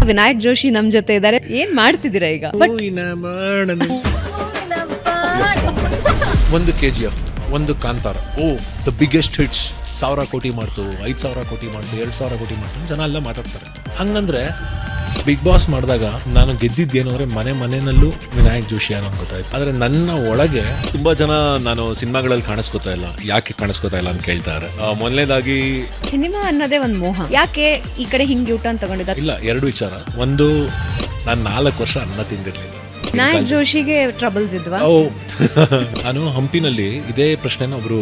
ವಿನಾಯಕ್ ಜೋಶಿ ನಮ್ ಜೊತೆ ಇದ್ದಾರೆ. ಏನ್ ಮಾಡ್ತಿದ್ದೀರಾ ಈಗ? ಒಂದು KGF, ಒಂದು ಕಾಂತಾರ, ದ ಬಿಗ್ಗೆಸ್ಟ್ ಹಿಟ್ಸ್, 1000 ಕೋಟಿ ಮಾಡ್ತು, 5000 ಕೋಟಿ ಮಾಡ್ತು, 2000 ಕೋಟಿ ಮಾಡ್ತು, ಜನ ಎಲ್ಲ ಮಾತಾಡ್ತಾರೆ. ಹಂಗಂದ್ರೆ ಬಿಗ್ ಬಾಸ್ ಮಾಡಿದಾಗ ನಾನು ಗೆದ್ದಿದ್ದೇನು ಅಂದ್ರೆ ಮನೆಯಲ್ಲೂ ವಿನಾಯಕ್ ಜೋಶಿ ಅನ್ನೋ ಗೊತ್ತಾಯ್ತು. ಆದ್ರೆ ನನ್ನ ಒಳಗೆ ತುಂಬಾ ಜನ ನಾನು ಸಿನಿಮಾಗಳಲ್ಲಿ ಕಾಣಿಸ್ಕೊತಾ ಇಲ್ಲ, ಯಾಕೆ ಕಾಣಿಸ್ಕೊತಾ ಇಲ್ಲ ಅಂತ ಕೇಳ್ತಾರೆ. ಮೊದಲನೇದಾಗಿ ಸಿನಿಮಾ ಅನ್ನೋದೇ ಒಂದು ಮೋಹ. ಯಾಕೆ ಈ ಕಡೆ ಹಿಂಗೆ ಊಟ ಅಂತ ತಗೊಂಡಿದ್ದ? ಇಲ್ಲ, ಎರಡು ವಿಚಾರ. ಒಂದು, ನಾನು 4 ವರ್ಷ ಅನ್ನ ತಿಂದಿರ್ಲಿಲ್ಲ. ವಿನಾಯಕ್ ಜೋಶಿಗೆ ಟ್ರಬಲ್ಸ್ ಇದ್ವಾ? ನಾನು ಹಂಪಿನಲ್ಲಿ ಇದೇ ಪ್ರಶ್ನೆನ ಒಬ್ರು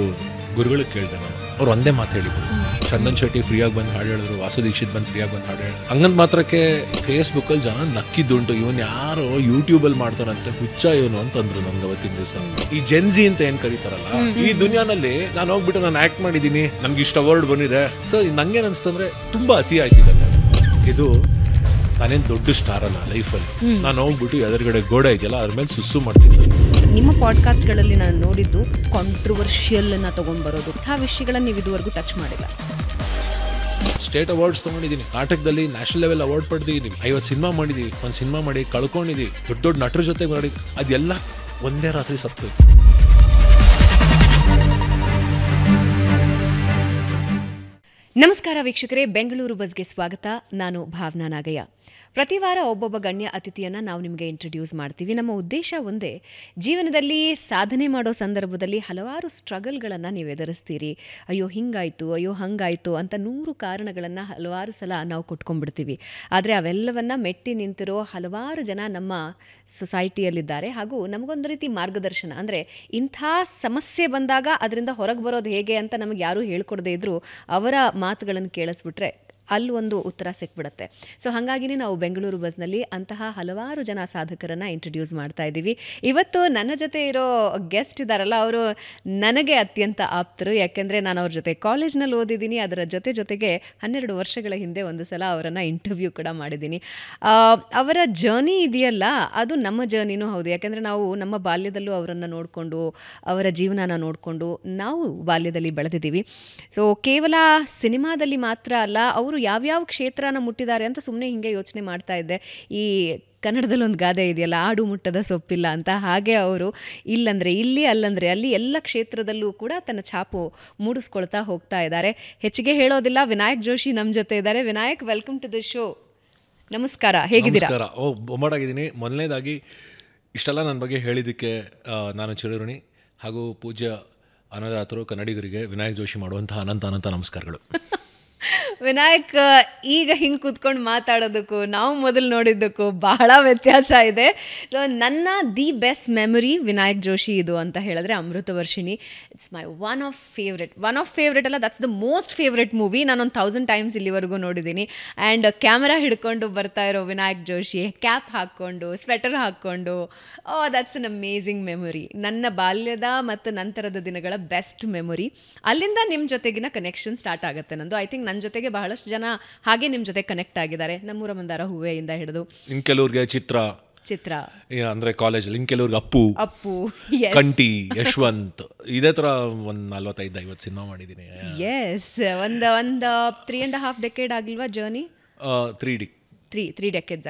ಗುರುಗಳಿಗೆ ಕೇಳಿದೆ. ನಾನು ಅವ್ರು ಒಂದೇ ಮಾತು ಹೇಳಿದ್ರು, ಚಂದನ್ ಶೆಟ್ಟಿ ಫ್ರೀಯಾಗಿ ಬಂದು ಹಾಡು ಹೇಳಿದ್ರು, ವಾಸು ದೀಕ್ಷಿತ್ ಬಂದು ಫ್ರೀಯಾಗಿ ಬಂದು ಹಾಡು ಹೇಳಿದ್ರು. ಹಂಗಂದ್ ಮಾತ್ರಕ್ಕೆ ಫೇಸ್ಬುಕ್ಕಲ್ಲಿ ಜನ ನಕ್ಕಿದ್ದುಂಟು, ಇವನ್ ಯಾರೋ ಯೂಟ್ಯೂಬಲ್ಲಿ ಮಾಡ್ತಾರಂತೆ, ಹುಚ್ಚ ಇವನು ಅಂತಂದ್ರು ನಮ್ಗೆ ಅವತ್ತಿನ ದಿವಸ. ಈ ಜೆನ್ಜಿ ಅಂತ ಏನ್ ಕರೀತಾರಲ್ಲ, ಈ ದುನಿಯಾನಲ್ಲಿ ನಾನು ಹೋಗ್ಬಿಟ್ಟು ನಾನು ಆಕ್ಟ್ ಮಾಡಿದೀನಿ, ನಮ್ಗೆ ಇಷ್ಟ ಅವಾರ್ಡ್ ಬಂದಿದೆ. ಸೊ ನಂಗೇನ್ ಅನ್ಸ್ತಂದ್ರೆ ತುಂಬಾ ಅತಿ ಆಯ್ತಿದೆ. ಇದು ನಾನೇನ್ ದೊಡ್ಡ ಸ್ಟಾರ್ ಅಲ್ಲ ಲೈಫಲ್ಲಿ. ನಾನು ಹೋಗ್ಬಿಟ್ಟು ಎದುರುಗಡೆ ಗೋಡೆ ಇದೆಯಲ್ಲ ಅದ್ರ ಮೇಲೆ ಸುಸ್ಸು ಮಾಡ್ತೀನಿ. ನಿಮ್ಮ ಪಾಡ್ಕಾಸ್ಟ್ಗಳಲ್ಲಿ ನಾನು ನೋಡಿದ್ದು ಕಾಂಟ್ರವರ್ಷಿಯಲ್ ಅನ್ನ ತಗೊಂಡ್ಬರೋದು, ಆ ವಿಷಯಗಳನ್ನ ನೀವು ಇದುವರೆಗೂ ಟಚ್ ಮಾಡಿಲ್ಲ. ಸ್ಟೇಟ್ ಅವಾರ್ಡ್ಸ್ ತಗೊಂಡಿದ್ದೀನಿ, ನಾಟಕದಲ್ಲಿ ನ್ಯಾಷನಲ್ ಲೆವೆಲ್ ಅವಾರ್ಡ್ ಪಡೆದಿದ್ದೀನಿ, 50 ಸಿನಿಮಾ ಮಾಡಿದೀವಿ, ಒಂದು ಸಿನಿಮಾ ಮಾಡಿ ಕಳ್ಕೊಂಡಿದ್ದೀವಿ, ದೊಡ್ಡ ನಟರ ಜೊತೆ ಮಾಡಿದ್ವಿ. ಅದೆಲ್ಲ ಒಂದೇ ರಾತ್ರಿ ಸತ್ತೋಯ್ತು. ನಮಸ್ಕಾರ ವೀಕ್ಷಕರೇ, ಬೆಂಗಳೂರು ಬಸ್ಗೆ ಸ್ವಾಗತ. ನಾನು ಭಾವನಾ ನಾಗಯ್ಯ. ಪ್ರತಿ ವಾರ ಒಬ್ಬೊಬ್ಬ ಗಣ್ಯ ಅತಿಥಿಯನ್ನು ನಾವು ನಿಮಗೆ ಇಂಟ್ರೊಡ್ಯೂಸ್ ಮಾಡ್ತೀವಿ. ನಮ್ಮ ಉದ್ದೇಶ ಒಂದೇ, ಜೀವನದಲ್ಲಿ ಸಾಧನೆ ಮಾಡೋ ಸಂದರ್ಭದಲ್ಲಿ ಹಲವಾರು ಸ್ಟ್ರಗಲ್ಗಳನ್ನು ನೀವು ಎದುರಿಸ್ತೀರಿ. ಅಯ್ಯೋ ಹಿಂಗಾಯಿತು, ಅಯ್ಯೋ ಹಂಗಾಯಿತು ಅಂತ 100 ಕಾರಣಗಳನ್ನು ಹಲವಾರು ಸಲ ನಾವು ಕೊಟ್ಕೊಂಡ್ಬಿಡ್ತೀವಿ. ಆದರೆ ಅವೆಲ್ಲವನ್ನು ಮೆಟ್ಟಿ ನಿಂತಿರೋ ಹಲವಾರು ಜನ ನಮ್ಮ ಸೊಸೈಟಿಯಲ್ಲಿದ್ದಾರೆ. ಹಾಗೂ ನಮಗೊಂದು ರೀತಿ ಮಾರ್ಗದರ್ಶನ, ಅಂದರೆ ಇಂಥ ಸಮಸ್ಯೆ ಬಂದಾಗ ಅದರಿಂದ ಹೊರಗೆ ಬರೋದು ಹೇಗೆ ಅಂತ ನಮಗೆ ಯಾರೂ ಹೇಳ್ಕೊಡದೇ ಇದ್ದರೂ ಅವರ ಮಾತುಗಳನ್ನು ಕೇಳಿಸ್ಬಿಟ್ರೆ ಅಲ್ಲಿ ಒಂದು ಉತ್ತರ ಸಿಕ್ಬಿಡುತ್ತೆ. ಸೊ ಹಾಗಾಗಿನೇ ನಾವು ಬೆಂಗಳೂರು ಬಸ್ನಲ್ಲಿ ಅಂತಹ ಹಲವಾರು ಜನ ಸಾಧಕರನ್ನು ಇಂಟ್ರೊಡ್ಯೂಸ್ ಮಾಡ್ತಾ ಇದ್ದೀವಿ. ಇವತ್ತು ನನ್ನ ಜೊತೆ ಇರೋ ಗೆಸ್ಟ್ ಇದ್ದಾರಲ್ಲ, ಅವರು ನನಗೆ ಅತ್ಯಂತ ಆಪ್ತರು. ಯಾಕೆಂದರೆ ನಾನು ಅವ್ರ ಜೊತೆ ಕಾಲೇಜ್ನಲ್ಲಿ ಓದಿದ್ದೀನಿ. ಅದರ ಜೊತೆಗೆ 12 ವರ್ಷಗಳ ಹಿಂದೆ ಒಂದು ಸಲ ಅವರನ್ನು ಇಂಟರ್ವ್ಯೂ ಕೂಡ ಮಾಡಿದ್ದೀನಿ. ಅವರ ಜರ್ನಿ ಇದೆಯಲ್ಲ, ಅದು ನಮ್ಮ ಜರ್ನಿನೂ ಹೌದು. ಯಾಕೆಂದರೆ ನಾವು ನಮ್ಮ ಬಾಲ್ಯದಲ್ಲೂ ಅವರನ್ನು ನೋಡಿಕೊಂಡು, ಅವರ ಜೀವನನ ನೋಡಿಕೊಂಡು ನಾವು ಬಾಲ್ಯದಲ್ಲಿ ಬೆಳೆದಿದ್ದೀವಿ. ಸೊ ಕೇವಲ ಸಿನಿಮಾದಲ್ಲಿ ಮಾತ್ರ ಅಲ್ಲ, ಅವರು ಯಾವ್ಯಾವ ಕ್ಷೇತ್ರನ ಮುಟ್ಟಿದ್ದಾರೆ ಅಂತ ಸುಮ್ಮನೆ ಹಿಂಗೆ ಯೋಚನೆ ಮಾಡ್ತಾ ಇದ್ದೆ. ಈ ಕನ್ನಡದಲ್ಲಿ ಒಂದು ಗಾದೆ ಇದೆಯಲ್ಲ, ಆಡು ಮುಟ್ಟದ ಸೊಪ್ಪಿಲ್ಲ ಅಂತ. ಹಾಗೆ ಅವರು ಇಲ್ಲಂದರೆ ಇಲ್ಲಿ, ಅಲ್ಲಂದರೆ ಅಲ್ಲಿ, ಎಲ್ಲ ಕ್ಷೇತ್ರದಲ್ಲೂ ಕೂಡ ತನ್ನ ಛಾಪು ಮೂಡಿಸ್ಕೊಳ್ತಾ ಹೋಗ್ತಾ ಇದ್ದಾರೆ. ಹೆಚ್ಚಿಗೆ ಹೇಳೋದಿಲ್ಲ, ವಿನಾಯಕ್ ಜೋಶಿ ನಮ್ಮ ಜೊತೆ ಇದ್ದಾರೆ. Vinayak, welcome to the show. ನಮಸ್ಕಾರ, ಹೇಗಿದ್ದೀರಾ? ಬೊಂಬಾಟಾಗಿದ್ದೀನಿ. ಮೊದಲನೇದಾಗಿ ಇಷ್ಟೆಲ್ಲ ನನ್ನ ಬಗ್ಗೆ ಹೇಳಿದ್ದಕ್ಕೆ ನಾನು ಚಿರಋಣಿ. ಹಾಗೂ ಪೂಜ್ಯ ಅನ್ನದಾತರು ಕನ್ನಡಿಗರಿಗೆ ವಿನಾಯಕ್ ಜೋಶಿ ಮಾಡುವಂತಹ ಅನಂತ ನಮಸ್ಕಾರಗಳು. ವಿನಾಯಕ್, ಈಗ ಹಿಂಗೆ ಕೂತ್ಕೊಂಡು ಮಾತಾಡೋದಕ್ಕೂ ನಾವು ಮೊದಲು ನೋಡಿದ್ದಕ್ಕೂ ಬಹಳ ವ್ಯತ್ಯಾಸ ಇದೆ. ಸೊ ನನ್ನ the best memory Vinayak Joshi ಇದು ಅಂತ ಹೇಳಿದ್ರೆ Amruthavarshini. It's my one of favourite ಅಲ್ಲ, that's the most favourite movie. ನಾನೊಂದು 1000 ಟೈಮ್ಸ್ ಇಲ್ಲಿವರೆಗೂ ನೋಡಿದ್ದೀನಿ. ಆ್ಯಂಡ್ ಕ್ಯಾಮ್ರಾ ಹಿಡ್ಕೊಂಡು ಬರ್ತಾ ಇರೋ ವಿನಾಯಕ್ ಜೋಶಿ, ಕ್ಯಾಪ್ ಹಾಕ್ಕೊಂಡು, ಸ್ವೆಟರ್ ಹಾಕ್ಕೊಂಡು, ದಟ್ಸ್ ಅನ್ ಅಮೇಝಿಂಗ್ ಮೆಮೊರಿ. ನನ್ನ ಬಾಲ್ಯದ ಮತ್ತು ನಂತರದ ದಿನಗಳ ಬೆಸ್ಟ್ ಮೆಮೊರಿ. ಅಲ್ಲಿಂದ ನಿಮ್ಮ ಜೊತೆಗಿನ ಕನೆಕ್ಷನ್ ಸ್ಟಾರ್ಟ್ ಆಗುತ್ತೆ ನಂದು. ಐ ಥಿಂಕ್ ನನ್ನ ಜೊತೆಗೆ ಬಹಳಷ್ಟು ಜನ ಹಾಗೆ ನಿಮ್ಮ ಜೊತೆ ಕನೆಕ್ಟ್ ಆಗಿದ್ದಾರೆ. ನಮ್ಮೂರ ಮಂದಾರ ಹೂವೆಯಿಂದ ಹಿಡಿದು ಇನ್ ಕೆಲವ್ರಿಗೆ ಚಿತ್ರ ಅಂದ್ರೆ ಕಾಲೇಜಲ್ಲಿ, ಇನ್ ಕೆಲವ್ರಿಗೆ ಅಪ್ಪು ಕಂಟಿ, ಯಶವಂತ್, ಇದೇ ತರ ಒಂದು 45-50 ಸಿನಿಮಾ ಮಾಡಿದ್ದೀನಿ. ಎಸ್, ಒಂದು 3.5 ಡೆಕೇಡ್ ಆಗಿಲ್ವಾ ಜರ್ನಿ? 3 ಡೆಕೇಡ್ಸ್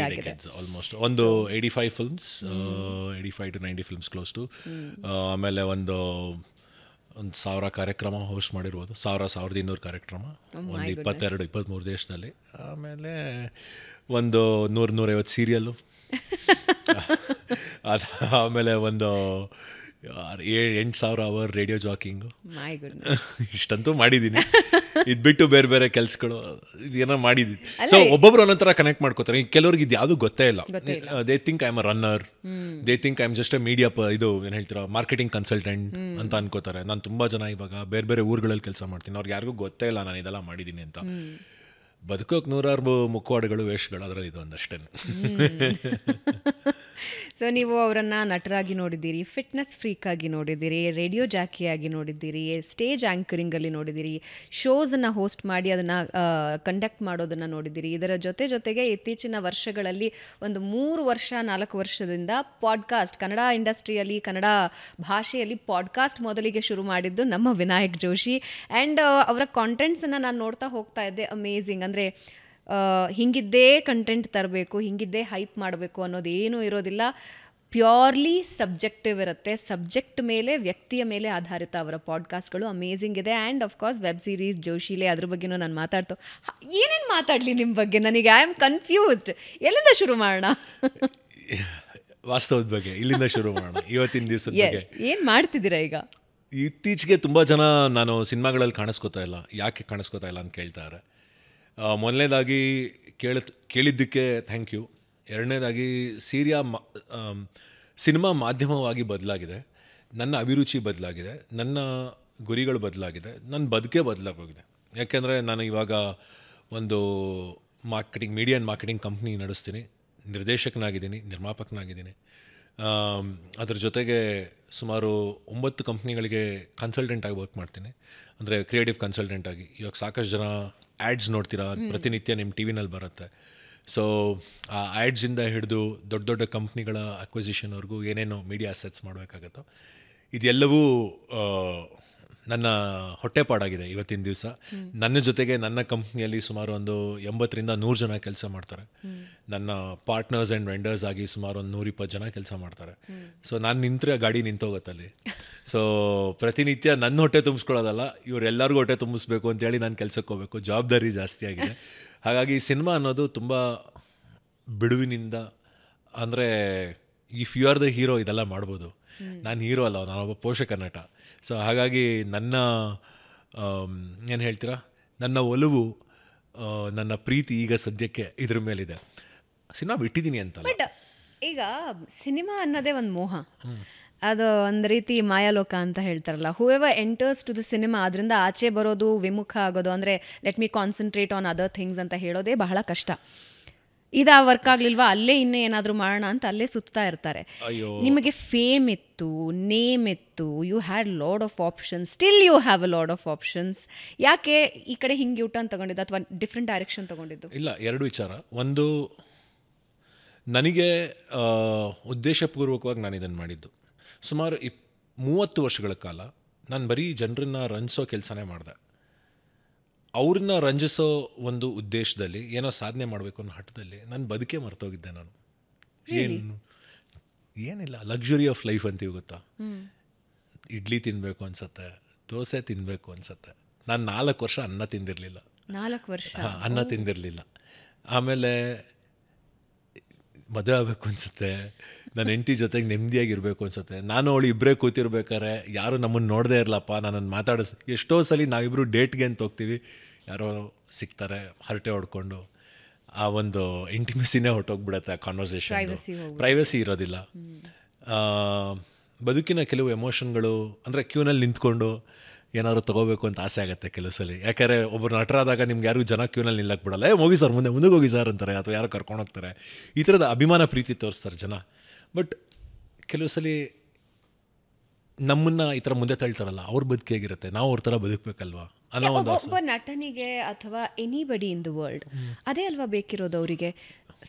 ಆಗಿದೆ ಆಲ್ಮೋಸ್ಟ್. ಒಂದು 85 films, 85 to 90 films close to. ಆಮೇಲೆ ಒಂದು 1000 ಕಾರ್ಯಕ್ರಮ ಹೋಸ್ಟ್ ಮಾಡಿರ್ಬೋದು, 1200 ಕಾರ್ಯಕ್ರಮ, ಒಂದು 22-23 ದೇಶದಲ್ಲಿ. ಆಮೇಲೆ ಒಂದು 100-150 ಸೀರಿಯಲ್ಲು, ಆಮೇಲೆ ಒಂದು 8,000 ಅವರ್ ರೇಡಿಯೋ ಜಾಕಿಂಗು, ಇಷ್ಟಂತೂ ಮಾಡಿದ್ದೀನಿ. ಇದು ಬಿಟ್ಟು ಬೇರೆ ಬೇರೆ ಕೆಲಸಗಳು ಇದೇನೋ ಮಾಡಿದ್ದೀನಿ. ಸೊ ಒಬ್ಬೊಬ್ರು ಒಂದೊಂಥರ ಕನೆಕ್ಟ್ ಮಾಡ್ಕೋತಾರೆ. ಕೆಲವ್ರಿಗೆ ಇದು ಯಾವುದು ಗೊತ್ತೇ ಇಲ್ಲ. They think I am a runner, they think I am just A media ಇದು ಏನು ಹೇಳ್ತೀರಾ, ಮಾರ್ಕೆಟಿಂಗ್ ಕನ್ಸಲ್ಟೆಂಟ್ ಅಂತ ಅನ್ಕೋತಾರೆ. ನಾನು ತುಂಬ ಜನ ಇವಾಗ ಬೇರೆ ಬೇರೆ ಊರುಗಳಲ್ಲಿ ಕೆಲಸ ಮಾಡ್ತೀನಿ, ಅವ್ರಿಗೆ ಯಾರಿಗೂ ಗೊತ್ತೇ ಇಲ್ಲ ನಾನು ಇದೆಲ್ಲ ಮಾಡಿದ್ದೀನಿ ಅಂತ. ಬದುಕೋಕೆ 100 ಮುಖವಾಡಗಳು, ವೇಷಗಳು, ಅದರಲ್ಲಿ ಇದು ಒಂದಷ್ಟೇ. ಸೊ ನೀವು ಅವರನ್ನು ನಟರಾಗಿ ನೋಡಿದ್ದೀರಿ, ಫಿಟ್ನೆಸ್ ಫ್ರೀಕ್ ಆಗಿ ನೋಡಿದ್ದೀರಿ, ರೇಡಿಯೋ ಜಾಕಿಯಾಗಿ ನೋಡಿದ್ದೀರಿ, ಸ್ಟೇಜ್ ಆ್ಯಂಕರಿಂಗಲ್ಲಿ ನೋಡಿದ್ದೀರಿ, ಶೋಸನ್ನು ಹೋಸ್ಟ್ ಮಾಡಿ ಅದನ್ನು ಕಂಡಕ್ಟ್ ಮಾಡೋದನ್ನು ನೋಡಿದ್ದೀರಿ. ಇದರ ಜೊತೆಗೆ ಇತ್ತೀಚಿನ ವರ್ಷಗಳಲ್ಲಿ ಒಂದು 3-4 ವರ್ಷದಿಂದ ಪಾಡ್ಕಾಸ್ಟ್, ಕನ್ನಡ ಇಂಡಸ್ಟ್ರಿಯಲ್ಲಿ, ಕನ್ನಡ ಭಾಷೆಯಲ್ಲಿ ಪಾಡ್ಕಾಸ್ಟ್ ಮೊದಲಿಗೆ ಶುರು ಮಾಡಿದ್ದು ನಮ್ಮ ವಿನಾಯಕ್ ಜೋಶಿ. ಆ್ಯಂಡ್ ಅವರ ಕಾಂಟೆಂಟ್ಸನ್ನು ನಾನು ನೋಡ್ತಾ ಹೋಗ್ತಾ ಇದ್ದೆ. ಅಮೇಝಿಂಗ್. ಅಂದರೆ ಹಿಂಗಿದ್ದೇ ಕಂಟೆಂಟ್ ತರಬೇಕು, ಹಿಂಗಿದ್ದೇ ಹೈಪ್ ಮಾಡಬೇಕು ಅನ್ನೋದೇನೂ ಇರೋದಿಲ್ಲ. ಪ್ಯೂರ್ಲಿ ಸಬ್ಜೆಕ್ಟಿವ್ ಇರುತ್ತೆ. ಸಬ್ಜೆಕ್ಟ್ ಮೇಲೆ, ವ್ಯಕ್ತಿಯ ಮೇಲೆ ಆಧಾರಿತ ಅವರ ಪಾಡ್ಕಾಸ್ಟ್ಗಳು ಅಮೇಝಿಂಗ್ ಇದೆ. ಆ್ಯಂಡ್ ಆಫ್ಕೋರ್ಸ್ ವೆಬ್ ಸೀರೀಸ್ ಜೋಶಿಲೆ, ಅದ್ರ ಬಗ್ಗೆನೂ ನಾನು ಮಾತಾಡ್ತೋ. ಏನೇನು ಮಾತಾಡಲಿ ನಿಮ್ಮ ಬಗ್ಗೆ? ನನಗೆ ಐ ಆಮ್ ಕನ್ಫ್ಯೂಸ್ಡ್. ಎಲ್ಲಿಂದ ಶುರು ಮಾಡೋಣ? ವಾಸ್ತವದ ಬಗ್ಗೆ ಇಲ್ಲಿಂದ ಶುರು ಮಾಡೋಣ. ಇವತ್ತಿನ ದಿವಸದ ಬಗ್ಗೆ ಏನು ಮಾಡ್ತಿದ್ದೀರಾ ಈಗ? ಇತ್ತೀಚೆಗೆ ತುಂಬ ಜನ ನಾನು ಸಿನಿಮಾಗಳಲ್ಲಿ ಕಾಣಿಸ್ಕೋತಾ ಇಲ್ಲ, ಯಾಕೆ ಕಾಣಿಸ್ಕೋತಾ ಇಲ್ಲ ಅಂತ ಕೇಳ್ತಾರೆ. ಮೊದಲನೇದಾಗಿ ಕೇಳಿದ್ದಕ್ಕೆ ಥ್ಯಾಂಕ್ ಯು. ಎರಡನೇದಾಗಿ ಸಿನಿಮಾ ಮಾಧ್ಯಮವಾಗಿ ಬದಲಾಗಿದೆ, ನನ್ನ ಅಭಿರುಚಿ ಬದಲಾಗಿದೆ, ನನ್ನ ಗುರಿಗಳು ಬದಲಾಗಿದೆ, ನನ್ನ ಬದುಕೇ ಬದಲಾಗೋಗಿದೆ. ಯಾಕೆಂದರೆ ನಾನು ಇವಾಗ ಒಂದು ಮೀಡಿಯಾ ಆ್ಯಂಡ್ ಮಾರ್ಕೆಟಿಂಗ್ ಕಂಪ್ನಿ ನಡೆಸ್ತೀನಿ, ನಿರ್ದೇಶಕನಾಗಿದ್ದೀನಿ, ನಿರ್ಮಾಪಕನಾಗಿದ್ದೀನಿ. ಅದ್ರ ಜೊತೆಗೆ ಸುಮಾರು 9 ಕಂಪ್ನಿಗಳಿಗೆ ಕನ್ಸಲ್ಟೆಂಟಾಗಿ ವರ್ಕ್ ಮಾಡ್ತೀನಿ, ಅಂದರೆ ಕ್ರಿಯೇಟಿವ್ ಕನ್ಸಲ್ಟೆಂಟಾಗಿ. ಇವಾಗ ಸಾಕಷ್ಟು ಜನ ಆ್ಯಡ್ಸ್ ನೋಡ್ತೀರಾ, ಪ್ರತಿನಿತ್ಯ ನಿಮ್ಮ ಟಿ ವಿನಲ್ಲಿ ಬರುತ್ತೆ. ಸೊ ಆ ಆ್ಯಡ್ಸಿಂದ ಹಿಡಿದು ದೊಡ್ಡ ದೊಡ್ಡ ಕಂಪ್ನಿಗಳ ಅಕ್ವಿಸಿಷನ್ವರೆಗೂ ಏನೇನೋ ಮೀಡಿಯಾ ಅಸೆಟ್ಸ್ ಮಾಡಬೇಕಾಗತ್ತೋ ಇದೆಲ್ಲವೂ ನನ್ನ ಹೊಟ್ಟೆಪಾಡಾಗಿದೆ ಇವತ್ತಿನ ದಿವಸ. ನನ್ನ ಜೊತೆಗೆ ನನ್ನ ಕಂಪ್ನಿಯಲ್ಲಿ ಸುಮಾರು ಒಂದು 80ರಿಂದ 100 ಜನ ಕೆಲಸ ಮಾಡ್ತಾರೆ. ನನ್ನ ಪಾರ್ಟ್ನರ್ಸ್ ಆ್ಯಂಡ್ ವೆಂಡರ್ಸ್ ಆಗಿ ಸುಮಾರು ಒಂದು 120 ಜನ ಕೆಲಸ ಮಾಡ್ತಾರೆ. ಸೊ ನಾನು ನಿಂತರೆ ಗಾಡಿ ನಿಂತೋಗುತ್ತಲ್ಲಿ. ಸೊ ಪ್ರತಿನಿತ್ಯ ನನ್ನ ಹೊಟ್ಟೆ ತುಂಬಿಸ್ಕೊಳ್ಳೋದಲ್ಲ, ಇವರೆಲ್ಲರಿಗೂ ಹೊಟ್ಟೆ ತುಂಬಿಸ್ಬೇಕು ಅಂತೇಳಿ ನಾನು ಕೆಲಸಕ್ಕೆ ಹೋಗ್ಬೇಕು. ಜವಾಬ್ದಾರಿ ಜಾಸ್ತಿ ಆಗಿದೆ. ಹಾಗಾಗಿ ಸಿನಿಮಾ ಅನ್ನೋದು ತುಂಬ ಬಿಡುವಿನಿಂದ, ಅಂದರೆ if you are the hero ಇದೆಲ್ಲ ಮಾಡ್ಬೋದು. ನಾನು ಹೀರೋ ಅಲ್ಲ, ನಾನೊಬ್ಬ ಪೋಷಕ ನಟ. ಸೊ ಹಾಗಾಗಿ ನನ್ನ ಏನು ಹೇಳ್ತೀರಾ, ನನ್ನ ಒಲವು, ನನ್ನ ಪ್ರೀತಿ ಈಗ ಸದ್ಯಕ್ಕೆ ಇದ್ರ ಮೇಲಿದೆ. ಸಿನಿಮಾ ಬಿಟ್ಟಿದ್ದೀನಿ ಅಂತಲ್ಲ. ಬಟ್ ಈಗ ಸಿನಿಮಾ ಅನ್ನೋದೇ ಒಂದು ಮೋಹ, ಅದು ಒಂದು ರೀತಿ ಮಾಯಾಲೋಕ ಅಂತ ಹೇಳ್ತಾರಲ್ಲ. Whoever enters to the cinema, ಅದರಿಂದ ಆಚೆ ಬರೋದು, ವಿಮುಖ ಆಗೋದು, ಅಂದರೆ let me concentrate on other things ಅಂತ ಹೇಳೋದೇ ಬಹಳ ಕಷ್ಟ. ಇದು ವರ್ಕ್ ಆಗಲಿಲ್ವಾ, ಅಲ್ಲೇ ಇನ್ನೂ ಏನಾದರೂ ಮಾಡೋಣ ಅಂತ ಅಲ್ಲೇ ಸುತ್ತಾ ಇರ್ತಾರೆ. ನಿಮಗೆ ಫೇಮ್ ಇತ್ತು, ನೇಮ್ ಇತ್ತು, you had lot of options, still you have a lot of options. ಯಾಕೆ ಈ ಕಡೆ ಹಿಂಗೆ ಯೂಟರ್ನ್ ತಗೊಂಡಿದ್ದು ಅಥವಾ ಡಿಫ್ರೆಂಟ್ ಡೈರೆಕ್ಷನ್ ತಗೊಂಡಿದ್ದು? ಇಲ್ಲ, ಎರಡು ವಿಚಾರ. ಒಂದು, ನನಗೆ ಉದ್ದೇಶಪೂರ್ವಕವಾಗಿ ನಾನು ಇದನ್ನು ಮಾಡಿದ್ದು. ಸುಮಾರು 30 ವರ್ಷಗಳ ಕಾಲ ನಾನು ಬರೀ ಜನರನ್ನ ರಂಜಿಸೋ ಕೆಲಸನೇ ಮಾಡಿದೆ. ಅವ್ರನ್ನ ರಂಜಿಸೋ ಒಂದು ಉದ್ದೇಶದಲ್ಲಿ, ಏನೋ ಸಾಧನೆ ಮಾಡಬೇಕು ಅನ್ನೋ ಹಠದಲ್ಲಿ ನನ್ನ ಬದುಕೇ ಮರ್ತೋಗಿದ್ದೆ ನಾನು. ಏನಿಲ್ಲ, ಲಕ್ಸುರಿ ಆಫ್ ಲೈಫ್ ಅಂತೀವಿ ಗೊತ್ತಾ. ಇಡ್ಲಿ ತಿನ್ನಬೇಕು ಅನ್ಸತ್ತೆ, ದೋಸೆ ತಿನ್ನಬೇಕು ಅನ್ಸತ್ತೆ. ನಾನು 4 ವರ್ಷ ಅನ್ನ ತಿಂದಿರಲಿಲ್ಲ. 4 ವರ್ಷ ಅನ್ನ ತಿಂದಿರಲಿಲ್ಲ. ಆಮೇಲೆ ಮದುವೆ ಆಗಬೇಕು ಅನ್ಸುತ್ತೆ, ನನ್ನ ಹೆಂಡತಿ ಜೊತೆಗೆ ನೆಮ್ಮದಿಯಾಗಿರ್ಬೇಕು ಅನ್ಸುತ್ತೆ. ನಾನು ಅವಳು ಇಬ್ಬರೇ ಕೂತಿರ್ಬೇಕಾರೆ ಯಾರು ನಮ್ಮನ್ನು ನೋಡದೇ ಇರಲಪ್ಪ, ನನ್ನನ್ನು ಎಷ್ಟೋ ಸಲ ನಾವಿಬ್ಬರು ಡೇಟ್ಗೆ ಅಂತ ಹೋಗ್ತೀವಿ, ಯಾರೋ ಸಿಗ್ತಾರೆ, ಹರಟೆ ಹೊಡ್ಕೊಂಡು, ಆ ಒಂದು ಇಂಟಿಮೆಸಿನೇ ಹೊಟ್ಟೋಗ್ಬಿಡತ್ತೆ. ಆ ಕಾನ್ವರ್ಸೇಷನ್ ಪ್ರೈವಸಿ ಇರೋದಿಲ್ಲ. ಬದುಕಿನ ಕೆಲವು ಎಮೋಷನ್ಗಳು, ಅಂದರೆ ಕ್ಯೂನಲ್ಲಿ ನಿಂತ್ಕೊಂಡು ಏನಾದ್ರು ತೊಗೋಬೇಕು ಅಂತ ಆಸೆ ಆಗುತ್ತೆ ಕೆಲವು ಸಲ. ಯಾಕಂದರೆ ಒಬ್ಬರು ನಟರಾದಾಗ ನಿಮ್ಗೆ ಯಾರು ಜನ ಕ್ಯೂನಲ್ಲಿ ನಿಲ್ಲಕ್ಕೆ ಬಿಡಲ್ಲ. ಹೋಗಿ ಸರ್, ಮುಂದೆ ಹೋಗಿ ಸರ್ ಅಂತಾರೆ, ಅಥವಾ ಯಾರೋ ಕರ್ಕೊಂಡು ಹೋಗ್ತಾರೆ. ಈ ಥರದ ಅಭಿಮಾನ ಪ್ರೀತಿ ತೋರಿಸ್ತಾರೆ ಜನ. ಬಟ್ ಕೆಲವು ಸಲ ನಮ್ಮನ್ನು ಈ ಥರ ಮುಂದೆ ತಳ್ತಾರಲ್ಲ, ಅವ್ರ ಬದುಕಿಯಾಗಿರುತ್ತೆ, ನಾವು ಅವ್ರ ಥರ ಬದುಕಬೇಕಲ್ವಾ ಅನ್ನೋ ಒಂದು ಒಬ್ಬ ನಟನಿಗೆ ಅಥವಾ ಎನಿಬಡಿ ಇನ್ ದ ವರ್ಲ್ಡ್ ಅದೇ ಅಲ್ವಾ ಬೇಕಿರೋದು ಅವರಿಗೆ.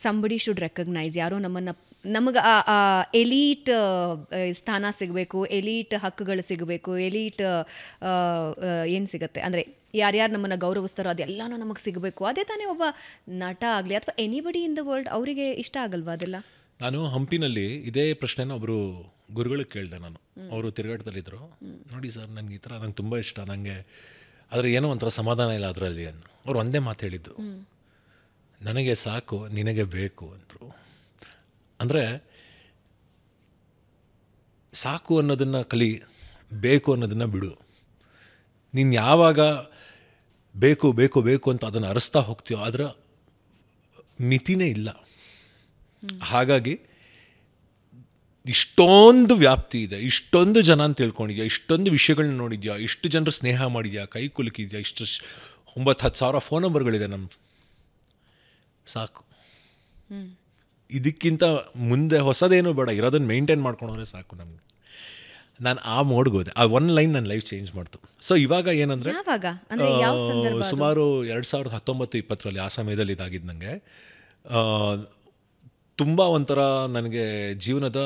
ಸಂಬಡಿ ಶುಡ್ ರೆಕಗ್ನೈಸ್, ಯಾರೋ ನಮಗೆ ಆ ಎಲೀಟ್ ಸ್ಥಾನ ಸಿಗಬೇಕು, ಎಲೀಟ್ ಹಕ್ಕುಗಳು ಸಿಗಬೇಕು, ಎಲೀಟ್ ಏನು ಸಿಗುತ್ತೆ ಅಂದರೆ ಯಾರ್ಯಾರು ನಮ್ಮನ್ನು ಗೌರವಿಸ್ತಾರೋ ಅದೆಲ್ಲನೂ ನಮಗೆ ಸಿಗಬೇಕು. ಅದೇ ತಾನೇ ಒಬ್ಬ ನಟ ಆಗಲಿ ಅಥವಾ ಎನಿಬಡಿ ಇನ್ ದ ವರ್ಲ್ಡ್, ಅವರಿಗೆ ಇಷ್ಟ ಆಗಲ್ವಾ ಅದೆಲ್ಲ? ನಾನು ಹಂಪಿನಲ್ಲಿ ಇದೇ ಪ್ರಶ್ನೆನ ಒಬ್ಬರು ಗುರುಗಳಿಗೆ ಕೇಳಿದೆ. ನಾನು ಅವರು ತಿರುಗಾಟದಲ್ಲಿದ್ದರು. ನೋಡಿ ಸರ್, ನನಗೆ ಈ ಥರ ನಂಗೆ ತುಂಬ ಇಷ್ಟ, ನನಗೆ ಆದರೆ ಏನೋ ಒಂಥರ ಸಮಾಧಾನ ಇಲ್ಲ ಅದರಲ್ಲಿ ಅಂದರು. ಅವ್ರು ಒಂದೇ ಮಾತು ಹೇಳಿದ್ದು, ನನಗೆ ಸಾಕು, ನಿನಗೆ ಬೇಕು ಅಂದರು. ಅಂದರೆ ಸಾಕು ಅನ್ನೋದನ್ನು ಕಲಿ, ಬೇಕು ಅನ್ನೋದನ್ನು ಬಿಡು. ನೀನು ಯಾವಾಗ ಬೇಕು ಬೇಕು ಬೇಕು ಅಂತ ಅದನ್ನು ಅರಸ್ತಾ ಹೋಗ್ತೀಯೋ ಅದರ ಮಿತಿನೇ ಇಲ್ಲ. ಹಾಗಾಗಿ ಇಷ್ಟೊಂದು ವ್ಯಾಪ್ತಿ ಇದೆ, ಇಷ್ಟೊಂದು ಜನ ಅಂತ ತಿಳ್ಕೊಂಡಿದ್ಯಾ, ಇಷ್ಟೊಂದು ವಿಷಯಗಳನ್ನ ನೋಡಿದ್ಯಾ, ಇಷ್ಟು ಜನರು ಸ್ನೇಹ ಮಾಡಿದ್ಯಾ, ಕೈ ಕುಲುಕಿದ್ಯಾ, ಇಷ್ಟು 9-10 ಸಾವಿರ ಫೋನ್ ನಂಬರ್ಗಳಿದೆ ನಮ್ಮ. ಸಾಕು, ಇದಕ್ಕಿಂತ ಮುಂದೆ ಹೊಸದೇನೂ ಬೇಡ, ಇರೋದನ್ನು ಮೇಂಟೈನ್ ಮಾಡ್ಕೊಂಡ್ರೆ ಸಾಕು ನಮಗೆ. ನಾನು ಆ ಮೋಡ್ಗೋದೆ. ಆ ಒನ್ ಲೈನ್ ನನ್ನ ಲೈಫ್ ಚೇಂಜ್ ಮಾಡ್ತು. ಸೊ ಇವಾಗ ಏನಂದರೆ, ಸುಮಾರು 2019-20 ಆ ಸಮಯದಲ್ಲಿ ಇದಾಗಿದ್ದು ನನಗೆ ತುಂಬ ಒಂಥರ ನನಗೆ ಜೀವನದ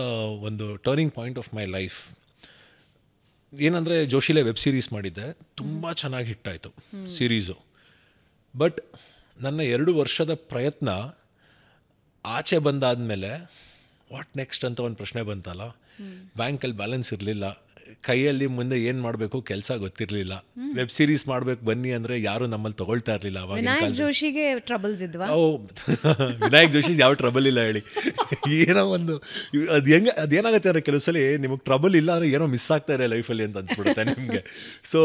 ಒಂದು turning point of my life. ಏನಂದರೆ, ಜೋಶಿಲೆ ವೆಬ್ ಸೀರೀಸ್ ಮಾಡಿದ್ದೆ, ತುಂಬ ಚೆನ್ನಾಗಿ ಹಿಟ್ಟಾಯಿತು ಸೀರೀಸು. ಬಟ್ ನನ್ನ 2 ವರ್ಷದ ಪ್ರಯತ್ನ ಆಚೆ ಬಂದಾದಮೇಲೆ ವಾಟ್ ನೆಕ್ಸ್ಟ್ ಅಂತ ಒಂದು ಪ್ರಶ್ನೆ ಬಂತಲ್ಲ. ಬ್ಯಾಂಕಲ್ಲಿ ಬ್ಯಾಲೆನ್ಸ್ ಇರಲಿಲ್ಲ, ಕೈಯಲ್ಲಿ ಮುಂದೆ ಏನು ಮಾಡಬೇಕು ಕೆಲಸ ಗೊತ್ತಿರಲಿಲ್ಲ, ವೆಬ್ ಸೀರೀಸ್ ಮಾಡಬೇಕು ಬನ್ನಿ ಅಂದರೆ ಯಾರು ನಮ್ಮಲ್ಲಿ ತೊಗೊಳ್ತಾ ಇರಲಿಲ್ಲ. ಅವಾಗ ವಿನಾಯಕ್ ಜೋಶಿಗೆ ಟ್ರಬಲ್ಸ್ ಇದ್ವಾ? ವಿನಾಯಕ್ ಜೋಶಿ ಯಾವ ಟ್ರಬಲ್ ಇಲ್ಲ ಹೇಳಿ. ಏನೋ ಒಂದು ಅದೇನಾಗುತ್ತೆ ಅಂದರೆ ಕೆಲವು ಸಲ ನಿಮಗೆ ಟ್ರಬಲ್ ಇಲ್ಲ ಅಂದರೆ ಏನೋ ಮಿಸ್ ಆಗ್ತಾ ಇದೆ ಲೈಫಲ್ಲಿ ಅಂತ ಅನ್ಸ್ಬಿಡುತ್ತೆ ನಿಮಗೆ. ಸೊ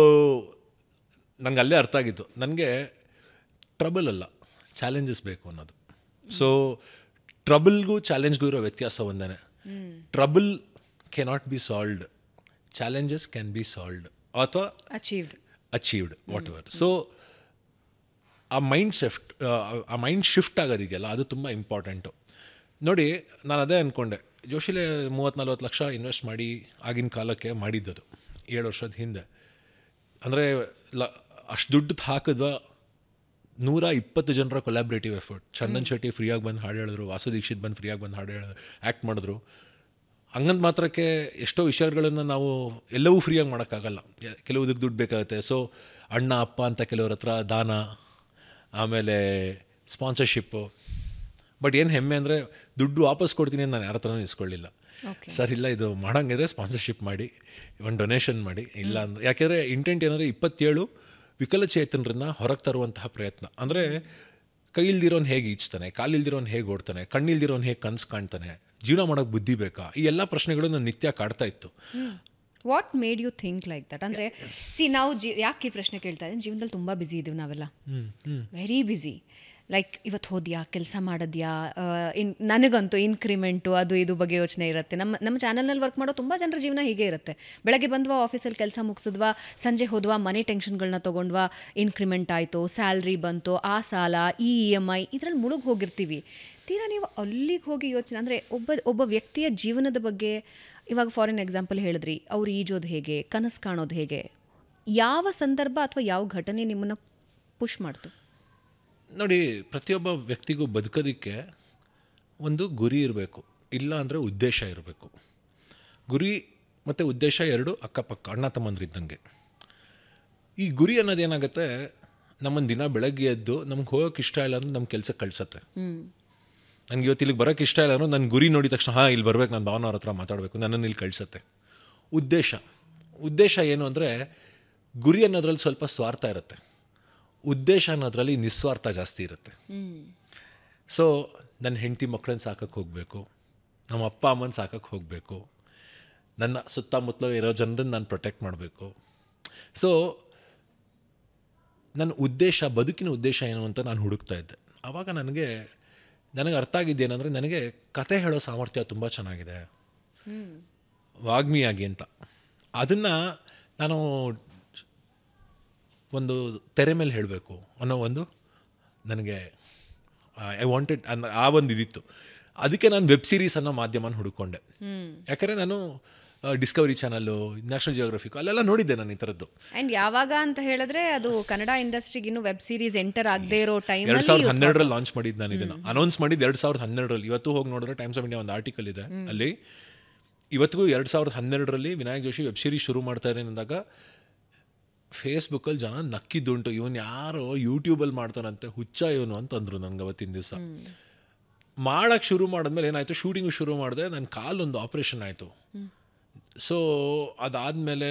ನನಗೆ ಅಲ್ಲೇ ಅರ್ಥ ಆಗಿತ್ತು, ನನಗೆ ಟ್ರಬಲ್ ಅಲ್ಲ ಚಾಲೆಂಜಸ್ ಬೇಕು ಅನ್ನೋದು. ಸೊ ಟ್ರಬಲ್ಗೂ ಚಾಲೆಂಜ್ಗೂ ಇರೋ ವ್ಯತ್ಯಾಸ ಒಂದೇ. Trouble cannot be solved, challenges can be solved ಅಥವಾ ಅಚೀವ್ಡ್ ವಾಟ್ ಎವರ್. ಸೊ ಆ ಮೈಂಡ್ ಶಿಫ್ಟ್ ಆಗೋದಿದೆಯಲ್ಲ ಅದು ತುಂಬ ಇಂಪಾರ್ಟೆಂಟು. ನೋಡಿ, ನಾನು ಅದೇ ಅಂದ್ಕೊಂಡೆ, ಜೋಶಿಲೆ 30-40 ಲಕ್ಷ ಇನ್ವೆಸ್ಟ್ ಮಾಡಿ ಆಗಿನ ಕಾಲಕ್ಕೆ ಮಾಡಿದ್ದದು 7 ವರ್ಷದ ಹಿಂದೆ. ಅಂದರೆ ಅಷ್ಟು ದುಡ್ಡು ಹಾಕಿದ್ವ 120 ಜನರ ಕೊಲಾಬ್ರೇಟಿವ್ ಎಫರ್ಟ್. ಚಂದನ್ ಶೆಟ್ಟಿ ಫ್ರೀಯಾಗಿ ಬಂದು ಹಾಡು ಹೇಳಿದ್ರು, ವಾಸು ದೀಕ್ಷಿತ್ ಬಂದು ಫ್ರೀಯಾಗಿ ಬಂದು ಹಾಡು ಹೇಳಿದ್ರು, ಆ್ಯಕ್ಟ್ ಮಾಡಿದ್ರು. ಹಂಗಂತ ಮಾತ್ರಕ್ಕೆ ಎಷ್ಟೋ ವಿಷಯಗಳನ್ನು ನಾವು ಎಲ್ಲವೂ ಫ್ರೀಯಾಗಿ ಮಾಡೋಕ್ಕಾಗಲ್ಲ, ಕೆಲವುದಕ್ಕೆ ದುಡ್ಡು ಬೇಕಾಗುತ್ತೆ. ಸೊ ಅಣ್ಣ ಅಪ್ಪ ಅಂತ ಕೆಲವ್ರ ಹತ್ರ ದಾನ, ಆಮೇಲೆ ಸ್ಪಾನ್ಸರ್ಶಿಪ್ಪು. ಬಟ್ ಏನು ಹೆಮ್ಮೆ ಅಂದರೆ ದುಡ್ಡು ವಾಪಸ್ ಕೊಡ್ತೀನಿ ಅಂತ ನಾನು ಯಾರ ಹತ್ರನೂ ಇಸ್ಕೊಳ್ಳಿಲ್ಲ. ಸರ್ ಇಲ್ಲ, ಇದು ಮಾಡೋಂಗಿದ್ರೆ ಸ್ಪಾನ್ಸರ್ಶಿಪ್ ಮಾಡಿ, ಒಂದು ಡೊನೇಷನ್ ಮಾಡಿ. ಇಲ್ಲ ಅಂದರೆ ಯಾಕೆಂದರೆ ಇಂಟೆಂಟ್ ಏನಂದರೆ 27 ವಿಕಲಚೇತನರನ್ನ ಹೊರಗೆ ತರುವಂತಹ ಪ್ರಯತ್ನ. ಅಂದರೆ ಕೈಯಿಲ್ದಿರೋನು ಹೇಗೆ ಈಚ್ತಾನೆ, ಕಾಲಿಲ್ದಿರೋನು ಹೇಗೆ ಓಡ್ತಾನೆ, ಕಣ್ಣಿಲ್ದಿರೋನು ಹೇಗೆ ಕನಸು ಕಾಣ್ತಾನೆ, ಜೀವನ ಮಾಡೋಕ್ಕೆ ಬುದ್ಧಿ ಬೇಕಾ, ಈ ಎಲ್ಲ ಪ್ರಶ್ನೆಗಳು ನಾನು ನಿತ್ಯ ಕಾಡ್ತಾ ಇತ್ತು. What made you think like that? ಅಂದರೆ ನಾವು ಯಾಕೆ ಈ ಪ್ರಶ್ನೆ ಕೇಳ್ತಾ ಇದ್ದೀನಿ, ಜೀವನದಲ್ಲಿ ತುಂಬ ಬ್ಯುಸಿ ಇದ್ದೀವಿ ನಾವೆಲ್ಲ, ವೆರಿ ಬ್ಯುಸಿ. ಲೈಕ್ ಇವತ್ತು ಹೋದ್ಯಾ, ಕೆಲಸ ಮಾಡಿದ್ಯಾ, ನನಗಂತೂ ಇನ್ಕ್ರಿಮೆಂಟು ಅದು ಇದು ಬಗ್ಗೆ ಯೋಚನೆ ಇರುತ್ತೆ. ನಮ್ಮ ಚಾನಲ್ನಲ್ಲಿ ವರ್ಕ್ ಮಾಡೋ ತುಂಬ ಜನರ ಜೀವನ ಹೀಗೆ ಇರುತ್ತೆ. ಬೆಳಗ್ಗೆ ಬಂದ್ವಾ, ಆಫೀಸಲ್ಲಿ ಕೆಲಸ ಮುಗಿಸಿದ್ವಾ, ಸಂಜೆ ಹೋದ್ವಾ, ಮನೆ ಟೆನ್ಷನ್ಗಳನ್ನ ತೊಗೊಂಡ್ವಾ, ಇನ್ಕ್ರಿಮೆಂಟ್ ಆಯಿತು, ಸ್ಯಾಲ್ರಿ ಬಂತು, ಆ ಸಾಲ, ಈ EMI ಇದರಲ್ಲಿ ಮುಳುಗಿ ಹೋಗಿರ್ತೀವಿ. ತೀರಾ ನೀವು ಅಲ್ಲಿಗೆ ಹೋಗಿ ಯೋಚನೆ ಅಂದರೆ ಒಬ್ಬ ವ್ಯಕ್ತಿಯ ಜೀವನದ ಬಗ್ಗೆ, ಇವಾಗ ಫಾರ್ ಎಕ್ಸಾಂಪಲ್ ಹೇಳಿದ್ರಿ, ಅವ್ರು ಈಜೋದು ಹೇಗೆ, ಕನಸು ಕಾಣೋದು ಹೇಗೆ, ಯಾವ ಸಂದರ್ಭ ಅಥವಾ ಯಾವ ಘಟನೆ ನಿಮ್ಮನ್ನು ಪುಷ್ ಮಾಡ್ತು? ನೋಡಿ, ಪ್ರತಿಯೊಬ್ಬ ವ್ಯಕ್ತಿಗೂ ಬದುಕೋದಕ್ಕೆ ಒಂದು ಗುರಿ ಇರಬೇಕು, ಇಲ್ಲ ಅಂದರೆ ಉದ್ದೇಶ ಇರಬೇಕು. ಗುರಿ ಮತ್ತು ಉದ್ದೇಶ 2 ಅಕ್ಕಪಕ್ಕ ಅಣ್ಣ ತಮ್ಮಂದ್ರಿದ್ದಂಗೆ. ಈ ಗುರಿ ಅನ್ನೋದೇನಾಗುತ್ತೆ, ನಮ್ಮನ್ನು ದಿನ ಬೆಳಗ್ಗೆ ಎದ್ದು ನಮ್ಗೆ ಹೋಗೋಕೆ ಇಷ್ಟ ಇಲ್ಲ ಅಂದ್ರೆ ನಮ್ಮ ಕೆಲಸಕ್ಕೆ ಕಳ್ಸತ್ತೆ. ನನಗೆ ಇವತ್ತು ಇಲ್ಲಿಗೆ ಬರೋಕ್ಕೆ ಇಷ್ಟ ಇಲ್ಲ ಅಂದ್ರೆ ನನ್ನ ಗುರಿ ನೋಡಿದ ತಕ್ಷಣ ಇಲ್ಲಿ ಬರ್ಬೇಕು, ನಾನು ಭಾವನವ್ರ ಹತ್ರ ಮಾತಾಡಬೇಕು, ನನ್ನನ್ನು ಇಲ್ಲಿ ಕಳ್ಸತ್ತೆ. ಉದ್ದೇಶ ಏನು ಅಂದರೆ, ಗುರಿ ಅನ್ನೋದ್ರಲ್ಲಿ ಸ್ವಲ್ಪ ಸ್ವಾರ್ಥ ಇರುತ್ತೆ, ಉದ್ದೇಶ ಅನ್ನೋದ್ರಲ್ಲಿ ನಿಸ್ವಾರ್ಥ ಜಾಸ್ತಿ ಇರುತ್ತೆ. ಸೊ ನನ್ನ ಹೆಂಡತಿ ಮಕ್ಕಳನ್ನ ಸಾಕಕ್ಕೆ ಹೋಗಬೇಕು, ನಮ್ಮ ಅಪ್ಪ ಅಮ್ಮನ ಸಾಕಕ್ಕೆ ಹೋಗಬೇಕು, ನನ್ನ ಸುತ್ತಮುತ್ತಲು ಇರೋ ಜನರನ್ನು ನಾನು ಪ್ರೊಟೆಕ್ಟ್ ಮಾಡಬೇಕು. ಸೊ ನನ್ನ ಉದ್ದೇಶ, ಬದುಕಿನ ಉದ್ದೇಶ ಏನು ಅಂತ ನಾನು ಹುಡುಕ್ತಾ ಇದ್ದೆ. ಆವಾಗ ನನಗೆ ಅರ್ಥ ಆಗಿದ್ದೇನೆಂದರೆ, ನನಗೆ ಕತೆ ಹೇಳೋ ಸಾಮರ್ಥ್ಯ ತುಂಬ ಚೆನ್ನಾಗಿದೆ ವಾಗ್ಮಿಯಾಗಿ ಅಂತ. ಅದನ್ನು ನಾನು ಒಂದು ತೆರೆ ಮೇಲೆ ಹೇಳಬೇಕು ಅನ್ನೋ ಒಂದು ನನಗೆ ಐ ವಾಂಟೆಡ್ ಅನ್ನೋ ಆ ಒಂದು ಇದಿತ್ತು. ಅದಕ್ಕೆ ನಾನು ವೆಬ್ ಸೀರೀಸ್ ಅನ್ನೋ ಮಾಧ್ಯಮನ ಹುಡುಕೊಂಡೆ. ಯಾಕಂದರೆ ನಾನು ಡಿಸ್ಕವರಿ ಚಾನಲ್ಲು, ನ್ಯಾಷನಲ್ ಜಿಯೋಗ್ರಫಿಕ್ ಅಲ್ಲೆಲ್ಲ ನೋಡಿದ್ದೆ ನಾನು ಈ ಥರದ್ದು. ಆ್ಯಂಡ್ ಯಾವಾಗ ಅಂತ ಹೇಳಿದ್ರೆ ಅದು ಕನ್ನಡ ಇಂಡಸ್ಟ್ರಿಗೆ ಇನ್ನೂ ವೆಬ್ ಸೀರೀಸ್ ಎಂಟರ್ ಆಗದೇ ಇರೋ ಟೈಮ್ 2012ರಲ್ಲಿ ಲಾಂಚ್ ಮಾಡಿದ್ದು ನಾನು ಇದನ್ನು. ಅನೌನ್ಸ್ ಮಾಡಿದ್ದು 2012ರಲ್ಲಿ. ಇವತ್ತು ಹೋಗಿ ನೋಡಿದ್ರೆ ಟೈಮ್ಸ್ ಆಫ್ ಇಂಡಿಯಾ ಒಂದು ಆರ್ಟಿಕಲ್ ಇದೆ, ಅಲ್ಲಿ ಇವತ್ತಿಗೂ 2012ರಲ್ಲಿ ವಿನಾಯಕ್ ಜೋಶಿ ವೆಬ್ ಸೀರೀಸ್ ಶುರು ಮಾಡ್ತಾರೆ ಅಂದಾಗ ಫೇಸ್ಬುಕ್ಕಲ್ಲಿ ಜನ ನಕ್ಕಿದ್ದುಂಟು, ಇವನು ಯಾರೋ ಯೂಟ್ಯೂಬಲ್ಲಿ ಮಾಡ್ತಾನಂತೆ, ಹುಚ್ಚ ಇವನು ಅಂತಂದರು ನನಗೆ ಅವತ್ತಿನ ದಿವಸ. ಮಾಡೋಕ್ಕೆ ಶುರು ಮಾಡಿದ್ಮೇಲೆ ಏನಾಯಿತು, ಶೂಟಿಂಗು ಶುರು ಮಾಡಿದೆ, ನನ್ನ ಕಾಲೊಂದು ಆಪ್ರೇಷನ್ ಆಯಿತು. ಸೊ ಅದಾದಮೇಲೆ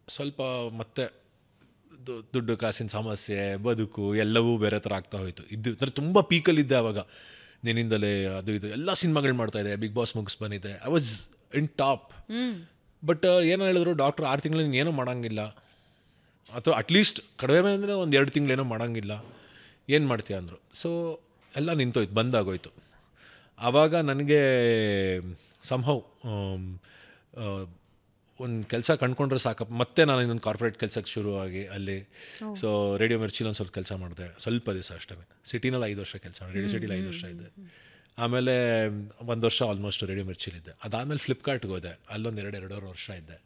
ಸ್ವಲ್ಪ ಮತ್ತೆ ದುಡ್ಡು ಕಾಸಿನ ಸಮಸ್ಯೆ, ಬದುಕು ಎಲ್ಲವೂ ಬೇರೆ ಥರ ಆಗ್ತಾ ಹೋಯಿತು. ಅಂದರೆ ತುಂಬ ಪೀಕಲ್ಲಿದ್ದೆ ಆವಾಗ. ನಿನ್ನಿಂದಲೇ ಅದು ಇದು ಎಲ್ಲ ಸಿನಿಮಾಗಳು ಮಾಡ್ತಾಯಿದ್ದೆ, ಬಿಗ್ ಬಾಸ್ ಮುಗಿಸ್ ಬಂದಿದ್ದೆ, I was in top. But ಏನೋ ಹೇಳಿದ್ರು ಡಾಕ್ಟ್ರು 6 ತಿಂಗಳು ಏನೂ ಮಾಡೋಂಗಿಲ್ಲ, ಅಥವಾ ಅಟ್ಲೀಸ್ಟ್ ಕಡಿಮೆ ಅಂದರೆ ಒಂದು 2 ತಿಂಗಳೇನೋ ಮಾಡೋಂಗಿಲ್ಲ, ಏನು ಮಾಡ್ತೀಯ ಅಂದರು. ಸೊ ಎಲ್ಲ ನಿಂತೋಯ್ತು, ಬಂದಾಗೋಯ್ತು. ಆವಾಗ ನನಗೆ ಸಂಹವ್ ಒಂದು ಕೆಲಸ ಕಂಡ್ಕೊಂಡ್ರೆ ಸಾಕಪ್ಪ. ಮತ್ತೆ ನಾನು ಇನ್ನೊಂದು ಕಾರ್ಪೊರೇಟ್ ಕೆಲಸಕ್ಕೆ ಶುರುವಾಗಿ ಅಲ್ಲಿ ಸೊ ರೇಡಿಯೋ ಮಿರ್ಚಿಲಿ ಒಂದು ಸ್ವಲ್ಪ ಕೆಲಸ ಮಾಡಿದೆ, ಸ್ವಲ್ಪ ದಿವಸ ಅಷ್ಟೇ. ಸಿಟಿನಲ್ಲಿ 5 ವರ್ಷ ಕೆಲಸ ಮಾಡಿ, ರೇಡಿಯೋ ಸಿಟಿಲಿ 5 ವರ್ಷ ಇದ್ದೆ. ಆಮೇಲೆ 1 ವರ್ಷ ಆಲ್ಮೋಸ್ಟ್ ರೇಡಿಯೋ ಮಿರ್ಚಿಲಿದ್ದೆ. ಅದಾದಮೇಲೆ ಫ್ಲಿಪ್ಕಾರ್ಟ್ಗೆ ಹೋದೆ, ಅಲ್ಲೊಂದು 2.5 ವರ್ಷ ಇದ್ದೆ.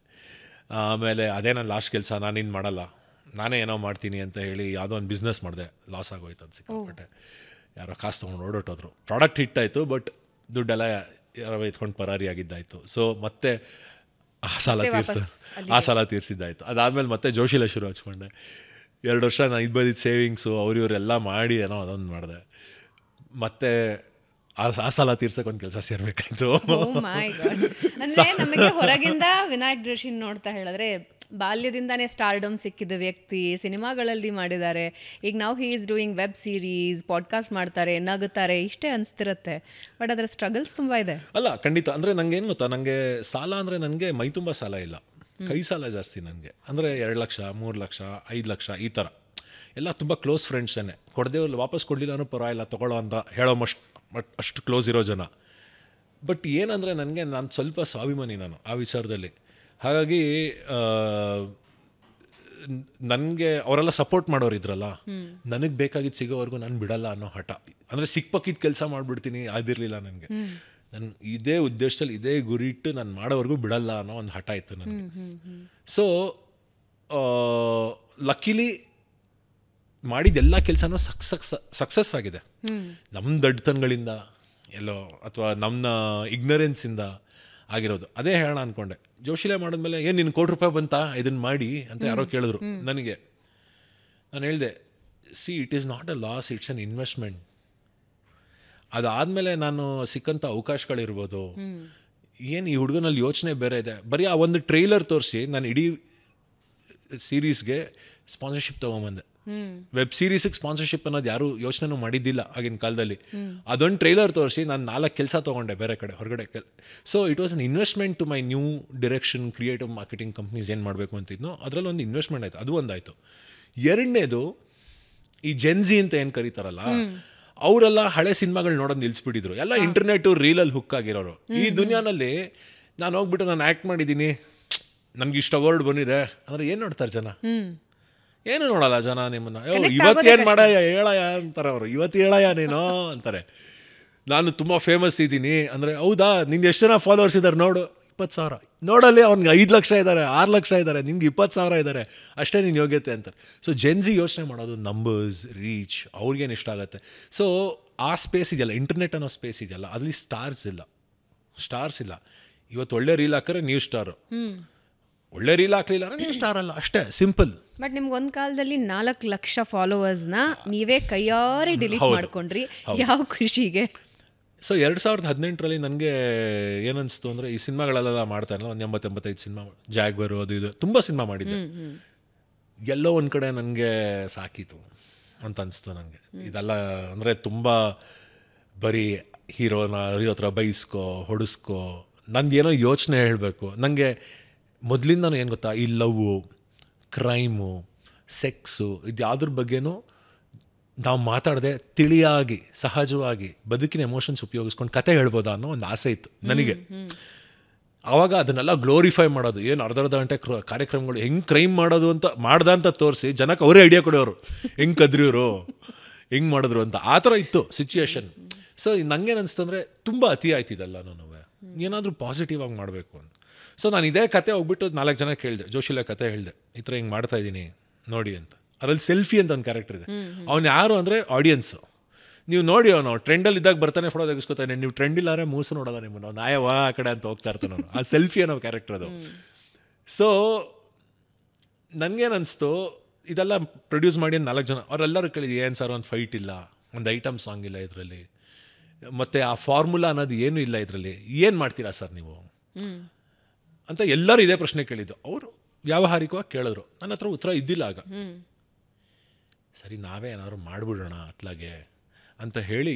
ಆಮೇಲೆ ಅದೇ ನಾನು ಲಾಸ್ಟ್ ಕೆಲಸ, ನಾನಿನ್ನು ಮಾಡಲ್ಲ, ನಾನೇ ಏನೋ ಮಾಡ್ತೀನಿ ಅಂತ ಹೇಳಿ ಯಾವುದೋ ಒಂದು ಬಿಸ್ನೆಸ್ ಮಾಡಿದೆ, ಲಾಸ್ ಆಗೋಯ್ತು ಅದು ಸಿಕ್ಕಾಪಟ್ಟೆ. ಯಾರೋ ಕಾಸು ತೊಗೊಂಡು ಓಡೋಟೋದ್ರು. ಪ್ರಾಡಕ್ಟ್ ಹಿಟ್ ಆಯಿತು, ಬಟ್ ದುಡ್ಡೆಲ್ಲ ಯಾರೋ ಎತ್ಕೊಂಡು ಪರಾರಿ ಆಗಿದ್ದಾಯಿತು. ಸೊ ಮತ್ತೆ ಆ ಸಾಲ ತೀರಿಸಿದ್ದಾಯಿತು. ಅದಾದಮೇಲೆ ಮತ್ತೆ ಜೋಶಿಲೆ ಶುರು ಹಚ್ಕೊಂಡೆ. 2 ವರ್ಷ ನಾನು ಬಂದಿದ್ದು ಸೇವಿಂಗ್ಸು ಇವರೆಲ್ಲ ಮಾಡಿ ಏನೋ ಅದೊಂದು ಮಾಡಿದೆ. ಮತ್ತೆ ಆ ಸಾಲ ತೀರ್ಸಕ್ಕೆ ಒಂದು ಕೆಲಸ ಸೇರ್ಬೇಕಾಯ್ತು. ಅಂದ್ರೆ ನಮಗೆ ಹೊರಗಿಂದ ವಿನಾಯಕ್ ಜೋಶಿ ನೋಡ್ತಾ ಹೇಳಿದ್ರೆ ಬಾಲ್ಯದಿಂದಾನೇ ಸ್ಟಾರ್ಡಮ್ ಸಿಕ್ಕಿದ ವ್ಯಕ್ತಿ, ಸಿನಿಮಾಗಳಲ್ಲಿ ಮಾಡಿದ್ದಾರೆ. ಈಗ ನಾವು he is doing web series, podcast ಮಾಡ್ತಾರೆ, ನಗುತ್ತಾರೆ, ಇಷ್ಟೇ ಅನಿಸ್ತಿರುತ್ತೆ. ಬಟ್ ಅದರ ಸ್ಟ್ರಗಲ್ಸ್ ತುಂಬ ಇದೆ. ಅಲ್ಲ ಖಂಡಿತ. ಅಂದರೆ ನನಗೆ ಏನು ಗೊತ್ತಾ, ನನಗೆ ಸಾಲ ಅಂದರೆ ನನಗೆ ಮೈ ತುಂಬ ಸಾಲ ಇಲ್ಲ, ಕೈ ಸಾಲ ಜಾಸ್ತಿ ನನಗೆ. ಅಂದರೆ 2 ಲಕ್ಷ 3 ಲಕ್ಷ 5 ಲಕ್ಷ ಈ ಥರ ಎಲ್ಲ ತುಂಬ ಕ್ಲೋಸ್ ಫ್ರೆಂಡ್ಸೇನೆ. ಕೊಡದೇವ್ರು ವಾಪಸ್ ಕೊಡಲಿಲ್ಲ ಅನ್ನೋ ಪರವಾಗಿಲ್ಲ ತೊಗೊಳ್ಳೋ ಅಂತ ಹೇಳೋ ಅಷ್ಟು ಕ್ಲೋಸ್ ಇರೋ ಜನ. ಬಟ್ ಏನಂದರೆ ನಾನು ಸ್ವಲ್ಪ ಸ್ವಾಭಿಮಾನಿ ನಾನು ಆ ವಿಚಾರದಲ್ಲಿ. ಹಾಗಾಗಿ ನನಗೆ ಅವರೆಲ್ಲ ಸಪೋರ್ಟ್ ಮಾಡೋರು ಇದ್ರಲ್ಲ, ನನಗೆ ಬೇಕಾಗಿದ್ದು ಸಿಗೋವರೆಗೂ ನಾನು ಬಿಡಲ್ಲ ಅನ್ನೋ ಹಠ. ಅಂದರೆ ಸಿಕ್ಪಕ್ಕಿದ್ದು ಕೆಲಸ ಮಾಡಿಬಿಡ್ತೀನಿ ಅದಿರಲಿಲ್ಲ ನನಗೆ. ನಾನು ಇದೇ ಉದ್ದೇಶದಲ್ಲಿ ಇದೇ ಗುರಿ ಇಟ್ಟು ನಾನು ಮಾಡೋವರೆಗೂ ಬಿಡಲ್ಲ ಅನ್ನೋ ಒಂದು ಹಠ ಇತ್ತು ನನಗೆ. ಸೊ ಲಕ್ಕಿಲಿ ಮಾಡಿದ್ದೆಲ್ಲ ಕೆಲಸನೂ ಸಕ್ಸಸ್ ಆಗಿದೆ. ನಮ್ಮ ದಡ್ತನಗಳಿಂದ ಎಲ್ಲೋ ಅಥವಾ ನಮ್ಮ ಇಗ್ನರೆನ್ಸಿಂದ ಆಗಿರೋದು. ಅದೇ ಹೇಳೋಣ ಅಂದ್ಕೊಂಡೆ. ಜೋಶಿಲೆ ಮಾಡಿದ್ಮೇಲೆ ಏನು ನಿನ್ನ ₹1,00,000 ಬಂತಾ ಇದನ್ನು ಮಾಡಿ ಅಂತ ಯಾರೋ ಕೇಳಿದ್ರು ನನಗೆ. ನಾನು ಹೇಳಿದೆ, C it is not a loss, it's an investment. ಅದಾದಮೇಲೆ ನಾನು ಸಿಕ್ಕಂಥ ಅವಕಾಶಗಳಿರ್ಬೋದು, ಏನು ಈ ಹುಡುಗನಲ್ಲಿ ಯೋಚನೆ ಬೇರೆ ಇದೆ. ಬರೀ ಆ ಒಂದು ಟ್ರೈಲರ್ ತೋರಿಸಿ ನಾನು ಇಡೀ ಸೀರೀಸ್ಗೆ ಸ್ಪಾನ್ಸರ್ಶಿಪ್ ತೊಗೊಂಬಂದೆ. ವೆಬ್ ಸೀರೀಸಿಗೆ ಸ್ಪಾನ್ಸರ್ಶಿಪ್ ಅನ್ನೋದು ಯಾರೂ ಯೋಚನೆನೂ ಮಾಡಿದ್ದಿಲ್ಲ ಆಗಿನ ಕಾಲದಲ್ಲಿ. ಅದೊಂದು ಟ್ರೈಲರ್ ತೋರಿಸಿ ನಾನು 4 ಕೆಲಸ ತೊಗೊಂಡೆ ಬೇರೆ ಕಡೆ ಹೊರಗಡೆ. So it was an investment to my new direction, creative marketing companies ಏನು ಮಾಡಬೇಕು ಅಂತಿದ್ನೋ ಅದರಲ್ಲಿ ಒಂದು ಇನ್ವೆಸ್ಟ್ಮೆಂಟ್ ಆಯಿತು. ಅದು ಒಂದಾಯಿತು. ಎರಡನೇದು, ಈ ಜೆನ್ಜಿ ಅಂತ ಏನು ಕರೀತಾರಲ್ಲ, ಅವರೆಲ್ಲ ಹಳೆ ಸಿನಿಮಾಗಳು ನೋಡೋದು ನಿಲ್ಲಿಸ್ಬಿಟ್ಟಿದ್ರು. ಎಲ್ಲ ಇಂಟರ್ನೆಟ್ಟು ರೀಲಲ್ಲಿ ಹುಕ್ ಆಗಿರೋರು. ಈ ದುನಿಯಾನಲ್ಲಿ ನಾನು ಹೋಗ್ಬಿಟ್ಟು ನಾನು ಆ್ಯಕ್ಟ್ ಮಾಡಿದ್ದೀನಿ, ನನಗೆ ಇಷ್ಟು ಅವಾರ್ಡ್ ಬಂದಿದೆ ಅಂದರೆ ಏನು ನೋಡ್ತಾರೆ ಜನ? ಏನು ನೋಡಲ್ಲ ಜನ ನಿಮ್ಮನ್ನ. ಇವತ್ತೇನು ಮಾಡಯ್ಯ ಹೇಳಯ್ಯ ಅಂತಾರೆ ಅವರು. ಇವತ್ತು ಹೇಳಯ್ಯ ನೀನು ಅಂತಾರೆ. ನಾನು ತುಂಬ ಫೇಮಸ್ ಇದ್ದೀನಿ ಅಂದರೆ, ಹೌದಾ ನಿಂಗೆ ಎಷ್ಟು ಜನ ಫಾಲೋವರ್ಸ್ ಇದ್ದಾರೆ ನೋಡು, 20,000. ನೋಡಲ್ಲಿ ಅವ್ನಿಗೆ 5 ಲಕ್ಷ ಇದ್ದಾರೆ, 6 ಲಕ್ಷ ಇದ್ದಾರೆ, ನಿಂಗೆ 20,000 ಇದ್ದಾರೆ, ಅಷ್ಟೇ ನಿನ್ನ ಯೋಗ್ಯತೆ ಅಂತಾರೆ. ಸೊ ಜೆನ್ಜಿ ಯೋಚನೆ ಮಾಡೋದು ನಂಬರ್ಸ್, ರೀಚ್, ಅವ್ರಿಗೇನು ಇಷ್ಟ ಆಗುತ್ತೆ. ಸೊ ಆ ಸ್ಪೇಸ್ ಇದೆಯಲ್ಲ, ಇಂಟರ್ನೆಟ್ ಅನ್ನೋ ಸ್ಪೇಸ್ ಇದೆಯಲ್ಲ, ಅದ್ರಲ್ಲಿ ಸ್ಟಾರ್ಸ್ ಇಲ್ಲ. ಇವತ್ತು ಒಳ್ಳೆ ರೀಲ್ ಹಾಕಿದ್ರೆ ನೀವು ಸ್ಟಾರು, ಒಳ್ಳೆ ರೀಲ್ ಹಾಕ್ಲಿಲ್ಲ ಅಂದ್ರೆ ನೀವು ಸ್ಟಾರ್ ಅಲ್ಲ, ಅಷ್ಟೇ ಸಿಂಪಲ್. ಬಟ್ ನಿಮ್ಗೆ ಒಂದು ಕಾಲದಲ್ಲಿ 4 ಲಕ್ಷ ಫಾಲೋವರ್ಸ್ನ ನೀವೇ ಕೈಯಾರೆ ಡಿಲೀಟ್ ಮಾಡ್ಕೊಂಡ್ರಿ, ಯಾವ ಖುಷಿಗೆ? ಸೊ 2018ರಲ್ಲಿ ನನಗೆ ಏನನ್ನಿಸ್ತು ಅಂದರೆ, ಈ ಸಿನಿಮಾಗಳೆಲ್ಲ ಮಾಡ್ತಾ ಇರಲ್ಲ, ಒಂದು 80-85 ಸಿನಿಮಾ, ಜಾಗ್ವರು ಅದು ಇದು ತುಂಬ ಸಿನಿಮಾ ಮಾಡಿದ್ದೆ. ಎಲ್ಲೋ ಒಂದು ಕಡೆ ನನಗೆ ಸಾಕಿತು ಅಂತ ಅನಿಸ್ತು ನನಗೆ. ಇದೆಲ್ಲ ಅಂದರೆ ತುಂಬ ಬರೀ ಹೀರೋ ಹತ್ರ ಬೈಸ್ಕೋ ಹೊಡಿಸ್ಕೋ, ನನಗೇನೋ ಯೋಚನೆ ಹೇಳಬೇಕು. ನನಗೆ ಮೊದಲಿಂದನೂ ಏನು ಗೊತ್ತಾ, ಈ ಲವ್ವು, ಕ್ರೈಮು, ಸೆಕ್ಸು, ಇದು ಯಾವುದ್ರ ಬಗ್ಗೆನೂ ನಾವು ಮಾತಾಡದೆ ತಿಳಿಯಾಗಿ ಸಹಜವಾಗಿ ಬದುಕಿನ ಎಮೋಷನ್ಸ್ ಉಪಯೋಗಿಸ್ಕೊಂಡು ಕತೆ ಹೇಳ್ಬೋದಾ ಅನ್ನೋ ಒಂದು ಆಸೆ ಇತ್ತು ನನಗೆ. ಆವಾಗ ಅದನ್ನೆಲ್ಲ ಗ್ಲೋರಿಫೈ ಮಾಡೋದು, ಏನು ಅರ್ಧ ಗಂಟೆ ಕಾರ್ಯಕ್ರಮಗಳು ಹೆಂಗೆ ಕ್ರೈಮ್ ಮಾಡೋದು ಅಂತ ಮಾಡ್ದಂತ ತೋರಿಸಿ ಜನಕ್ಕೆ ಅವರೇ ಐಡಿಯಾ ಕೊಡೋರು, ಹೆಂಗೆ ಕದ್ರಿವರು, ಹೆಂಗೆ ಮಾಡಿದ್ರು ಅಂತ. ಆ ಥರ ಇತ್ತು ಸಿಚುಯೇಷನ್. ಸೊ ನನಗೇನು ಅನಿಸ್ತು ಅಂದರೆ, ತುಂಬ ಅತಿ ಆಯ್ತಿದೆಲ್ಲ, ನಾನು ಏನಾದರೂ ಪಾಸಿಟಿವ್ ಆಗಿ ಮಾಡಬೇಕು ಅಂತ. ಸೊ ನಾನು ಇದೇ ಕತೆ ಹೋಗ್ಬಿಟ್ಟು 4 ಜನ ಕೇಳಿದೆ, ಜೋಶಿಲೆ ಕತೆ ಹೇಳಿದೆ, ಈ ಥರ ಹಿಂಗೆ ಮಾಡ್ತಾಯಿದ್ದೀನಿ ನೋಡಿ ಅಂತ. ಅದರಲ್ಲಿ ಸೆಲ್ಫಿ ಅಂತ ಒಂದು ಕ್ಯಾರೆಕ್ಟರ್ ಇದೆ. ಅವ್ನು ಯಾರು ಅಂದರೆ ಆಡಿಯನ್ಸು. ನೀವು ನೋಡಿ, ಅವನು ಟ್ರೆಂಡಲ್ಲಿ ಇದ್ದಾಗ ಬರ್ತಾನೆ, ಫೋಟೋ ತೆಗೆಸ್ಕೊತಾನೆ. ನೀವು ಟ್ರೆಂಡ್ ಇಲ್ಲಾರೆ ಮೂಸು ನೋಡೋದ ನಿಮ್ಮನ್ನು, ಅವ್ನು ನಾಯವಾ ಆ ಕಡೆ ಅಂತ ಹೋಗ್ತಾ ಇರ್ತಾನೆ ಅವನು. ಆ ಸೆಲ್ಫಿ ಅನ್ನೋ ಕ್ಯಾರೆಕ್ಟರ್ ಅದು. ಸೊ ನನಗೇನು ಅನಿಸ್ತು, ಇದೆಲ್ಲ ಪ್ರೊಡ್ಯೂಸ್ ಮಾಡಿ 4 ಜನ ಅವರೆಲ್ಲರೂ ಕೇಳಿದ್ವಿ, ಏನು ಸರ್ ಒಂದು ಫೈಟ್ ಇಲ್ಲ, ಒಂದು ಐಟಮ್ ಸಾಂಗ್ ಇಲ್ಲ ಇದರಲ್ಲಿ, ಮತ್ತು ಆ ಫಾರ್ಮುಲಾ ಅನ್ನೋದು ಏನೂ ಇಲ್ಲ ಇದರಲ್ಲಿ, ಏನು ಮಾಡ್ತೀರಾ ಸರ್ ನೀವು ಅಂತ ಎಲ್ಲರೂ ಇದೇ ಪ್ರಶ್ನೆ ಕೇಳಿದ್ದು. ಅವರು ವ್ಯಾವಹಾರಿಕವಾಗಿ ಕೇಳಿದ್ರು. ನನ್ನ ಹತ್ರ ಉತ್ತರ ಇದ್ದಿಲ್ಲ ಆಗ. ಸರಿ ನಾವೇ ಏನಾದ್ರು ಮಾಡಿಬಿಡೋಣ ಅತ್ಲಾಗೆ ಅಂತ ಹೇಳಿ,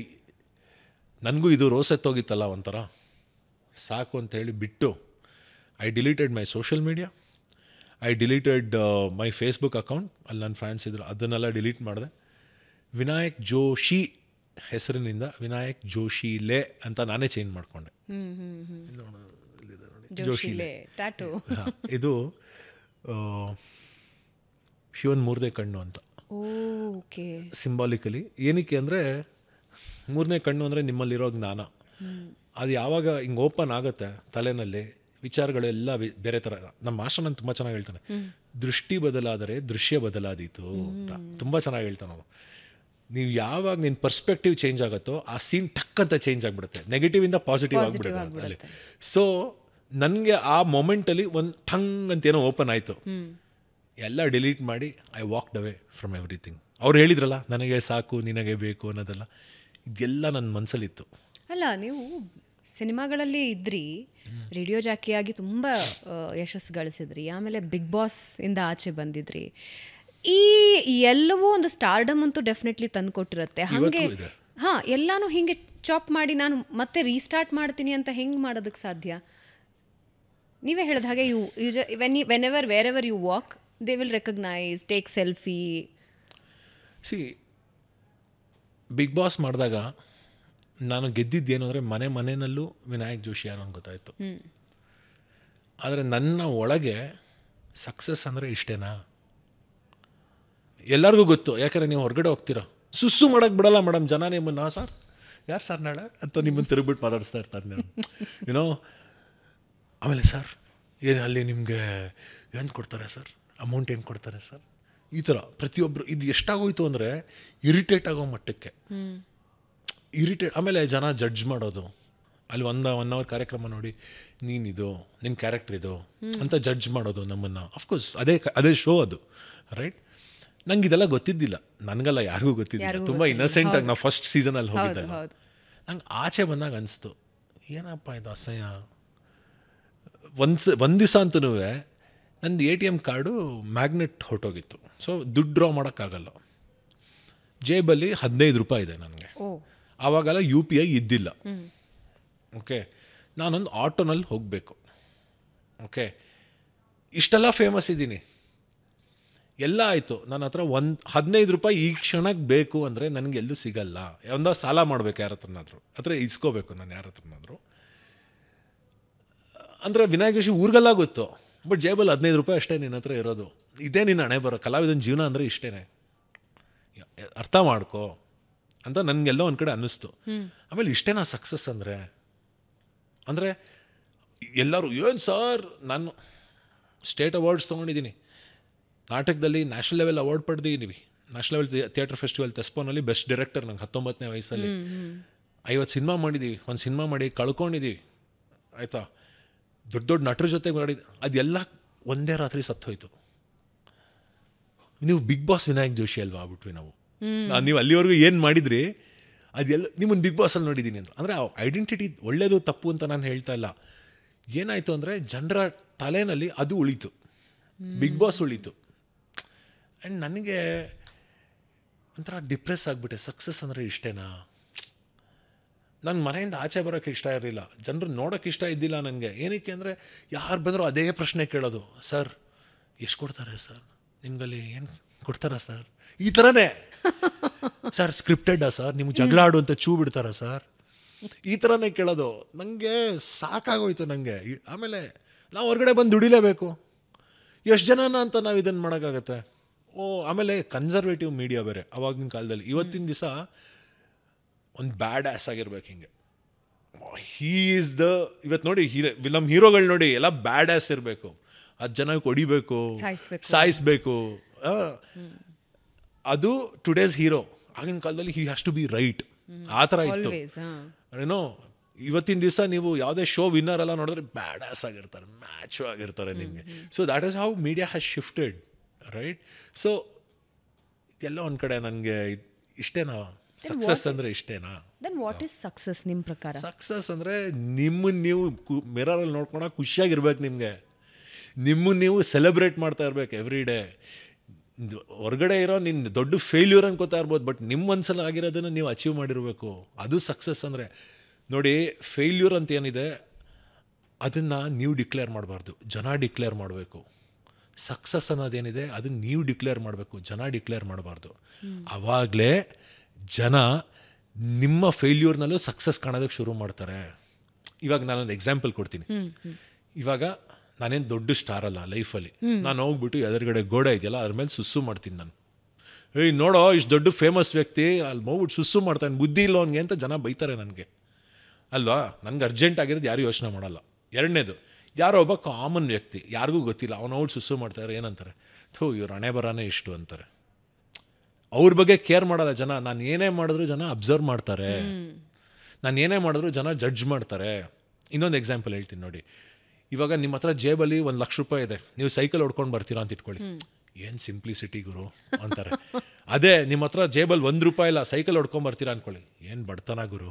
ನನಗೂ ಇದು ರೋಸೆತ್ತೋಗಿತ್ತಲ್ಲ ಒಂಥರ, ಸಾಕು ಅಂತ ಹೇಳಿ ಬಿಟ್ಟು, I deleted my social media, I deleted my Facebook account. ಅಲ್ಲಿ ನನ್ನ ಫ್ಯಾನ್ಸ್ ಇದ್ರು, ಅದನ್ನೆಲ್ಲ ಡಿಲೀಟ್ ಮಾಡಿದೆ. ವಿನಾಯಕ್ ಜೋಶಿ ಹೆಸರಿನಿಂದ ವಿನಾಯಕ್ ಜೋಶಿಲೆ ಅಂತ ನಾನೇ ಚೇಂಜ್ ಮಾಡಿಕೊಂಡೆ. ಜೋಶಿಲೆ ಟ್ಯಾಟೂ. ಇದು ಶಿವನ್ 3ನೇ ಕಣ್ಣು ಅಂತ, ಸಿಂಬಾಲಿಕಲಿ. ಏನಕ್ಕೆ ಅಂದರೆ, 3ನೇ ಕಣ್ಣು ಅಂದರೆ ನಿಮ್ಮಲ್ಲಿರೋ ಜ್ಞಾನ. ಅದು ಯಾವಾಗ ಹಿಂಗೆ ಓಪನ್ ಆಗುತ್ತೆ ತಲೆನಲ್ಲಿ, ವಿಚಾರಗಳೆಲ್ಲ ಬೇರೆ ಥರ. ನಮ್ಮ ಮಾಸ್ಟರ್ ನಾನು ತುಂಬ ಚೆನ್ನಾಗಿ ಹೇಳ್ತಾನೆ, ದೃಷ್ಟಿ ಬದಲಾದರೆ ದೃಶ್ಯ ಬದಲಾದೀತು ಅಂತ ತುಂಬ ಚೆನ್ನಾಗಿ ಹೇಳ್ತಾನೆ ಅವನು. ನೀವು ಯಾವಾಗ ನಿನ್ನ ಪರ್ಸ್ಪೆಕ್ಟಿವ್ ಚೇಂಜ್ ಆಗುತ್ತೋ, ಆ ಸೀನ್ ಟಕ್ ಅಂತ ಚೇಂಜ್ ಆಗಿಬಿಡುತ್ತೆ, ನೆಗೆಟಿವಿಂದ ಪಾಸಿಟಿವ್ ಆಗಿಬಿಡುತ್ತೆ ಅಲ್ಲಿ. ಸೊ ನನಗೆ ಆ ಮೊಮೆಂಟಲ್ಲಿ ಒಂದು ಠಂಗ್ ಅಂತೇನೋ ಓಪನ್ ಆಯಿತು. ಎಲ್ಲ ಡಿಲೀಟ್ ಮಾಡಿ I walked away from everything. ಅವ್ರು ಹೇಳಿದ್ರಲ್ಲ ನನಗೆ ಸಾಕು ನಿನಗೆ ಬೇಕು ಅನ್ನೋದೆಲ್ಲ, ಇದೆಲ್ಲ ನನ್ನ ಮನಸ್ಸಲ್ಲಿತ್ತು. ಅಲ್ಲ, ನೀವು ಸಿನಿಮಾಗಳಲ್ಲಿ ಇದ್ರಿ, ರೇಡಿಯೋ ಜಾಕಿಯಾಗಿ ತುಂಬ ಯಶಸ್ಸು ಗಳಿಸಿದ್ರಿ, ಆಮೇಲೆ ಬಿಗ್ ಬಾಸ್ ಇಂದ ಆಚೆ ಬಂದಿದ್ರಿ. ಈ ಎಲ್ಲವೂ ಒಂದು ಸ್ಟಾರ್ಡಮ್ ಅಂತೂ ಡೆಫಿನೆಟ್ಲಿ ತಂದುಕೊಟ್ಟಿರುತ್ತೆ. ಹಾಗೆ ಹಾಂ, ಎಲ್ಲಾನು ಹೀಗೆ ಚಾಪ್ ಮಾಡಿ ನಾನು ಮತ್ತೆ ರೀಸ್ಟಾರ್ಟ್ ಮಾಡ್ತೀನಿ ಅಂತ ಹೆಂಗೆ ಮಾಡೋದಕ್ಕೆ ಸಾಧ್ಯ? ನೀವೇ ಹೇಳಿದ ಹಾಗೆ whenever you walk they will recognise, take selfie. See, Bigg Boss ಮಾಡಿದಾಗ ನಾನು ಗೆದ್ದಿದ್ದೇನು ಅಂದರೆ ಮನೆಯಲ್ಲೂ ವಿನಾಯಕ್ ಜೋಶಿ ಯಾರು ಅಂತ ಗೊತ್ತಾಯಿತು. ಆದರೆ ನನ್ನ ಒಳಗೆ ಸಕ್ಸಸ್ ಅಂದರೆ ಇಷ್ಟೇನಾ? ಎಲ್ಲರಿಗೂ ಗೊತ್ತು, ಯಾಕಂದರೆ ನೀವು ಹೊರಗಡೆ ಹೋಗ್ತೀರಾ, ಸುಸ್ಸು ಮಾಡೋಕ್ಕೆ ಬಿಡಲ್ಲ ಮೇಡಮ್ ಜನ ನಿಮ್ಮನ್ನು. ಸರ್ ಯಾರು ಸರ್ ನಾಳೆ ಅಂತ ನಿಮ್ಮನ್ನು ತಿರುಗ್ಬಿಟ್ಟು ಮಾತಾಡಿಸ್ತಾ ಇರ್ತಾರೆ ನೀವು ಏನೋ. ಆಮೇಲೆ ಸರ್ ಏನು ಅಲ್ಲಿ ನಿಮಗೆ ಏನು ಕೊಡ್ತಾರೆ ಸರ್, ಅಮೌಂಟ್ ಏನು ಕೊಡ್ತಾರೆ ಸರ್, ಈ ಥರ ಪ್ರತಿಯೊಬ್ಬರು. ಇದು ಎಷ್ಟಾಗೋಯ್ತು ಅಂದರೆ ಇರಿಟೇಟ್ ಆಗೋ ಮಟ್ಟಕ್ಕೆ ಇರಿಟೇಟ್. ಆಮೇಲೆ ಜನ ಜಡ್ಜ್ ಮಾಡೋದು, ಅಲ್ಲಿ 1 ಅವರ್ ಕಾರ್ಯಕ್ರಮ ನೋಡಿ ನೀನಿದು ನಿನ್ನ ಕ್ಯಾರೆಕ್ಟರ್ ಇದು ಅಂತ ಜಡ್ಜ್ ಮಾಡೋದು ನಮ್ಮನ್ನು. ಅಫ್ಕೋರ್ಸ್ ಅದೇ ಶೋ ಅದು, ರೈಟ್? ನಂಗೆ ಇದೆಲ್ಲ ಗೊತ್ತಿದ್ದಿಲ್ಲ, ನನಗಲ್ಲ ಯಾರಿಗೂ ಗೊತ್ತಿದ್ದಿಲ್ಲ. ತುಂಬ ಇನ್ನಸೆಂಟಾಗಿ ನಾವು ಫಸ್ಟ್ ಸೀಸನಲ್ಲಿ ಹೋಗಿದ್ದಲ್ಲ. ನಂಗೆ ಆಚೆ ಬಂದಾಗ ಅನಿಸ್ತು, ಏನಪ್ಪ ಇದು ಅಸಹ್ಯ. ಒಂದು ದಿವಸ ಅಂತೂ ನಂದು ATM ಕಾರ್ಡು ಮ್ಯಾಗ್ನೆಟ್ ಹೊರಟೋಗಿತ್ತು. ಸೊ ದುಡ್ಡು ಡ್ರಾ ಮಾಡೋಕ್ಕಾಗಲ್ಲ. ಜೇಬಲ್ಲಿ 15 ರೂಪಾಯಿ ಇದೆ ನನಗೆ. ಆವಾಗೆಲ್ಲ UPI ಇದ್ದಿಲ್ಲ. ಓಕೆ, ನಾನೊಂದು ಆಟೋನಲ್ಲಿ ಹೋಗಬೇಕು. ಓಕೆ, ಇಷ್ಟೆಲ್ಲ ಫೇಮಸ್ ಇದ್ದೀನಿ, ಎಲ್ಲ ಆಯಿತು. ನನ್ನ ಹತ್ರ 15 ರೂಪಾಯಿ ಈ ಕ್ಷಣಕ್ಕೆ ಬೇಕು ಅಂದರೆ ನನಗೆ ಎಲ್ಲೂ ಸಿಗಲ್ಲ. ಒಂದೋ ಸಾಲ ಮಾಡಬೇಕು, ಯಾರ ಹತ್ರನಾದ್ರು ಹತ್ರ ಇಸ್ಕೋಬೇಕು ನಾನು, ಯಾರ ಹತ್ರನಾದ್ರು. ಅಂದರೆ ವಿನಾಯಕ್ ಜೋಶಿ ಊರಿಗೆಲ್ಲ ಗೊತ್ತು, ಬಟ್ ಜೇಬಲ್ಲಿ 15 ರೂಪಾಯಿ ಅಷ್ಟೇ ನಿನ್ನ ಹತ್ರ ಇರೋದು. ಇದೇ ನಿನ್ನ ಹಣೆ ಬರೋ, ಕಲಾವಿದನ ಜೀವನ ಅಂದರೆ ಇಷ್ಟೇ, ಅರ್ಥ ಮಾಡ್ಕೋ ಅಂತ ನನಗೆಲ್ಲ ಒಂದು ಕಡೆ ಅನ್ನಿಸ್ತು. ಆಮೇಲೆ ಇಷ್ಟೇನಾ ಸಕ್ಸಸ್ ಅಂದರೆ ಎಲ್ಲರೂ ಏನು ಸರ್, ನಾನು ಸ್ಟೇಟ್ ಅವಾರ್ಡ್ಸ್ ತೊಗೊಂಡಿದ್ದೀನಿ, ನಾಟಕದಲ್ಲಿ ನ್ಯಾಷನಲ್ ಲೆವೆಲ್ ಅವಾರ್ಡ್ ಪಡೆದಿದ್ದೀವಿ. ನ್ಯಾಷನಲ್ ಲೆವೆಲ್ ಥಿಯೇಟರ್ ಫೆಸ್ಟಿವಲ್ ತೆಸ್ಪೋನಲ್ಲಿ ಬೆಸ್ಟ್ ಡೈರೆಕ್ಟರ್ ನಂಗೆ 19ನೇ ವಯಸ್ಸಲ್ಲಿ. 50 ಸಿನಿಮಾ ಮಾಡಿದ್ದೀವಿ, ಒಂದು ಸಿನಿಮಾ ಮಾಡಿ ಕಳ್ಕೊಂಡಿದ್ದೀವಿ, ಆಯಿತಾ? ದೊಡ್ಡ ನಟರ ಜೊತೆ ಮಾಡಿದ್ದು, ಅದೆಲ್ಲ ಒಂದೇ ರಾತ್ರಿ ಸತ್ತೋಯ್ತು. ನೀವು ಬಿಗ್ ಬಾಸ್ ವಿನಾಯಕ್ ಜೋಶಿ ಅಲ್ವಾ ಆಗ್ಬಿಟ್ವಿ ನಾವು. ನೀವು ಅಲ್ಲಿವರೆಗೂ ಏನು ಮಾಡಿದ್ರಿ ಅದೆಲ್ಲ ನಿಮ್ಮನ್ನು ಬಿಗ್ ಬಾಸಲ್ಲಿ ನೋಡಿದ್ದೀನಿ ಅಂದರೆ ಐಡೆಂಟಿಟಿ ಒಳ್ಳೆಯದು ತಪ್ಪು ಅಂತ ನಾನು ಹೇಳ್ತಾ ಇಲ್ಲ. ಏನಾಯಿತು ಅಂದರೆ ಜನರ ತಲೆಯಲ್ಲಿ ಅದು ಉಳೀತು, ಬಿಗ್ ಬಾಸ್ ಉಳೀತು. ಆ್ಯಂಡ್ ನನಗೆ ಒಂಥರ ಡಿಪ್ರೆಸ್ ಆಗಿಬಿಟ್ಟೆ. ಸಕ್ಸಸ್ ಅಂದರೆ ಇಷ್ಟೇನಾ? ನನ್ನ ಮನೆಯಿಂದ ಆಚೆ ಬರೋಕ್ಕೆ ಇಷ್ಟ ಇರಲಿಲ್ಲ, ಜನರು ನೋಡೋಕ್ಕೆ ಇಷ್ಟ ಇದ್ದಿಲ್ಲ ನನಗೆ. ಏನಕ್ಕೆ ಅಂದರೆ ಯಾರು ಬಂದರೂ ಅದೇ ಪ್ರಶ್ನೆ ಕೇಳೋದು, ಸರ್ ಎಷ್ಟು ಕೊಡ್ತಾರೆ ಸರ್, ನಿಮ್ಗಲ್ಲಿ ಏನು ಕೊಡ್ತಾರಾ ಸರ್, ಈ ಥರನೇ. ಸರ್ ಸ್ಕ್ರಿಪ್ಟೆಡ್ಡಾ ಸರ್, ನಿಮ್ಗೆ ಜಗಳ ಆಡು ಅಂತ ಚೂ ಬಿಡ್ತಾರಾ ಸರ್, ಈ ಥರನೇ ಕೇಳೋದು. ನನಗೆ ಸಾಕಾಗೋಯ್ತು ನನಗೆ. ಆಮೇಲೆ ನಾವು ಹೊರಗಡೆ ಬಂದು ದುಡಿಲೇಬೇಕು, ಎಷ್ಟು ಜನನ ಅಂತ ನಾವು ಇದನ್ನು ಮಾಡೋಕ್ಕಾಗತ್ತೆ. ಆಮೇಲೆ ಕನ್ಸರ್ವೇಟಿವ್ ಮೀಡಿಯಾ ಬೇರೆ ಅವಾಗಿನ ಕಾಲದಲ್ಲಿ. ಇವತ್ತಿನ ದಿವಸ ಒಂದು ಬ್ಯಾಡ್ ಆ್ಯಸ್ ಆಗಿರ್ಬೇಕು ಹಿಂಗೆ. ಇವತ್ತು ನೋಡಿ ನಮ್ಮ ಹೀರೋಗಳು ನೋಡಿ ಎಲ್ಲ ಬ್ಯಾಡ್ ಆ್ಯಸ್ ಇರಬೇಕು, 10 ಜನಕ್ಕೆ ಹೊಡಿಬೇಕು, ಸಾಯಿಸ್ಬೇಕು. ಅದು ಟುಡೇಸ್ ಹೀರೋ. ಆಗಿನ ಕಾಲದಲ್ಲಿ he has to be right, ಆ ಥರ ಇತ್ತು ಏನೋ. ಇವತ್ತಿನ ದಿವಸ ನೀವು ಯಾವುದೇ ಶೋ ವಿನ್ನರ್ ಎಲ್ಲ ನೋಡಿದ್ರೆ ಬ್ಯಾಡ್ ಆ್ಯಸ್ ಆಗಿರ್ತಾರೆ, ಮ್ಯಾಚು ಆಗಿರ್ತಾರೆ ನಿಮಗೆ. So that is how media has shifted, right? So ಎಲ್ಲ ಒಂದು ಕಡೆ ನನಗೆ ಇಷ್ಟೇನಾ ಸಕ್ಸಸ್ ಅಂದರೆ ಇಷ್ಟೇನಾ? ದೆನ್ ವಾಟ್ ಈಸ್ ಸಕ್ಸಸ್ ನಿಮ್ಮ ಪ್ರಕಾರ? ಸಕ್ಸಸ್ ಅಂದರೆ ನಿಮ್ಮನ್ನು ನೀವು ಮಿರರಲ್ಲಿ ನೋಡ್ಕೊಂಡು ಖುಷಿಯಾಗಿರ್ಬೇಕು, ನಿಮ್ಮನ್ನು ನೀವು ಸೆಲೆಬ್ರೇಟ್ ಮಾಡ್ತಾ ಇರ್ಬೇಕು ಎವ್ರಿ ಡೇ. ಹೊರಗಡೆ ಇರೋ ನಿನ್ನ ದೊಡ್ಡ ಫೇಲ್ಯೂರ್ ಅನ್ಕೋತಾ ಇರ್ಬೋದು, ಬಟ್ ನಿಮ್ಮ ಮನಸ್ಸಲ್ಲಿ ಆಗಿರೋದನ್ನು ನೀವು ಅಚೀವ್ ಮಾಡಿರಬೇಕು. ಅದು ಸಕ್ಸಸ್ ಅಂದರೆ. ನೋಡಿ, ಫೇಲ್ಯೂರ್ ಅಂತ ಏನಿದೆ ಅದನ್ನು ನೀವು ಡಿಕ್ಲೇರ್ ಮಾಡಬಾರ್ದು, ಜನ ಡಿಕ್ಲೇರ್ ಮಾಡಬೇಕು. ಸಕ್ಸಸ್ ಅನ್ನೋದೇನಿದೆ ಅದನ್ನು ನೀವು ಡಿಕ್ಲೇರ್ ಮಾಡಬೇಕು, ಜನ ಡಿಕ್ಲೇರ್ ಮಾಡಬಾರ್ದು. ಆವಾಗಲೇ ಜನ ನಿಮ್ಮ ಫೇಲ್ಯೂರ್ನಲ್ಲೂ ಸಕ್ಸಸ್ ಕಾಣೋದಕ್ಕೆ ಶುರು ಮಾಡ್ತಾರೆ. ಇವಾಗ ನಾನೊಂದು ಎಕ್ಸಾಂಪಲ್ ಕೊಡ್ತೀನಿ. ಇವಾಗ ನಾನೇನು ದೊಡ್ಡ ಸ್ಟಾರ್ ಅಲ್ಲ ಲೈಫಲ್ಲಿ. ನಾನು ಹೋಗ್ಬಿಟ್ಟು ಎದುರುಗಡೆ ಗೋಡೆ ಇದೆಯಲ್ಲ ಅದ್ರ ಮೇಲೆ ಸುಸ್ಸು ಮಾಡ್ತೀನಿ ನಾನು. ಏಯ್ ನೋಡೋ ಇಷ್ಟು ದೊಡ್ಡ ಫೇಮಸ್ ವ್ಯಕ್ತಿ ಅಲ್ಲಿ ಹೋಗ್ಬಿಟ್ಟು ಸುಸ್ಸು ಮಾಡ್ತಾನೆ, ಬುದ್ಧಿ ಇಲ್ಲ ಅವನಿಗೆ ಅಂತ ಜನ ಬೈತಾರೆ ನನಗೆ ಅಲ್ವಾ. ನನಗೆ ಅರ್ಜೆಂಟ್ ಆಗಿರೋದು ಯಾರು ಯೋಚನೆ ಮಾಡಲ್ಲ. ಎರಡನೇದು, ಯಾರೋ ಒಬ್ಬ ಕಾಮನ್ ವ್ಯಕ್ತಿ ಯಾರಿಗೂ ಗೊತ್ತಿಲ್ಲ, ಅವನು ಹೋಗಿ ಸುಸ್ಸು ಮಾಡ್ತಾರೆ, ಏನಂತಾರೆ, ಇವ್ರು ಹಣೆ ಬರಾನೇ ಇಷ್ಟು ಅಂತಾರೆ. ಅವ್ರ ಬಗ್ಗೆ ಕೇರ್ ಮಾಡಲ್ಲ ಜನ. ನಾನು ಏನೇ ಮಾಡಿದ್ರು ಜನ ಅಬ್ಸರ್ವ್ ಮಾಡ್ತಾರೆ, ನಾನು ಏನೇ ಮಾಡಿದ್ರು ಜನ ಜಡ್ಜ್ ಮಾಡ್ತಾರೆ. ಇನ್ನೊಂದು ಎಕ್ಸಾಂಪಲ್ ಹೇಳ್ತೀನಿ ನೋಡಿ. ಇವಾಗ ನಿಮ್ಮ ಹತ್ರ ಜೇಬಲ್ಲಿ 1 ಲಕ್ಷ ರೂಪಾಯಿ ಇದೆ, ನೀವು ಸೈಕಲ್ ಹೊಡ್ಕೊಂಡು ಬರ್ತೀರಾ ಅಂತ ಇಟ್ಕೊಳ್ಳಿ. ಏನು ಸಿಂಪ್ಲಿಸಿಟಿ ಗುರು ಅಂತಾರೆ. ಅದೇ ನಿಮ್ಮ ಹತ್ರ ಜೇಬಲ್ಲಿ ₹1 ಇಲ್ಲ, ಸೈಕಲ್ ಹೊಡ್ಕೊಂಬರ್ತೀರಾ ಅಂದ್ಕೊಳ್ಳಿ, ಏನು ಬಡತನ ಗುರು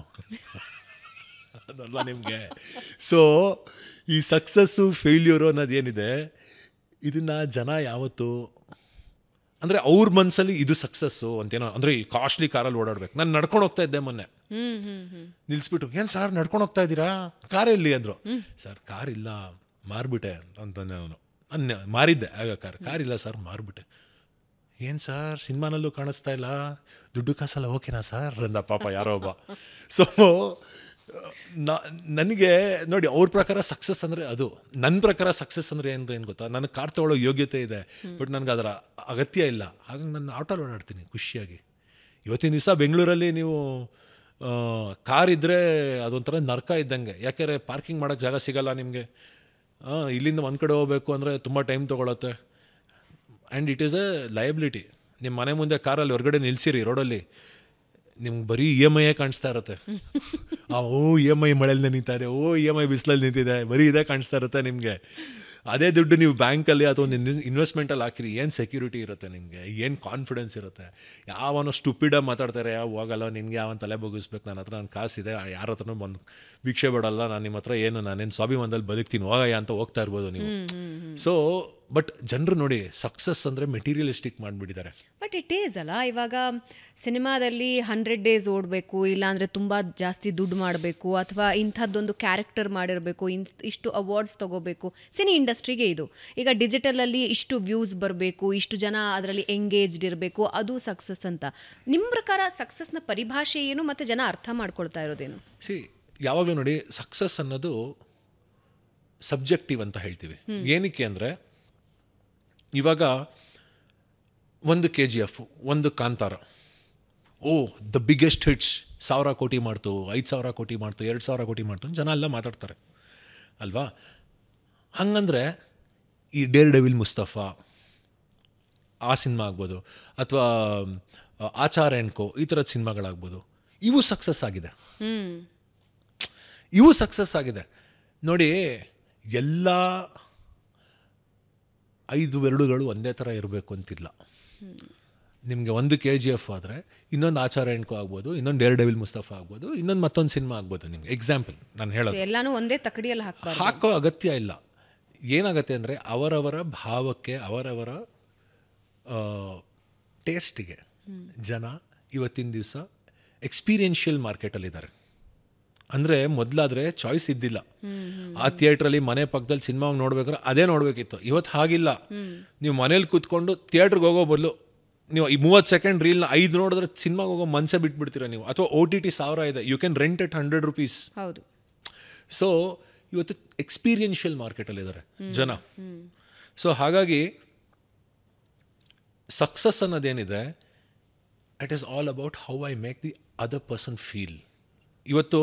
ಅದಲ್ಲ ನಿಮಗೆ. ಸೊ ಈ ಸಕ್ಸಸ್ಸು ಫೇಲ್ಯೂರು ಅನ್ನೋದೇನಿದೆ, ಇದನ್ನು ಜನ ಯಾವತ್ತು ಅಂದರೆ ಅವ್ರ ಮನಸ್ಸಲ್ಲಿ ಇದು ಸಕ್ಸಸ್ಸು ಅಂತೇನೋ, ಅಂದರೆ ಈ ಕಾಸ್ಟ್ಲಿ ಕಾರಲ್ಲಿ ಓಡಾಡ್ಬೇಕು. ನಾನು ನಡ್ಕೊಂಡು ಹೋಗ್ತಾ ಇದ್ದೆ ಮೊನ್ನೆ, ನಿಲ್ಲಿಸ್ಬಿಟ್ಟು, ಏನು ಸರ್ ನಡ್ಕೊಂಡು ಹೋಗ್ತಾ ಇದ್ದೀರಾ, ಕಾರ್ ಎಲ್ಲಿ ಅಂದರು. ಸರ್ ಕಾರ್ ಇಲ್ಲ, ಮಾರ್ಬಿಟ್ಟೆ ಅಂತಂದೆ. ನಾನು ಮಾರಿದ್ದೆ ಆಗ ಕಾರ್ ಇಲ್ಲ ಸರ್, ಮಾರ್ಬಿಟ್ಟೆ. ಏನು ಸರ್ ಸಿನಿಮಾನಲ್ಲೂ ಕಾಣಿಸ್ತಾ ಇಲ್ಲ, ದುಡ್ಡು ಕಾಸಲ್ಲ, ಓಕೆನಾ ಸರ್ ಅಂದ ಪಾಪ ಯಾರೋ ಒಬ್ಬ. ಸೊ ನನಗೆ ನೋಡಿ, ಅವ್ರ ಪ್ರಕಾರ ಸಕ್ಸಸ್ ಅಂದರೆ ಅದು. ನನ್ನ ಪ್ರಕಾರ ಸಕ್ಸಸ್ ಅಂದರೆ ಏನು ಗೊತ್ತಾ, ನನಗೆ ಕಾರ್ ತೊಗೊಳ್ಳೋ ಯೋಗ್ಯತೆ ಇದೆ, ಬಟ್ ನನಗೆ ಅದರ ಅಗತ್ಯ ಇಲ್ಲ. ಹಾಗಾಗಿ ನಾನು ಆಟೋಲ್ಲಿ ಓಡಾಡ್ತೀನಿ ಖುಷಿಯಾಗಿ. ಇವತ್ತಿನ ದಿವಸ ಬೆಂಗಳೂರಲ್ಲಿ ನೀವು ಕಾರ್ ಇದ್ದರೆ ಅದೊಂಥರ ನರ್ಕ ಇದ್ದಂಗೆ. ಯಾಕೆಂದರೆ ಪಾರ್ಕಿಂಗ್ ಮಾಡೋಕ್ಕೆ ಜಾಗ ಸಿಗಲ್ಲ ನಿಮಗೆ. ಇಲ್ಲಿಂದ ಒಂದು ಕಡೆ ಹೋಗಬೇಕು ಅಂದರೆ ತುಂಬ ಟೈಮ್ ತೊಗೊಳತ್ತೆ. And it is a liability. ನಿಮ್ಮ ಮನೆ ಮುಂದೆ ಕಾರಲ್ಲಿ ಹೊರಗಡೆ ನಿಲ್ಲಿಸಿರಿ ರೋಡಲ್ಲಿ, ನಿಮ್ಗೆ ಬರೀ EMI ಕಾಣಿಸ್ತಾ ಇರುತ್ತೆ. EMI ಮಳೆಯಲ್ಲಿ ನಿಂತಾ ಇದೆ, EMI ಬಿಸಿಲಲ್ಲಿ ನಿಂತಿದೆ, ಬರೀ ಇದೇ ಕಾಣಿಸ್ತಾ ಇರುತ್ತೆ ನಿಮಗೆ. ಅದೇ ದುಡ್ಡು ನೀವು ಬ್ಯಾಂಕಲ್ಲಿ ಅಥವಾ ಒಂದು ಇನ್ವೆಸ್ಟ್ಮೆಂಟಲ್ಲಿ ಹಾಕಿರಿ, ಏನು ಸೆಕ್ಯೂರಿಟಿ ಇರುತ್ತೆ ನಿಮಗೆ, ಏನು ಕಾನ್ಫಿಡೆನ್ಸ್ ಇರುತ್ತೆ. ಯಾವನೋ ಸ್ಟುಪಿಡಾಗಿ ಮಾತಾಡ್ತಾರೆ, ಹೋಗಲ್ಲ ನಿನಗೆ ಯಾವನ್ ತಲೆ ಬಗ್ಗಿಸ್ಬೇಕು, ನನ್ನ ಹತ್ರ ನನ್ನ ಕಾಸಿದೆ, ಯಾರ ಹತ್ರನೂ ಬಂದು ಭಿಕ್ಷೆ ಬಿಡಲ್ಲ, ನಾನು ನಿಮ್ಮ ಹತ್ರ ಏನು, ನಾನೇನು ಸ್ವಾಭಿಮಾನದಲ್ಲಿ ಬದುಕ್ತೀನಿ, ಹೋಗಯ್ಯ ಅಂತ ಹೋಗ್ತಾ ಇರ್ಬೋದು ನೀವು. ಸೊ ಬಟ್ ಜನರು ನೋಡಿ, ಸಕ್ಸಸ್ ಅಂದರೆ ಮೆಟೀರಿಯಲಿಸ್ಟಿಕ್ ಮಾಡಿಬಿಟ್ಟಿದ್ದಾರೆ. ಬಟ್ ಇಟ್ ಈಸ್ ಅಲ್ಲ, ಇವಾಗ ಸಿನಿಮಾದಲ್ಲಿ 100 days ಓಡಬೇಕು, ಇಲ್ಲಾಂದರೆ ತುಂಬ ಜಾಸ್ತಿ ದುಡ್ಡು ಮಾಡಬೇಕು, ಅಥವಾ ಇಂಥದ್ದೊಂದು ಕ್ಯಾರೆಕ್ಟರ್ ಮಾಡಿರಬೇಕು, ಇಷ್ಟು ಅವಾರ್ಡ್ಸ್ ತೊಗೋಬೇಕು. ಸಿನಿ ಇಂಡಸ್ಟ್ರಿಗೆ ಇದು. ಈಗ ಡಿಜಿಟಲಲ್ಲಿ ಇಷ್ಟು ವ್ಯೂಸ್ ಬರಬೇಕು, ಇಷ್ಟು ಜನ ಅದರಲ್ಲಿ ಎಂಗೇಜ್ಡ್ ಇರಬೇಕು, ಅದು ಸಕ್ಸಸ್ ಅಂತ. ನಿಮ್ಮ ಪ್ರಕಾರ ಸಕ್ಸಸ್ನ ಪರಿಭಾಷೆ ಏನು, ಮತ್ತು ಜನ ಅರ್ಥ ಮಾಡ್ಕೊಳ್ತಾ ಇರೋದೇನು? ಯಾವಾಗಲೂ ನೋಡಿ, ಸಕ್ಸಸ್ ಅನ್ನೋದು ಸಬ್ಜೆಕ್ಟಿವ್ ಅಂತ ಹೇಳ್ತೀವಿ. ಏನಕ್ಕೆ ಅಂದರೆ, ಇವಾಗ ಒಂದು KGF, ಒಂದು ಕಾಂತಾರ, ದ ಬಿಗ್ಗೆಸ್ಟ್ ಹಿಟ್ಸ್, 1000 ಕೋಟಿ ಮಾಡ್ತು, 5000 ಕೋಟಿ ಮಾಡ್ತು, 2000 ಕೋಟಿ ಮಾಡ್ತು, ಜನ ಎಲ್ಲ ಮಾತಾಡ್ತಾರೆ ಅಲ್ವಾ. ಹಂಗಂದರೆ ಈ ಡೇರ್ ಡೆವಿಲ್ ಮುಸ್ತಫಾ ಆ ಸಿನಿಮಾ ಆಗ್ಬೋದು, ಅಥವಾ ಆಚಾರ ಆ್ಯಂಡ್ ಕೋ ಈ ಥರದ ಸಿನಿಮಾಗಳಾಗ್ಬೋದು, ಇವು ಸಕ್ಸಸ್ ಆಗಿದೆ. ಇವು ಸಕ್ಸಸ್ ಆಗಿದೆ ನೋಡಿ. ಎಲ್ಲ 5 ಬೆರಳುಗಳು ಒಂದೇ ಥರ ಇರಬೇಕು ಅಂತಿಲ್ಲ. ನಿಮಗೆ ಒಂದು KGF ಆದರೆ ಇನ್ನೊಂದು ಆಚಾರ ಆ್ಯಂಡ್ ಕೋ ಆಗ್ಬೋದು, ಇನ್ನೊಂದು ಡೇರ್ ಡೆವಿಲ್ ಮುಸ್ತಫಾ ಆಗ್ಬೋದು, ಇನ್ನೊಂದು ಮತ್ತೊಂದು ಸಿನಿಮಾ ಆಗ್ಬೋದು. ನಿಮ್ಗೆ ಎಕ್ಸಾಂಪಲ್ ನಾನು ಹೇಳೋದು, ಎಲ್ಲಾನು ಒಂದೇ ತಕಡಿಯಲ್ಲಿ ಹಾಕೋ ಅಗತ್ಯ ಇಲ್ಲ. ಏನಾಗತ್ತೆ ಅಂದರೆ, ಅವರವರ ಭಾವಕ್ಕೆ, ಅವರವರ ಟೇಸ್ಟಿಗೆ ಜನ ಇವತ್ತಿನ ದಿವಸ ಎಕ್ಸ್ಪೀರಿಯನ್ಷಿಯಲ್ ಮಾರ್ಕೆಟಲ್ಲಿದ್ದಾರೆ. ಅಂದರೆ ಮೊದಲಾದರೆ ಚಾಯ್ಸ್ ಇದ್ದಿಲ್ಲ. ಆ ಥಿಯೇಟ್ರಲ್ಲಿ ಮನೆ ಪಕ್ಕದಲ್ಲಿ ಸಿನಿಮಾ ನೋಡ್ಬೇಕಾದ್ರೆ ಅದೇ ನೋಡಬೇಕಿತ್ತು. ಇವತ್ತು ಹಾಗಿಲ್ಲ. ನೀವು ಮನೇಲಿ ಕೂತ್ಕೊಂಡು ಥಿಯೇಟ್ರಿಗೆ ಹೋಗೋ ಬದಲು ನೀವು ಈ 30 ಸೆಕೆಂಡ್ ರೀಲ್ನ 5 ನೋಡಿದ್ರೆ ಸಿನಿಮಾಗೆ ಹೋಗೋ ಮನಸ್ಸೇ ಬಿಟ್ಬಿಡ್ತೀರ ನೀವು. ಅಥವಾ OTT 1000 ಇದೆ, ಯು ಕ್ಯಾನ್ ರೆಂಟ್ ಇಟ್ ₹100. ಹೌದು. ಸೊ ಇವತ್ತು ಎಕ್ಸ್ಪೀರಿಯನ್ಷಿಯಲ್ ಮಾರ್ಕೆಟಲ್ಲಿದ್ದಾರೆ ಜನ. ಸೊ ಹಾಗಾಗಿ ಸಕ್ಸಸ್ ಅನ್ನೋದೇನಿದೆ, it is all about how I make the other person feel. ಇವತ್ತು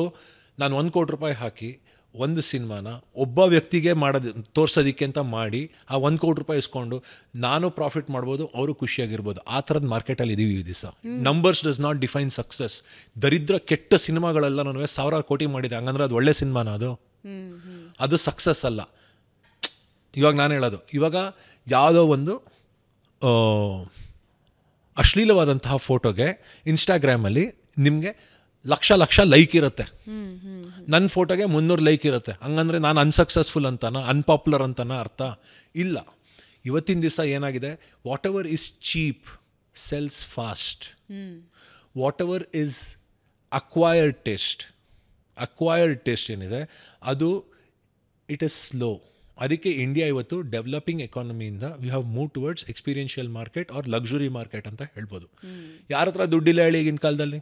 ನಾನು ₹1 ಕೋಟಿ ಹಾಕಿ ಒಂದು ಸಿನಿಮಾನ ಒಬ್ಬ ವ್ಯಕ್ತಿಗೆ ತೋರ್ಸೋದಕ್ಕೆ ಅಂತ ಮಾಡಿ ಆ ₹1 ಕೋಟಿ ಇಸ್ಕೊಂಡು ನಾನು ಪ್ರಾಫಿಟ್ ಮಾಡ್ಬೋದು, ಅವರು ಖುಷಿಯಾಗಿರ್ಬೋದು. ಆ ಥರದ ಮಾರ್ಕೆಟಲ್ಲಿ ಇದ್ದೀವಿ ಈ ದಿವಸ. Numbers does not define success. ದರಿದ್ರ ಕೆಟ್ಟ ಸಿನಿಮಾಗಳೆಲ್ಲ ನಾನು 1000 ಕೋಟಿ ಮಾಡಿದೆ, ಹಂಗಂದ್ರೆ ಅದು ಒಳ್ಳೆ ಸಿನಿಮಾನ? ಅದು ಸಕ್ಸಸ್ ಅಲ್ಲ. ಇವಾಗ ನಾನು ಹೇಳೋದು, ಇವಾಗ ಯಾವುದೋ ಒಂದು ಅಶ್ಲೀಲವಾದಂತಹ ಫೋಟೋಗೆ ಇನ್ಸ್ಟಾಗ್ರಾಮಲ್ಲಿ ನಿಮಗೆ ಲಕ್ಷ ಲೈಕ್ ಇರುತ್ತೆ, ನನ್ನ ಫೋಟೋಗೆ 300 ಲೈಕ್ ಇರುತ್ತೆ. ಹಂಗಂದರೆ ನಾನು ಅನ್ಸಕ್ಸಸ್ಫುಲ್ ಅಂತಾನ, ಅನ್ಪಾಪ್ಯುಲರ್ ಅಂತಾನ ಅರ್ಥ ಇಲ್ಲ. ಇವತ್ತಿನ ದಿವಸ ಏನಾಗಿದೆ, whatever is cheap sells fast. Whatever is acquired taste ಏನಿದೆ ಅದು ಇಟ್ ಇಸ್ ಸ್ಲೋ. ಅದಕ್ಕೆ ಇಂಡಿಯಾ ಇವತ್ತು ಡೆವಲಪಿಂಗ್ ಎಕಾನಮಿಯಿಂದ we have move towards experiential market or luxury market ಅಂತ ಹೇಳ್ಬೋದು. ಯಾರ ಹತ್ರ ದುಡ್ಡಿಲ್ಲ ಹೇಳಿ ಈಗಿನ ಕಾಲದಲ್ಲಿ?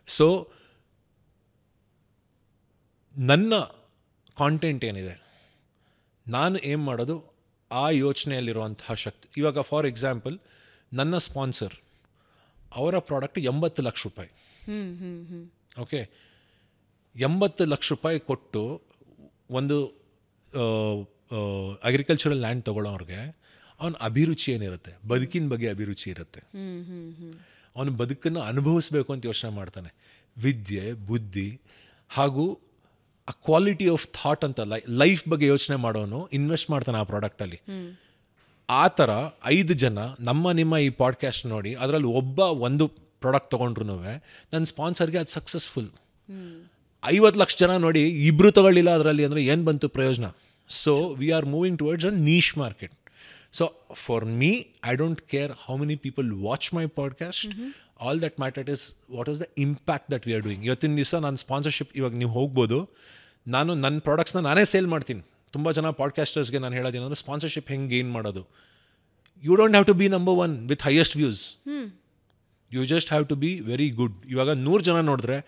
ಸೊ ನನ್ನ ಕಾಂಟೆಂಟ್ ಏನಿದೆ, ನಾನು ಏನು ಮಾಡೋದು ಆ ಯೋಚನೆಯಲ್ಲಿರುವಂತಹ ಶಕ್ತಿ. ಇವಾಗ ಫಾರ್ ಎಕ್ಸಾಂಪಲ್, ನನ್ನ ಸ್ಪಾನ್ಸರ್ ಅವರ ಪ್ರಾಡಕ್ಟ್ ₹80 ಲಕ್ಷ. ಓಕೆ, ₹80 ಲಕ್ಷ ಕೊಟ್ಟು ಒಂದು ಅಗ್ರಿಕಲ್ಚರಲ್ ಲ್ಯಾಂಡ್ ತೊಗೊಳ್ಳೋರಿಗೆ ಅವನ ಅಭಿರುಚಿ ಏನಿರುತ್ತೆ, ಬದುಕಿನ ಬಗ್ಗೆ ಅಭಿರುಚಿ ಇರುತ್ತೆ. ಅವನು ಬದುಕನ್ನು ಅನುಭವಿಸ್ಬೇಕು ಅಂತ ಯೋಚನೆ ಮಾಡ್ತಾನೆ. ವಿದ್ಯೆ, ಬುದ್ಧಿ ಹಾಗೂ ಆ ಕ್ವಾಲಿಟಿ ಆಫ್ ಥಾಟ್ ಅಂತ ಲೈಫ್ ಬಗ್ಗೆ ಯೋಚನೆ ಮಾಡೋನು ಇನ್ವೆಸ್ಟ್ ಮಾಡ್ತಾನೆ ಆ ಪ್ರಾಡಕ್ಟಲ್ಲಿ. ಆ ಥರ 5 ಜನ ನಿಮ್ಮ ಈ ಪಾಡ್ಕಾಸ್ಟ್ ನೋಡಿ ಅದರಲ್ಲಿ ಒಂದು ಪ್ರಾಡಕ್ಟ್ ತೊಗೊಂಡ್ರು ನನ್ನ ಸ್ಪಾನ್ಸರ್ಗೆ ಅದು ಸಕ್ಸಸ್ಫುಲ್. 50 ಲಕ್ಷ ಜನ ನೋಡಿ ಇಬ್ಬರು ತಗೊಳ್ಳಿಲ್ಲ ಅದರಲ್ಲಿ ಅಂದರೆ ಏನು ಬಂತು ಪ್ರಯೋಜನ? So we are moving towards a niche market. So for me I don't care how many people watch my podcast. All that matter is what is the impact that we are doing. ಇವತ್ತಿನ ದಿವಸ ನಾನು sponsorship ಇವಾಗ ನೀವು ಹೋಗ್ಬೋದು, ನಾನು ನನ್ನ ಪ್ರಾಡಕ್ಟ್ಸ್ನ ನಾನೇ sale ಮಾಡ್ತೀನಿ. ತುಂಬ ಜನ ಪಾಡ್ಕಾಸ್ಟರ್ಸ್ಗೆ ನಾನು ಹೇಳೋದೇನಂದ್ರೆ ಸ್ಪಾನ್ಸರ್ಶಿಪ್ ಹೆಂಗೆ ಗೇನ್ ಮಾಡೋದು. You don't have to be number 1 with highest views. You just have to be very good. ಇವಾಗ 100 ಜನ ನೋಡಿದ್ರೆ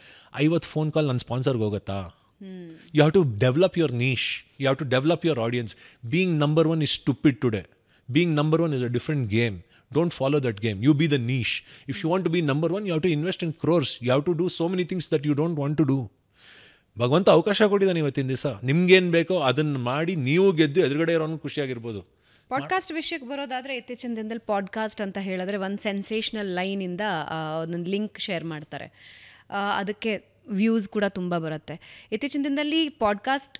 50 ಫೋನ್ ಕಾಲ್ ನನ್ನ ಸ್ಪಾನ್ಸರ್ಗೆ ಹೋಗುತ್ತಾ? You have to develop your niche. You have to develop your audience. Being number 1 is stupid today. Being number 1 is a different game. Don't follow that game. You be the niche. If you want to be number 1, you have to invest in crores. You have to do so many things that you don't want to do. ಭಗವಂತ ಅವಕಾಶ ಕೊಟ್ಟಿದ್ದಾನೆ ಇವತ್ತಿನ ದಿವಸ. ನಿಮ್ಗೇನು ಬೇಕೋ ಅದನ್ನು ಮಾಡಿ ನೀವು ಗೆದ್ದು ಎದುರುಗಡೆ ಇರೋನು ಖುಷಿಯಾಗಿರ್ಬೋದು. ಪಾಡ್ಕಾಸ್ಟ್ ವಿಷಯಕ್ಕೆ ಬರೋದಾದರೆ ಇತ್ತೀಚಿನ ದಿನದಲ್ಲಿ ಪಾಡ್ಕಾಸ್ಟ್ ಅಂತ ಹೇಳಿದ್ರೆ ಒಂದು ಸೆನ್ಸೇಷನಲ್ ಲೈನಿಂದ ಒಂದೊಂದು ಲಿಂಕ್ ಶೇರ್ ಮಾಡ್ತಾರೆ, ಅದಕ್ಕೆ ವ್ಯೂಸ್ ಕೂಡ ತುಂಬ ಬರುತ್ತೆ. ಇತ್ತೀಚಿನ ದಿನದಲ್ಲಿ ಪಾಡ್ಕಾಸ್ಟ್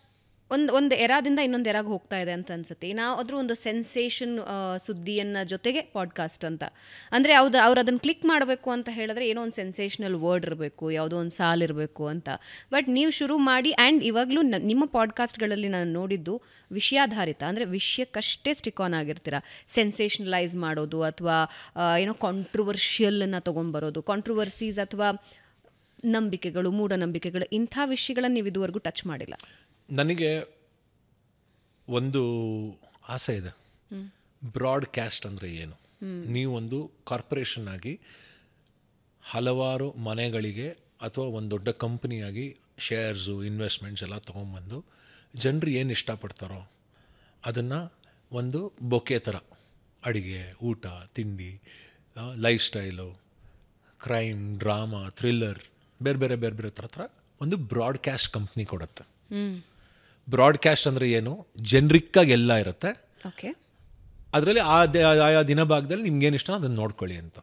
ಒಂದು ಎರಾದಿಂದ ಇನ್ನೊಂದು ಎರಾಗೆ ಹೋಗ್ತಾ ಇದೆ ಅಂತ ಅನ್ಸುತ್ತೆ. ನಾವು ಅದ್ರ ಒಂದು ಸೆನ್ಸೇಷನ್ ಸುದ್ದಿಯನ್ನು ಜೊತೆಗೆ ಪಾಡ್ಕಾಸ್ಟ್ ಅಂತ ಅಂದರೆ ಅವ್ರು ಅದನ್ನು ಕ್ಲಿಕ್ ಮಾಡಬೇಕು ಅಂತ ಹೇಳಿದ್ರೆ ಏನೋ ಒಂದು ಸೆನ್ಸೇಷನಲ್ ವರ್ಡ್ ಇರಬೇಕು, ಯಾವುದೋ ಒಂದು ಸಾಲು ಇರಬೇಕು ಅಂತ. ಬಟ್ ನೀವು ಶುರು ಮಾಡಿ ಆ್ಯಂಡ್ ಇವಾಗಲೂ ನಿಮ್ಮ ಪಾಡ್ಕಾಸ್ಟ್ಗಳಲ್ಲಿ ನಾನು ನೋಡಿದ್ದು ವಿಷಯಾಧಾರಿತ, ಅಂದರೆ ವಿಷಯಕ್ಕಷ್ಟೇ ಸ್ಟಿಕ್ ಆನ್ ಆಗಿರ್ತೀರ. ಸೆನ್ಸೇಷನಲೈಸ್ ಮಾಡೋದು ಅಥವಾ ಏನೋ ಕಾಂಟ್ರವರ್ಷಿಯಲನ್ನು ತೊಗೊಂಡ್ಬರೋದು, ಕಾಂಟ್ರವರ್ಸೀಸ್ ಅಥವಾ ನಂಬಿಕೆಗಳು, ಮೂಢನಂಬಿಕೆಗಳು, ಇಂಥ ವಿಷಯಗಳನ್ನು ನೀವು ಇದುವರೆಗೂ ಟಚ್ ಮಾಡಿಲ್ಲ. ನನಗೆ ಒಂದು ಆಸೆ ಇದೆ. ಬ್ರಾಡ್ಕಾಸ್ಟ್ ಅಂದರೆ ಏನು? ನೀವೊಂದು ಕಾರ್ಪೊರೇಷನ್ ಆಗಿ ಹಲವಾರು ಮನೆಗಳಿಗೆ ಅಥವಾ ಒಂದು ದೊಡ್ಡ ಕಂಪ್ನಿಯಾಗಿ ಶೇರ್ಸು ಇನ್ವೆಸ್ಟ್ಮೆಂಟ್ಸ್ ಎಲ್ಲ ತೊಗೊಂಬಂದು ಜನರು ಏನು ಇಷ್ಟಪಡ್ತಾರೋ ಅದನ್ನು ಒಂದು ಬೊಕ್ಕೆ ಥರ ಅಡುಗೆ, ಊಟ, ತಿಂಡಿ, life style, crime, drama, thriller, ಬೇರೆ ಬೇರೆ ಥರ ಒಂದು ಬ್ರಾಡ್ಕಾಸ್ಟ್ ಕಂಪ್ನಿ ಕೊಡುತ್ತೆ. ಬ್ರಾಡ್ಕಾಸ್ಟ್ ಅಂದರೆ ಏನು? ಜೆನ್ರಿಕ್ಕಾಗಿ ಎಲ್ಲ ಇರುತ್ತೆ. ಓಕೆ, ಅದರಲ್ಲಿ ಆಯಾ ದಿನಭಾಗದಲ್ಲಿ ನಿಮ್ಗೇನು ಇಷ್ಟ ಅದನ್ನು ನೋಡ್ಕೊಳ್ಳಿ ಅಂತ.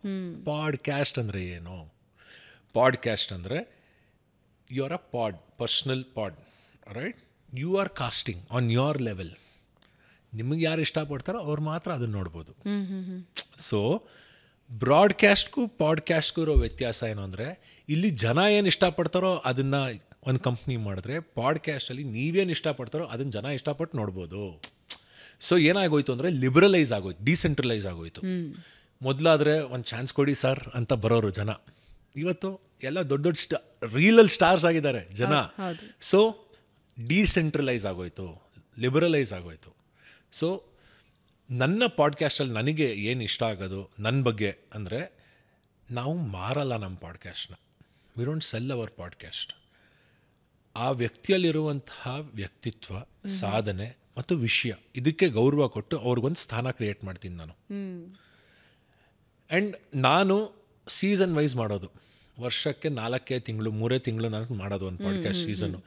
ಪಾಡ್ಕಾಸ್ಟ್ ಅಂದರೆ ಏನು? ಪಾಡ್ಕಾಸ್ಟ್ ಅಂದರೆ you are a personal pod, right? You are casting on your level. ನಿಮಗೆ ಯಾರು ಇಷ್ಟಪಡ್ತಾರೋ ಅವ್ರು ಮಾತ್ರ ಅದನ್ನು ನೋಡ್ಬೋದು. ಸೊ ಬ್ರಾಡ್ಕಾಸ್ಟ್ಗೂ ಪಾಡ್ಕಾಸ್ಟ್ಗೂ ಇರೋ ವ್ಯತ್ಯಾಸ ಏನು ಅಂದರೆ, ಇಲ್ಲಿ ಜನ ಏನು ಇಷ್ಟಪಡ್ತಾರೋ ಅದನ್ನು ಒಂದು ಕಂಪ್ನಿ ಮಾಡಿದ್ರೆ, ಪಾಡ್ಕಾಸ್ಟಲ್ಲಿ ನೀವೇನು ಇಷ್ಟಪಡ್ತಾರೋ ಅದನ್ನು ಜನ ಇಷ್ಟಪಟ್ಟು ನೋಡ್ಬೋದು. ಸೊ ಏನಾಗೋಯ್ತು ಅಂದರೆ ಲಿಬರಲೈಸ್ ಆಗೋಯ್ತು, ಡಿಸೆಂಟ್ರಲೈಸ್ ಆಗೋಯ್ತು. ಮೊದಲಾದರೆ ಒಂದು ಚಾನ್ಸ್ ಕೊಡಿ ಸರ್ ಅಂತ ಬರೋರು ಜನ, ಇವತ್ತು ಎಲ್ಲ ದೊಡ್ಡ ರೀಲಲ್ಲಿ ಸ್ಟಾರ್ಸ್ ಆಗಿದ್ದಾರೆ ಜನ. ಸೊ ಡಿಸೆಂಟ್ರಲೈಸ್ ಆಗೋಯ್ತು, ಲಿಬರಲೈಸ್ ಆಗೋಯ್ತು. ಸೊ ನನ್ನ ಪಾಡ್ಕಾಸ್ಟಲ್ಲಿ ನನಗೆ ಏನು ಇಷ್ಟ ಆಗೋದು ನನ್ನ ಬಗ್ಗೆ ಅಂದರೆ, ನಾವು ಮಾರಲ್ಲ ನಮ್ಮ ಪಾಡ್ಕಾಸ್ಟ್ನ. We don't sell our podcast. ಆ ವ್ಯಕ್ತಿಯಲ್ಲಿರುವಂತಹ ವ್ಯಕ್ತಿತ್ವ, ಸಾಧನೆ ಮತ್ತು ವಿಷಯ, ಇದಕ್ಕೆ ಗೌರವ ಕೊಟ್ಟು ಅವ್ರಿಗೊಂದು ಸ್ಥಾನ ಕ್ರಿಯೇಟ್ ಮಾಡ್ತೀನಿ ನಾನು. ಆ್ಯಂಡ್ ನಾನು ಸೀಸನ್ ವೈಸ್ ಮಾಡೋದು. ವರ್ಷಕ್ಕೆ 4 ತಿಂಗಳು 3 ತಿಂಗಳು ನಾನು ಮಾಡೋದು ಒಂದು ಪಾಡ್ಕಾಸ್ಟ್ ಸೀಸನ್ನು.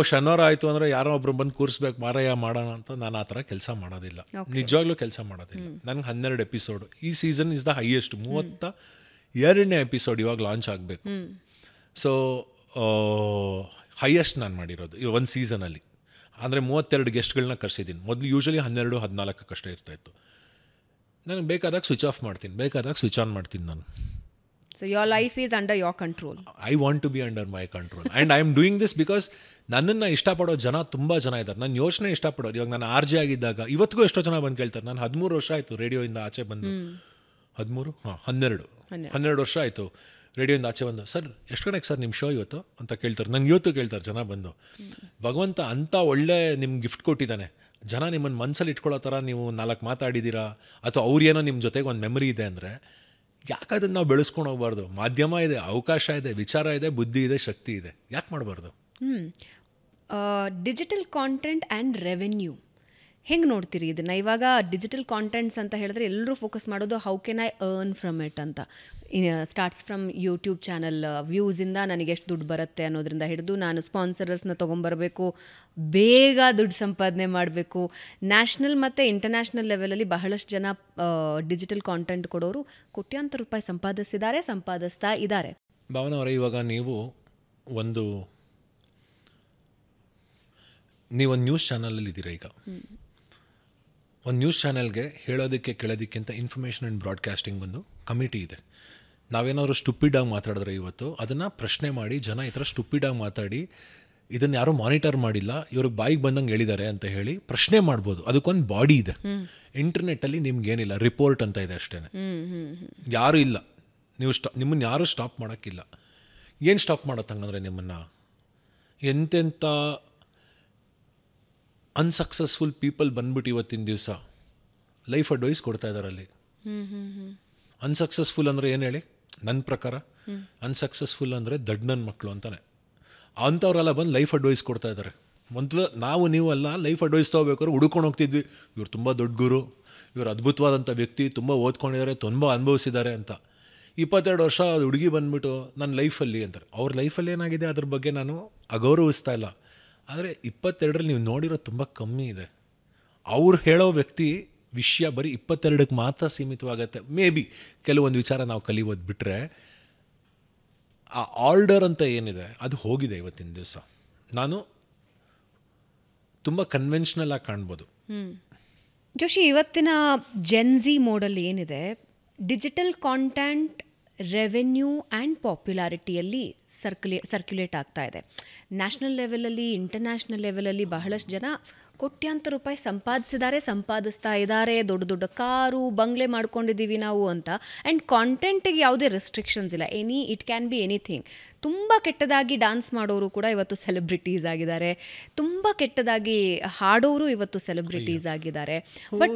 ಶನಿವಾರ ಆಯಿತು ಅಂದರೆ ಯಾರೋ ಒಬ್ರು ಬಂದು ಕೂರಿಸ್ಬೇಕು ಮಾರಯ್ಯ ಮಾಡೋಣ ಅಂತ ನಾನು ಆ ಥರ ಕೆಲಸ ಮಾಡೋದಿಲ್ಲ, ನಿಜವಾಗ್ಲೂ ಕೆಲಸ ಮಾಡೋದಿಲ್ಲ. ನನಗೆ 12 ಎಪಿಸೋಡು ಈ ಸೀಸನ್ ಇಸ್ ದ ಹೈಯೆಸ್ಟ್. 32ನೇ ಎಪಿಸೋಡ್ ಇವಾಗ ಲಾಂಚ್ ಆಗಬೇಕು. ಸೊ ಹೈಯೆಸ್ಟ್ ನಾನು ಮಾಡಿರೋದು ಈ ಒಂದು ಸೀಸನಲ್ಲಿ. ಅಂದರೆ 32 ಗೆಸ್ಟ್ಗಳನ್ನ ಕರೆಸಿದ್ದೀನಿ. ಮೊದಲು ಯೂಶ್ವಲಿ 12-14 ಕಷ್ಟ ಇರ್ತಾಯಿತ್ತು. ನನಗೆ ಬೇಕಾದಾಗ ಸ್ವಿಚ್ ಆಫ್ ಮಾಡ್ತೀನಿ, ಬೇಕಾದಾಗ ಸ್ವಿಚ್ ಆನ್ ಮಾಡ್ತೀನಿ ನಾನು. So your life is under your control. I want to be under my control. And I am doing this because ನನ್ನನ್ನು ಇಷ್ಟಪಡೋ ಜನ ತುಂಬ ಜನ ಇದ್ದಾರೆ. ನನ್ನ ಯೋಚನೆ ಇಷ್ಟಪಡೋರು. ಇವಾಗ ನಾನು RJ ಆಗಿದ್ದಾಗ ಇವತ್ತಿಗೂ ಎಷ್ಟೋ ಜನ ಬಂದು ಕೇಳ್ತಾರೆ. ನಾನು 13 ವರ್ಷ ಆಯಿತು ರೇಡಿಯೋಯಿಂದ ಆಚೆ ಬಂದು. 12 ವರ್ಷ ಆಯಿತು ರೇಡಿಯೋಯಿಂದ ಆಚೆ ಬಂದು. ಸರ್ ಎಷ್ಟು ಗಂಟೆಗೆ ಸರ್ ನಿಮ್ಮ ಶೋ ಇವತ್ತು ಅಂತ ಕೇಳ್ತಾರೆ. ನಂಗೆ ಇವತ್ತು ಕೇಳ್ತಾರೆ ಜನ ಬಂದು. ಭಗವಂತ ಅಂಥ ಒಳ್ಳೆ ನಿಮ್ಗೆ ಗಿಫ್ಟ್ ಕೊಟ್ಟಿದ್ದಾನೆ. ಜನ ನಿಮ್ಮನ್ನು ಮನಸ್ಸಲ್ಲಿ ಇಟ್ಕೊಳ್ಳೋ ಥರ ನೀವು 4 ಮಾತಾಡಿದ್ದೀರಾ ಅಥವಾ ಅವ್ರೇನೋ ನಿಮ್ಮ ಜೊತೆಗೆ ಒಂದು ಮೆಮರಿ ಇದೆ ಅಂದರೆ ಯಾಕೆ ಅದನ್ನು ನಾವು ಬೆಳೆಸ್ಕೊಂಡು ಹೋಗ್ಬಾರ್ದು? ಮಾಧ್ಯಮ ಇದೆ, ಅವಕಾಶ ಇದೆ, ವಿಚಾರ ಇದೆ, ಬುದ್ಧಿ ಇದೆ, ಶಕ್ತಿ ಇದೆ, ಯಾಕೆ ಮಾಡಬಾರ್ದು? ಡಿಜಿಟಲ್ ಕಾಂಟೆಂಟ್ ಆ್ಯಂಡ್ ರೆವೆನ್ಯೂ ಹೆಂಗೆ ನೋಡ್ತೀರಿ ಇದನ್ನು? ಇವಾಗ ಡಿಜಿಟಲ್ ಕಾಂಟೆಂಟ್ಸ್ ಅಂತ ಹೇಳಿದ್ರೆ ಎಲ್ಲರೂ ಫೋಕಸ್ ಮಾಡೋದು how can I earn from it ಅಂತ. ಸ್ಟಾರ್ಟ್ಸ್ ಫ್ರಮ್ ಯೂಟ್ಯೂಬ್ ಚಾನಲ್ ವ್ಯೂಸಿಂದ ನನಗೆ ಎಷ್ಟು ದುಡ್ಡು ಬರುತ್ತೆ ಅನ್ನೋದ್ರಿಂದ ಹಿಡಿದು ನಾನು ಸ್ಪಾನ್ಸರರ್ಸ್ನ ತೊಗೊಂಬರಬೇಕು, ಬೇಗ ದುಡ್ಡು ಸಂಪಾದನೆ ಮಾಡಬೇಕು. ನ್ಯಾಷನಲ್ ಮತ್ತು ಇಂಟರ್ನ್ಯಾಷನಲ್ ಲೆವೆಲಲ್ಲಿ ಬಹಳಷ್ಟು ಜನ ಡಿಜಿಟಲ್ ಕಾಂಟೆಂಟ್ ಕೊಡೋರು ಕೋಟ್ಯಾಂತರ ರೂಪಾಯಿ ಸಂಪಾದಿಸ್ತಾ ಇದ್ದಾರೆ. ಭಾವನಾ ಅವರೇ, ಇವಾಗ ನೀವೊಂದು ನ್ಯೂಸ್ ಚಾನಲಲ್ಲಿ ಇದ್ದೀರಾ. ಈಗ ಒಂದು ನ್ಯೂಸ್ ಚಾನೆಲ್ಗೆ ಹೇಳೋದಕ್ಕೆ ಕೇಳೋದಕ್ಕಿಂತ ಇನ್ಫಾರ್ಮೇಷನ್ ಆ್ಯಂಡ್ ಬ್ರಾಡ್ಕಾಸ್ಟಿಂಗ್ ಒಂದು ಕಮಿಟಿ ಇದೆ. ನಾವೇನಾದರೂ ಸ್ಟುಪಿಡಾಗಿ ಮಾತಾಡಿದ್ರೆ ಇವತ್ತು ಅದನ್ನು ಪ್ರಶ್ನೆ ಮಾಡಿ ಜನ ಈ ಥರ ಸ್ಟುಪಿಡಾಗಿ ಮಾತಾಡಿ ಇದನ್ನು ಯಾರೂ ಮಾನಿಟರ್ ಮಾಡಿಲ್ಲ, ಇವ್ರಿಗೆ ಬಾಯಿಗೆ ಬಂದಂಗೆ ಹೇಳಿದ್ದಾರೆ ಅಂತ ಹೇಳಿ ಪ್ರಶ್ನೆ ಮಾಡ್ಬೋದು. ಅದಕ್ಕೊಂದು ಬಾಡಿ ಇದೆ. ಇಂಟರ್ನೆಟ್ಟಲ್ಲಿ ನಿಮ್ಗೇನಿಲ್ಲ, ರಿಪೋರ್ಟ್ ಅಂತ ಇದೆ ಅಷ್ಟೇ, ಯಾರೂ ಇಲ್ಲ. ನೀವು ನಿಮ್ಮನ್ನು ಯಾರೂ ಸ್ಟಾಪ್ ಮಾಡೋಕ್ಕಿಲ್ಲ. ಏನು ಸ್ಟಾಪ್ ಮಾಡತ್ತಂಗಂದ್ರೆ ನಿಮ್ಮನ್ನು ಎಂತೆಂಥ ಅನ್ಸಕ್ಸಸ್ಫುಲ್ ಪೀಪಲ್ ಬಂದ್ಬಿಟ್ಟು ಇವತ್ತಿನ ದಿವಸ ಲೈಫ್ ಅಡ್ವೈಸ್ ಕೊಡ್ತಾ ಇದ್ದಾರೆ ಅಲ್ಲಿ. ಅನ್ಸಕ್ಸಸ್ಫುಲ್ ಅಂದರೆ ಏನು ಹೇಳಿ? ನನ್ನ ಪ್ರಕಾರ ಅನ್ಸಕ್ಸಸ್ಫುಲ್ ಅಂದರೆ ದೊಡ್ಡ ನನ್ನ ಮಕ್ಕಳು ಅಂತಾನೆ. ಅಂಥವ್ರೆಲ್ಲ ಬಂದು ಲೈಫ್ ಅಡ್ವೈಸ್ ಕೊಡ್ತಾ ಇದ್ದಾರೆ. ಮೊದಲು ನೀವು ಅಲ್ಲ ಲೈಫ್ ಅಡ್ವೈಸ್ ತೊಗೋಬೇಕಾದ್ರೆ ಹುಡ್ಕೊಂಡು ಹೋಗ್ತಿದ್ವಿ, ಇವ್ರು ತುಂಬ ದೊಡ್ಡ ಗುರು, ಇವರು ಅದ್ಭುತವಾದಂಥ ವ್ಯಕ್ತಿ, ತುಂಬ ಓದ್ಕೊಂಡಿದ್ದಾರೆ, ತುಂಬ ಅನುಭವಿಸಿದ್ದಾರೆ ಅಂತ. 22 ವರ್ಷ ಅದು ಹುಡುಗಿ ಬಂದುಬಿಟ್ಟು ನನ್ನ ಲೈಫಲ್ಲಿ ಅಂತಾರೆ. ಅವ್ರ ಲೈಫಲ್ಲಿ ಏನಾಗಿದೆ ಅದ್ರ ಬಗ್ಗೆ ನಾನು ಅಗೌರವಿಸ್ತಾ ಇಲ್ಲ, ಆದರೆ 22ರಲ್ಲಿ ನೀವು ನೋಡಿರೋ ತುಂಬ ಕಮ್ಮಿ ಇದೆ. ಅವ್ರು ಹೇಳೋ ವ್ಯಕ್ತಿ ವಿಷಯ ಬರೀ 22ಕ್ಕೆ ಮಾತ್ರ ಸೀಮಿತವಾಗತ್ತೆ. ಮೇ ಬಿ ಕೆಲವೊಂದು ವಿಚಾರ ನಾವು ಕಲಿಯೋದು ಬಿಟ್ಟರೆ ಆ ಆರ್ಡರ್ ಅಂತ ಏನಿದೆ ಅದು ಹೋಗಿದೆ ಇವತ್ತಿನ ದಿವಸ. ನಾನು ತುಂಬ ಕನ್ವೆನ್ಷನಲ್ ಆಗಿ ಕಾಣ್ಬೋದು. ಜೋಶಿ, ಇವತ್ತಿನ ಜೆನ್ಝಿ ಮೋಡಲ್ಲಿ ಏನಿದೆ, ಡಿಜಿಟಲ್ ಕಾಂಟೆಂಟ್ ರೆವೆನ್ಯೂ ಆ್ಯಂಡ್ ಪಾಪ್ಯುಲಾರಿಟಿಯಲ್ಲಿ ಸರ್ಕ್ಯುಲೇಟ್ ಆಗ್ತಾ ಇದೆ. ನ್ಯಾಷನಲ್ ಲೆವೆಲಲ್ಲಿ, ಇಂಟರ್ನ್ಯಾಷನಲ್ ಲೆವೆಲಲ್ಲಿ ಬಹಳಷ್ಟು ಜನ ಕೋಟ್ಯಾಂತರ ರೂಪಾಯಿ ಸಂಪಾದಿಸ್ತಾ ಇದ್ದಾರೆ. ದೊಡ್ಡ ದೊಡ್ಡ ಕಾರು ಬಂಗ್ಲೆ ಮಾಡ್ಕೊಂಡಿದ್ದೀವಿ ನಾವು ಅಂತ. ಆ್ಯಂಡ್ ಕಾಂಟೆಂಟಿಗೆ ಯಾವುದೇ ರೆಸ್ಟ್ರಿಕ್ಷನ್ಸ್ ಇಲ್ಲ. It can be anything. ತುಂಬ ಕೆಟ್ಟದಾಗಿ ಡ್ಯಾನ್ಸ್ ಮಾಡೋರು ಕೂಡ ಇವತ್ತು ಸೆಲೆಬ್ರಿಟೀಸ್ ಆಗಿದ್ದಾರೆ. ತುಂಬ ಕೆಟ್ಟದಾಗಿ ಹಾಡೋರು ಇವತ್ತು ಸೆಲೆಬ್ರಿಟೀಸ್ ಆಗಿದ್ದಾರೆ. ಬಟ್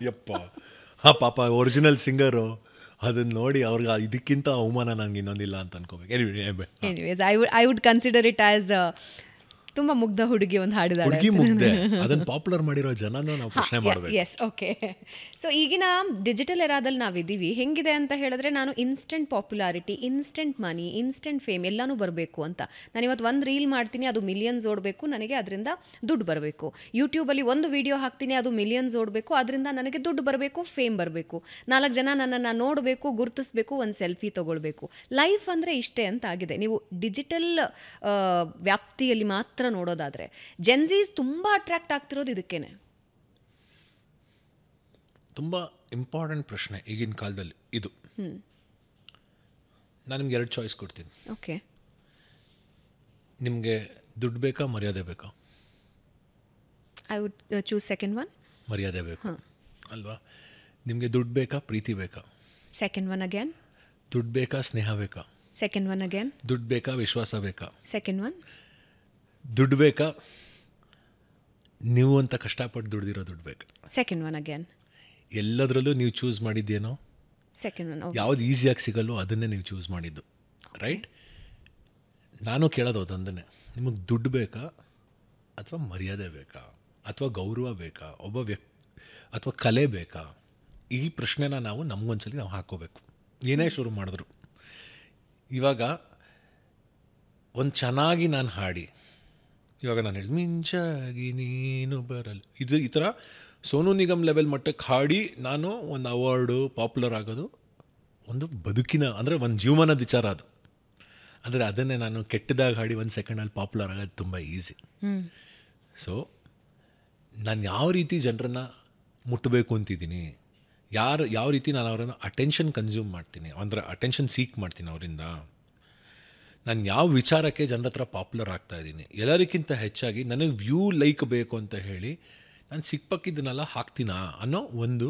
ಯಪ್ಪ, ಪಾಪ ಒರಿಜಿನಲ್ ಸಿಂಗರು ಅದನ್ನು ನೋಡಿ ಅವ್ರಿಗೆ ಇದಕ್ಕಿಂತ ಅವಮಾನ ನನಗೆ ಇನ್ನೊಂದಿಲ್ಲ ಅಂತ ಅನ್ಕೋಬೇಕು. Anyways, I would consider it as ತುಂಬ ಮುಗ್ಧ ಹುಡುಗಿ ಒಂದು ಹಾಡಿದಾಳೆ. ಅದನ್ನು ಪಾಪ್ಯುಲರ್ ಮಾಡಿರೋ ಜನನ ನಾವು ಪ್ರಶ್ನೆ ಮಾಡಬೇಕು. Yes, okay. ಸೊ ಈಗಿನ ಡಿಜಿಟಲ್ ಎರಾದಲ್ಲಿ ನಾವಿದ್ದೀವಿ. ಹೆಂಗಿದೆ ಅಂತ ಹೇಳಿದ್ರೆ, ನಾನು instant popularity, instant money, instant fame ಎಲ್ಲನೂ ಬರಬೇಕು ಅಂತ. ನಾನು ಇವತ್ತು ಒಂದು ರೀಲ್ ಮಾಡ್ತೀನಿ, ಅದು ಮಿಲಿಯನ್ಸ್ ಓಡಬೇಕು, ನನಗೆ ಅದರಿಂದ ದುಡ್ಡು ಬರಬೇಕು. ಯೂಟ್ಯೂಬಲ್ಲಿ ಒಂದು ವಿಡಿಯೋ ಹಾಕ್ತೀನಿ, ಅದು ಮಿಲಿಯನ್ಸ್ ಓಡಬೇಕು, ಅದರಿಂದ ನನಗೆ ದುಡ್ಡು ಬರಬೇಕು, ಫೇಮ್ ಬರಬೇಕು, 4 ಜನ ನನ್ನನ್ನು ನೋಡಬೇಕು, ಗುರುತಿಸ್ಬೇಕು, ಒಂದು ಸೆಲ್ಫಿ ತೊಗೊಳ್ಬೇಕು. ಲೈಫ್ ಅಂದರೆ ಇಷ್ಟೇ ಅಂತ ಆಗಿದೆ. ನೀವು ಡಿಜಿಟಲ್ ವ್ಯಾಪ್ತಿಯಲ್ಲಿ ಮಾತ್ರ ನೋಡೋದಾದ್ರೆ ಜೆನ್ಝೀಸ್ ತುಂಬ ಅಟ್ರಾಕ್ಟ್ ಆಗ್ತಿರೋದು ಇದಕ್ಕೇನೆ. ತುಂಬ ಇಂಪಾರ್ಟೆಂಟ್ ಪ್ರಶ್ನೆ ಈಗಿನ ಕಾಲದಲ್ಲಿ ಇದು. ನಾನು ನಿಮ್ಗೆ 2 ಚಾಯ್ಸ್ ಕೊಡ್ತೀನಿ. ಓಕೆ. ನಿಮಗೆ ದುಡ್ಡು ಬೇಕಾ, ಮರ್ಯಾದೆ ಬೇಕಾ? I would choose second one. ಮರ್ಯಾದೆ ಬೇಕು ಅಲ್ವಾ? ನಿಮಗೆ ದುಡ್ಡು ಬೇಕಾ, ಪ್ರೀತಿ ಬೇಕಾ? Second one again. ದುಡ್ಡು ಬೇಕಾ, ಸ್ನೇಹ ಬೇಕಾ? Second one again. ದುಡ್ಡು ಬೇಕಾ, ವಿಶ್ವಾಸ ಬೇಕಾ? Second one. ದುಡ್ಡು ಬೇಕಾ, ನೀವು ಅಂತ ಕಷ್ಟಪಟ್ಟು ದುಡ್ದಿರೋ ದುಡ್ಡು ಬೇಕಾ? Second one again. ಎಲ್ಲದರಲ್ಲೂ ನೀವು ಚೂಸ್ ಮಾಡಿದ್ದೇನೋ, ಸೆಕೆಂಡ್ ಒನ್. ಯಾವ್ದು ಈಸಿಯಾಗಿ ಸಿಗಲ್ಲೋ ಅದನ್ನೇ ನೀವು ಚೂಸ್ ಮಾಡಿದ್ದು, ರೈಟ್? ನಾನು ಕೇಳೋದು ಅದೊಂದನ್ನೇ, ನಿಮಗೆ ದುಡ್ಡು ಬೇಕಾ ಅಥವಾ ಮರ್ಯಾದೆ ಬೇಕಾ ಅಥವಾ ಗೌರವ ಬೇಕಾ, ಒಬ್ಬ ಅಥವಾ ಕಲೆ ಬೇಕಾ? ಈ ಪ್ರಶ್ನೆನ ನಾವು ನಮಗೊಂದ್ಸಲಿ ನಾವು ಹಾಕ್ಕೋಬೇಕು. ಏನೇ ಶುರು ಮಾಡಿದ್ರು. ಇವಾಗ ಒಂದು ಚೆನ್ನಾಗಿ ನಾನು ಹಾಡಿ, ಇವಾಗ ನಾನು ಹೇಳಿ ಮಿಂಚಾಗಿ ನೀನು ಬರಲ್ಲ, ಇದು ಈ ಥರ ಸೋನು ನಿಗಮ್ ಲೆವೆಲ್ ಮಟ್ಟಕ್ಕೆ ಹಾಡಿ ನಾನು ಒಂದು ಅವಾರ್ಡು, ಪಾಪ್ಯುಲರ್ ಆಗೋದು ಒಂದು ಬದುಕಿನ, ಅಂದರೆ ಒಂದು ಜೀವನದ ವಿಚಾರ ಅದು. ಅಂದರೆ ಅದನ್ನೇ ನಾನು ಕೆಟ್ಟದಾಗಿ ಹಾಡಿ 1 ಸೆಕೆಂಡಲ್ಲಿ ಪಾಪ್ಯುಲರ್ ಆಗೋದು ತುಂಬ ಈಸಿ. ಸೊ ನಾನು ಯಾವ ರೀತಿ ಜನರನ್ನು ಮುಟ್ಟಬೇಕು ಅಂತಿದ್ದೀನಿ, ಯಾವ ರೀತಿ ನಾನು ಅವರನ್ನು ಅಟೆನ್ಷನ್ ಕನ್ಸ್ಯೂಮ್ ಮಾಡ್ತೀನಿ, ಅಂದರೆ ಅಟೆನ್ಷನ್ ಸೀಕ್ ಮಾಡ್ತೀನಿ ಅವರಿಂದ, ನಾನು ಯಾವ ವಿಚಾರಕ್ಕೆ ಜನರ ಹತ್ರ ಪಾಪ್ಯುಲರ್ ಆಗ್ತಾಯಿದ್ದೀನಿ, ಎಲ್ಲದಕ್ಕಿಂತ ಹೆಚ್ಚಾಗಿ ನನಗೆ ವ್ಯೂ ಲೈಕ್ ಬೇಕು ಅಂತ ಹೇಳಿ ನಾನು ಸಿಕ್ಪಕ್ಕಿದ್ದನ್ನೆಲ್ಲ ಹಾಕ್ತೀನಾ ಅನ್ನೋ ಒಂದು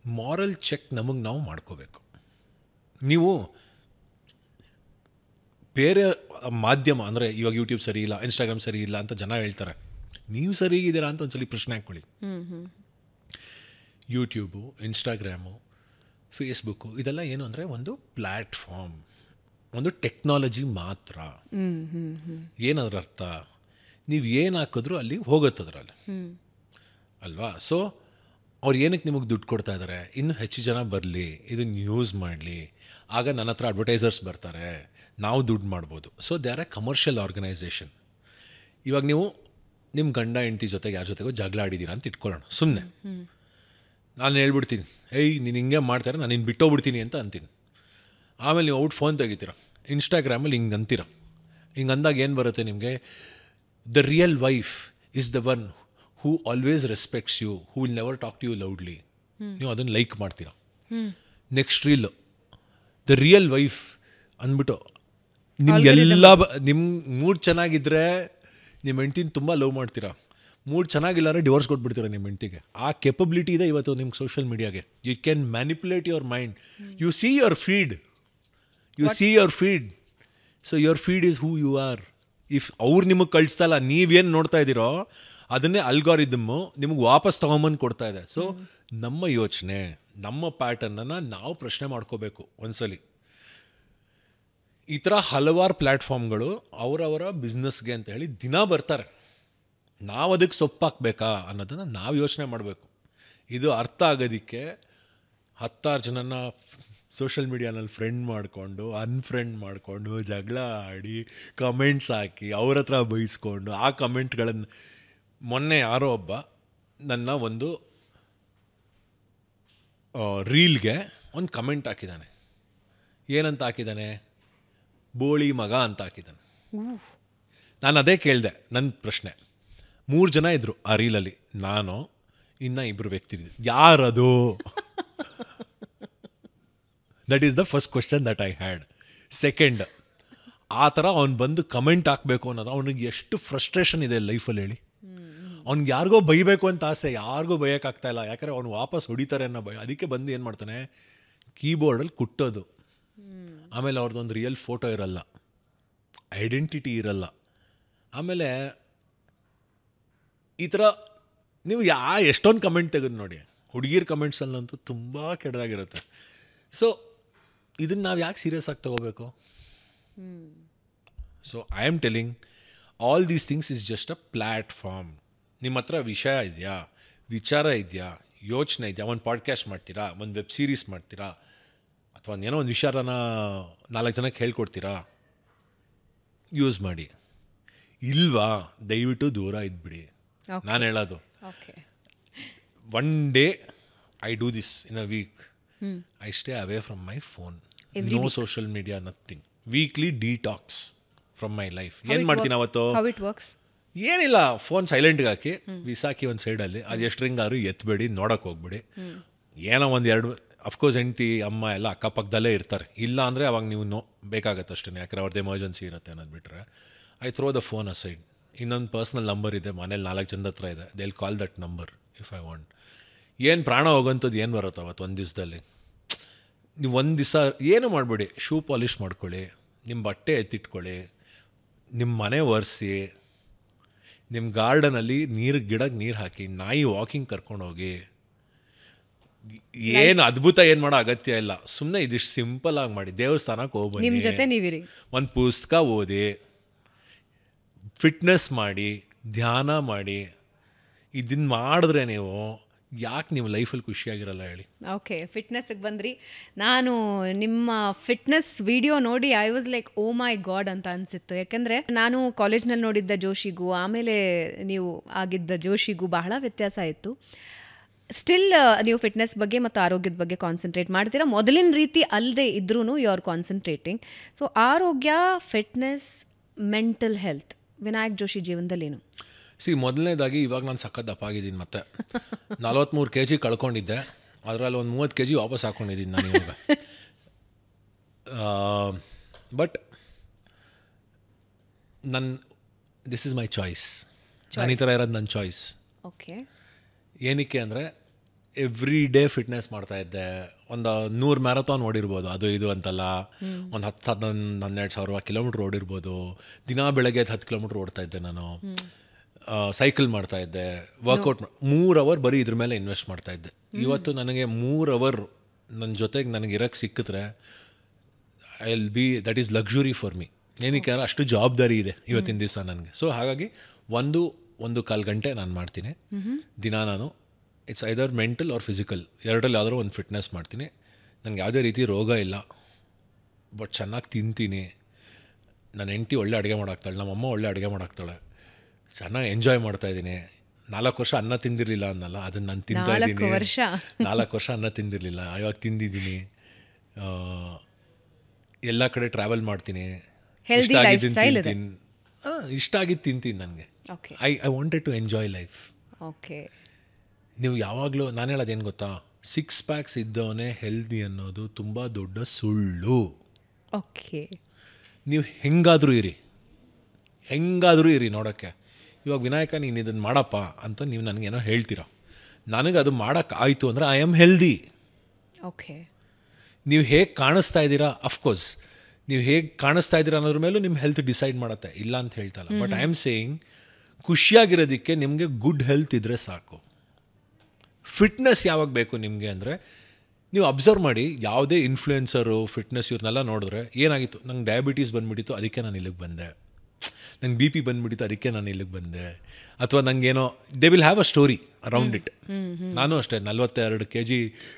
ಮಾರಲ್ ಚೆಕ್ ನಮಗೆ ನಾವು ಮಾಡ್ಕೋಬೇಕು. ನೀವು ಬೇರೆ ಮಾಧ್ಯಮ, ಅಂದರೆ ಇವಾಗ ಯೂಟ್ಯೂಬ್ ಸರಿ ಇಲ್ಲ, ಇನ್ಸ್ಟಾಗ್ರಾಮ್ ಸರಿ ಇಲ್ಲ ಅಂತ ಜನ ಹೇಳ್ತಾರೆ, ನೀವು ಸರಿಗಿದ್ದೀರಾ ಅಂತ ಒಂದ್ಸಲಿ ಪ್ರಶ್ನೆ ಹಾಕ್ಕೊಳ್ಳಿ. ಯೂಟ್ಯೂಬು, ಇನ್ಸ್ಟಾಗ್ರಾಮು, ಫೇಸ್ಬುಕ್ಕು ಇದೆಲ್ಲ ಏನು ಅಂದರೆ ಒಂದು ಪ್ಲ್ಯಾಟ್ಫಾರ್ಮ್, ಒಂದು ಟೆಕ್ನಾಲಜಿ ಮಾತ್ರ. ಏನದ್ರ ಅರ್ಥ? ನೀವು ಏನು ಹಾಕಿದ್ರೂ ಅಲ್ಲಿ ಹೋಗುತ್ತದ್ರಲ್ಲಿ ಅಲ್ವಾ? ಸೊ ಅವ್ರು ಏನಕ್ಕೆ ನಿಮಗೆ ದುಡ್ಡು ಕೊಡ್ತಾ ಇದ್ದಾರೆ? ಇನ್ನೂ ಹೆಚ್ಚು ಜನ ಬರಲಿ, ಇದನ್ನು ಯೂಸ್ ಮಾಡಲಿ, ಆಗ ನನ್ನ ಹತ್ರ ಅಡ್ವರ್ಟೈಸರ್ಸ್ ಬರ್ತಾರೆ, ನಾವು ದುಡ್ಡು ಮಾಡ್ಬೋದು. So they are a commercial organisation. ಇವಾಗ ನೀವು ನಿಮ್ಮ ಗಂಡ ಹೆಂಡತಿ ಜೊತೆಗೆ ಯಾರ ಜೊತೆಗೋ ಜಗಳ ಆಡಿದ್ದೀರಾ ಅಂತ ಇಟ್ಕೊಳ್ಳೋಣ, ಸುಮ್ಮನೆ ನಾನು ಹೇಳ್ಬಿಡ್ತೀನಿ, ನೀನು ಹಿಂಗೆ ಮಾಡ್ತಾರೆ, ನಾನು ನಿನ್ನ ಬಿಟ್ಟೋಗ್ಬಿಡ್ತೀನಿ ಅಂತ ಅಂತೀನಿ. ಆಮೇಲೆ ನೀವು ಔಟ್ ಫೋನ್ ತೆಗಿತೀರ, ಇನ್ಸ್ಟಾಗ್ರಾಮಲ್ಲಿ ಹಿಂಗೆ ಅಂತೀರ. ಹಿಂಗೆ ಅಂದಾಗ ಏನು ಬರುತ್ತೆ ನಿಮಗೆ? The real wife is the one who always respects you, who will never talk to you loudly, ನೀವು ಅದನ್ನು ಲೈಕ್ ಮಾಡ್ತೀರಾ. Next reel the real wife ಅಂದ್ಬಿಟ್ಟು ನಿಮ್ಗೆಲ್ಲ ನಿಮ್ಮ ಮೂಡ್ ಚೆನ್ನಾಗಿದ್ದರೆ ನಿಮ್ಮ ಹೆಂಡ್ತಿನ ತುಂಬ ಲವ್ ಮಾಡ್ತೀರಾ, ಮೂಡ್ ಚೆನ್ನಾಗಿಲ್ಲಾರೆ ಡಿವೋರ್ಸ್ ಕೊಟ್ಬಿಡ್ತೀರಾ ನಿಮ್ಮ ಹೆಂಡ್ತಿಗೆ. ಆ ಕೆಪಬಿಲಿಟಿ ಇದೆ ಇವತ್ತು ನಿಮ್ಗೆ ಸೋಷಿಯಲ್ ಮೀಡಿಯಾಗೆ. You can manipulate your mind. You see your feed, so your feed is who you are. If ಅವ್ರು ನಿಮಗೆ ಕಳಿಸ್ತಲ್ಲ, ನೀವೇನು ನೋಡ್ತಾ ಇದ್ದೀರೋ ಅದನ್ನೇ ಅಲ್ಗಾರಿದಮ್ಮು ನಿಮಗೆ ವಾಪಸ್ ತೊಗೊಂಬಂದು ಕೊಡ್ತಾ ಇದೆ. ಸೊ ನಮ್ಮ ಯೋಚನೆ, ನಮ್ಮ ಪ್ಯಾಟರ್ನನ್ನು ನಾವು ಪ್ರಶ್ನೆ ಮಾಡ್ಕೋಬೇಕು ಒಂದ್ಸಲಿ. ಈ ಥರ ಹಲವಾರು ಪ್ಲ್ಯಾಟ್ಫಾರ್ಮ್ಗಳು ಅವರವರ ಬಿಸ್ನೆಸ್ಗೆ ಅಂತ ಹೇಳಿ ದಿನ ಬರ್ತಾರೆ. ನಾವು ಅದಕ್ಕೆ ಸೊಪ್ಪಾಕಬೇಕಾ ಅನ್ನೋದನ್ನು ನಾವು ಯೋಚನೆ ಮಾಡಬೇಕು. ಇದು ಅರ್ಥ ಆಗೋದಕ್ಕೆ 10 ಜನನ ಸೋಷಿಯಲ್ ಮೀಡಿಯಾನಲ್ಲಿ ಫ್ರೆಂಡ್ ಮಾಡಿಕೊಂಡು ಅನ್ಫ್ರೆಂಡ್ ಮಾಡಿಕೊಂಡು ಜಗಳ ಆಡಿ ಕಮೆಂಟ್ಸ್ ಹಾಕಿ ಅವ್ರ ಹತ್ರ ಬೈಸ್ಕೊಂಡು ಆ ಕಮೆಂಟ್ಗಳನ್ನು. ಮೊನ್ನೆ ಯಾರೋ ಒಬ್ಬ ನನ್ನ ಒಂದು ರೀಲ್ಗೆ ಒಂದು ಕಮೆಂಟ್ ಹಾಕಿದ್ದಾನೆ. ಏನಂತ ಹಾಕಿದ್ದಾನೆ? ಬೋಳಿ ಮಗ ಅಂತ ಹಾಕಿದ್ದಾನೆ. ನಾನು ಅದೇ ಕೇಳಿದೆ. ನನ್ನ ಪ್ರಶ್ನೆ, 3 ಜನ ಇದ್ದರು ಆ ರೀಲಲ್ಲಿ, ನಾನು ಇನ್ನು 2 ವ್ಯಕ್ತಿ ಇದ್ದರು. ಯಾರದು? That is the first question that I had. Second, ಆ ಥರ ಅವ್ನು ಬಂದು ಕಮೆಂಟ್ ಹಾಕಬೇಕು ಅನ್ನೋದು ಅವನಿಗೆ ಎಷ್ಟು ಫ್ರಸ್ಟ್ರೇಷನ್ ಇದೆ ಲೈಫಲ್ಲಿ ಹೇಳಿ. ಅವ್ನಿಗೆ ಯಾರಿಗೋ ಬೈಬೇಕು ಅಂತ ಆಸೆ, ಯಾರಿಗೂ ಬೈಯೋಕ್ಕಾಗ್ತಾಯಿಲ್ಲ, ಯಾಕಂದರೆ ಅವ್ನು ವಾಪಸ್ ಹೊಡಿತಾರೆ ಅನ್ನೋ ಭಯ. ಅದಕ್ಕೆ ಬಂದು ಏನು ಮಾಡ್ತಾನೆ, ಕೀಬೋರ್ಡಲ್ಲಿ ಕುಟ್ಟೋದು. ಆಮೇಲೆ ಅವ್ರದ್ದೊಂದು ರಿಯಲ್ ಫೋಟೋ ಇರಲ್ಲ, ಐಡೆಂಟಿಟಿ ಇರಲ್ಲ. ಆಮೇಲೆ ಈ ಥರ ನೀವು ಎಷ್ಟೊಂದು ಕಮೆಂಟ್ ತೆಗೆದು ನೋಡಿ, ಹುಡುಗಿರ ಕಮೆಂಟ್ಸಲ್ಲಂತೂ ತುಂಬ ಕೆಟ್ಟದಾಗಿರುತ್ತೆ. ಸೊ ಇದನ್ನು ನಾವು ಯಾಕೆ ಸೀರಿಯಸ್ ಆಗಿ ತೊಗೋಬೇಕು? So I am telling all these things is just a platform. ನಿಮ್ಮ ಹತ್ರ ವಿಷಯ ಇದೆಯಾ, ವಿಚಾರ ಇದೆಯಾ, ಯೋಚನೆ ಇದೆಯಾ, ಒಂದು ಪಾಡ್ಕಾಸ್ಟ್ ಮಾಡ್ತೀರಾ, ಒಂದು ವೆಬ್ ಸೀರೀಸ್ ಮಾಡ್ತೀರಾ, ಅಥವಾ ಏನೋ ಒಂದು ವಿಚಾರನ 4 ಜನಕ್ಕೆ ಹೇಳ್ಕೊಡ್ತೀರಾ, ಯೂಸ್ ಮಾಡಿ. ಇಲ್ವಾ, ದಯವಿಟ್ಟು ದೂರ ಇದ್ಬಿಡಿ. ನಾನು ಹೇಳೋದು, one day I do this in a week. I stay away from my phone, no social media, nothing. Weekly detox from my life. ಏನು ಮಾಡ್ತೀನಿ ಅವತ್ತು? ಏನಿಲ್ಲ, ಫೋನ್ ಸೈಲೆಂಟ್ಗೆ ಹಾಕಿ ಬಿಸಾಕಿ ಒಂದು ಸೈಡಲ್ಲಿ. ಅದು ಎಷ್ಟು ರಿಂಗಾದ್ರು ಎತ್ತಬೇಡಿ, ನೋಡೋಕೆ ಹೋಗ್ಬಿಡಿ. ಏನೋ 1-2 ಅಫ್ಕೋರ್ಸ್ ಹೆಂಡ್ತಿ ಅಮ್ಮ ಎಲ್ಲ ಅಕ್ಕಪಕ್ಕದಲ್ಲೇ ಇರ್ತಾರೆ. ಇಲ್ಲ ಅಂದರೆ ಅವಾಗ ನೀವು ಬೇಕಾಗತ್ತೆ ಅಷ್ಟೇ, ಯಾಕಂದರೆ ಅವ್ರದ್ದು ಎಮರ್ಜೆನ್ಸಿ ಇರುತ್ತೆ ಅನ್ನೋದು ಬಿಟ್ಟರೆ. I throw the phone aside. ಇನ್ನೊಂದು ಪರ್ಸ್ನಲ್ ನಂಬರ್ ಇದೆ ಮನೇಲಿ, 4 ಜನದ ಹತ್ರ ಇದೆ. They will call that number if I want. ಏನು ಪ್ರಾಣ ಹೋಗೋಂಥದ್ದು ಏನು ಬರುತ್ತೆ ಅವತ್ತು ಒಂದು ದಿವಸದಲ್ಲಿ? ನೀವು ಒಂದು ದಿವಸ ಏನು ಮಾಡಬೇಡಿ, ಶೂ ಪಾಲಿಷ್ ಮಾಡ್ಕೊಳ್ಳಿ, ನಿಮ್ಮ ಬಟ್ಟೆ ಎತ್ತಿಟ್ಕೊಳ್ಳಿ, ನಿಮ್ಮ ಮನೆ ಒರೆಸಿ, ನಿಮ್ಮ ಗಾರ್ಡನಲ್ಲಿ ಗಿಡಕ್ಕೆ ನೀರು ಹಾಕಿ, ನಾಯಿ ವಾಕಿಂಗ್ ಕರ್ಕೊಂಡೋಗಿ. ಏನು ಅದ್ಭುತ ಏನು ಮಾಡೋ ಅಗತ್ಯ ಇಲ್ಲ. ಸುಮ್ಮನೆ ಇದಿಷ್ಟು ಸಿಂಪಲ್ ಆಗಿ ಮಾಡಿ. ದೇವಸ್ಥಾನಕ್ಕೆ ಹೋಗ್ಬನ್ನಿ, ಒಂದು ಪುಸ್ತಕ ಓದಿ, ಫಿಟ್ನೆಸ್ ಮಾಡಿ, ಧ್ಯಾನ ಮಾಡಿ. ಇದನ್ನು ಮಾಡಿದ್ರೆ ನೀವು ಯಾಕೆ ನೀವು ಲೈಫಲ್ಲಿ ಖುಷಿಯಾಗಿರಲ್ಲ ಹೇಳಿ? ಓಕೆ, ಫಿಟ್ನೆಸ್ಗೆ ಬಂದ್ರಿ. ನಾನು ನಿಮ್ಮ ಫಿಟ್ನೆಸ್ ವಿಡಿಯೋ ನೋಡಿ I was like oh my God ಅಂತ ಅನಿಸಿತ್ತು. ಯಾಕೆಂದರೆ ನಾನು ಕಾಲೇಜ್ನಲ್ಲಿ ನೋಡಿದ್ದ ಜೋಶಿಗೂ ಆಮೇಲೆ ನೀವು ಆಗಿದ್ದ ಜೋಶಿಗೂ ಬಹಳ ವ್ಯತ್ಯಾಸ ಇತ್ತು. ಸ್ಟಿಲ್ ನೀವು ಫಿಟ್ನೆಸ್ ಬಗ್ಗೆ ಮತ್ತು ಆರೋಗ್ಯದ ಬಗ್ಗೆ ಕಾನ್ಸಂಟ್ರೇಟ್ ಮಾಡ್ತೀರಾ, ಮೊದಲಿನ ರೀತಿ ಅಲ್ಲದೆ ಇದ್ರೂ ಯು ಆರ್ ಕಾನ್ಸಂಟ್ರೇಟಿಂಗ್. ಸೊ ಆರೋಗ್ಯ, fitness, mental health Vinayak Joshi ಜೀವನದಲ್ಲೇನು? ಮೊದಲನೇದಾಗಿ ಇವಾಗ ನಾನು ಸಖತ್ ದಪ್ಪ ಆಗಿದ್ದೀನಿ. ಮತ್ತೆ 43 kg ಕಳ್ಕೊಂಡಿದ್ದೆ, ಅದರಲ್ಲಿ ಒಂದು 30 kg ವಾಪಸ್ ಹಾಕ್ಕೊಂಡಿದ್ದೀನಿ ನಾನು ಇವಾಗ. But this is my choice. ನಾನು ಈ ಥರ ಇರೋದು ನನ್ನ ಚಾಯ್ಸ್. ಓಕೆ, ಏನಕ್ಕೆ ಅಂದರೆ ಎವ್ರಿ ಡೇ ಫಿಟ್ನೆಸ್ ಮಾಡ್ತಾಯಿದ್ದೆ. ಒಂದು 100 ಮ್ಯಾರಥಾನ್ ಓಡಿರ್ಬೋದು, ಅದು ಇದು ಅಂತಲ್ಲ. ಒಂದು 10-12 ಸಾವಿರ ಕಿಲೋಮೀಟ್ರ್ ಓಡಿರ್ಬೋದು. ದಿನ ಬೆಳಗ್ಗೆ 10 ಕಿಲೋಮೀಟ್ರ್ ಓಡ್ತಾಯಿದ್ದೆ ನಾನು. ಸೈಕಲ್ ಮಾಡ್ತಾಯಿದ್ದೆ, ವರ್ಕೌಟ್ 3 ಅವರ್ ಬರೀ ಇದ್ರ ಮೇಲೆ ಇನ್ವೆಸ್ಟ್ ಮಾಡ್ತಾಯಿದ್ದೆ. ಇವತ್ತು ನನಗೆ 3 ಅವರ್ ನನ್ನ ಜೊತೆಗೆ ನನಗೆ ಇರೋಕ್ಕೆ ಸಿಕ್ಕಿದ್ರೆ I will be, that is luxury for me. ಏನಕ್ಕೆ ಅಂದರೆ ಅಷ್ಟು ಜವಾಬ್ದಾರಿ ಇದೆ ಇವತ್ತಿನ ದಿವಸ ನನಗೆ. ಸೊ ಹಾಗಾಗಿ 1.25 ಗಂಟೆ ನಾನು ಮಾಡ್ತೀನಿ ದಿನ. ನಾನು it's either mental or physical, ಎರಡರಲ್ಲಿ ಯಾವ್ದಾದ್ರು ಒಂದು ಫಿಟ್ನೆಸ್ ಮಾಡ್ತೀನಿ. ನನಗೆ ಯಾವುದೇ ರೀತಿ ರೋಗ ಇಲ್ಲ, ಬಟ್ ಚೆನ್ನಾಗಿ ತಿಂತೀನಿ. ನನ್ನ ಹೆಂಡತಿ ಒಳ್ಳೆ ಅಡುಗೆ ಮಾಡಾಕ್ತಾಳೆ, ನಮ್ಮಮ್ಮ ಒಳ್ಳೆ ಅಡುಗೆ ಮಾಡಾಕ್ತಾಳೆ, ಚೆನ್ನಾಗಿ ಎಂಜಾಯ್ ಮಾಡ್ತಾಯಿದ್ದೀನಿ. 4 ವರ್ಷ ಅನ್ನ ತಿಂದಿರಲಿಲ್ಲ ಅನ್ನಲ್ಲ, ಅದನ್ನು ನಾನು ತಿಂತಾಯಿದ್ದೀನಿ. 4 ವರ್ಷ ಅನ್ನ ತಿಂದಿರಲಿಲ್ಲ, ಇವಾಗ ತಿಂದಿದ್ದೀನಿ. ಎಲ್ಲ ಕಡೆ ಟ್ರಾವೆಲ್ ಮಾಡ್ತೀನಿ, ಇಷ್ಟ ಆಗಿದ್ದು ತಿಂತೀನಿ. ನನಗೆ I wanted to enjoy life. Okay. ನೀವು ಯಾವಾಗಲೂ ನಾನು ಹೇಳೋದೇನು ಗೊತ್ತಾ, 6 ಪ್ಯಾಕ್ಸ್ ಇದ್ದವನೇ ಹೆಲ್ದಿ ಅನ್ನೋದು ತುಂಬ ದೊಡ್ಡ ಸುಳ್ಳು. ಓಕೆ. ನೀವು ಹೆಂಗಾದರೂ ಇರಿ ನೋಡೋಕ್ಕೆ. ಇವಾಗ ವಿನಾಯಕ ನೀನು ಇದನ್ನು ಮಾಡಪ್ಪ ಅಂತ ನೀವು ನನಗೇನೋ ಹೇಳ್ತೀರಾ, ನನಗೆ ಅದು ಮಾಡೋಕ್ಕೆ ಆಯಿತು ಅಂದರೆ ಐ ಆಮ್ ಹೆಲ್ದಿ. ಓಕೆ. ನೀವು ಹೇಗೆ ಕಾಣಿಸ್ತಾ ಇದ್ದೀರಾ, ಅಫ್ಕೋರ್ಸ್ ನೀವು ಹೇಗೆ ಕಾಣಿಸ್ತಾ ಇದ್ದೀರಾ ಅನ್ನೋದ್ರ ಮೇಲೂ ನಿಮ್ಮ ಹೆಲ್ತ್ ಡಿಸೈಡ್ ಮಾಡುತ್ತೆ, ಇಲ್ಲ ಅಂತ ಹೇಳ್ತಲ್ಲ. ಬಟ್ ಐ ಆಮ್ ಸೇಯಿಂಗ್ ಖುಷಿಯಾಗಿರೋದಕ್ಕೆ ನಿಮಗೆ ಗುಡ್ ಹೆಲ್ತ್ ಇದ್ದರೆ ಸಾಕು. ಫಿಟ್ನೆಸ್ ಯಾವಾಗ ಬೇಕು ನಿಮಗೆ ಅಂದರೆ, ನೀವು ಅಬ್ಸರ್ವ್ ಮಾಡಿ, ಯಾವುದೇ ಇನ್ಫ್ಲೂಯೆನ್ಸರು ಫಿಟ್ನೆಸ್ ಇವ್ರನ್ನೆಲ್ಲ ನೋಡಿದ್ರೆ ಏನಾಗಿತ್ತು, ನಂಗೆ ಡಯಾಬಿಟೀಸ್ ಬಂದುಬಿಟ್ಟಿತ್ತು ಅದಕ್ಕೆ ನಾನು ಇಲ್ಲಿಗೆ ಬಂದೆ, ನಂಗೆ BP ಬಂದುಬಿಟ್ಟಿತ್ತು ಅದಕ್ಕೆ ನಾನು ಇಲ್ಲಿಗೆ ಬಂದೆ, ಅಥವಾ ನನಗೇನೋ they will have a story around it. ನಾನು ಅಷ್ಟೇ 42 kg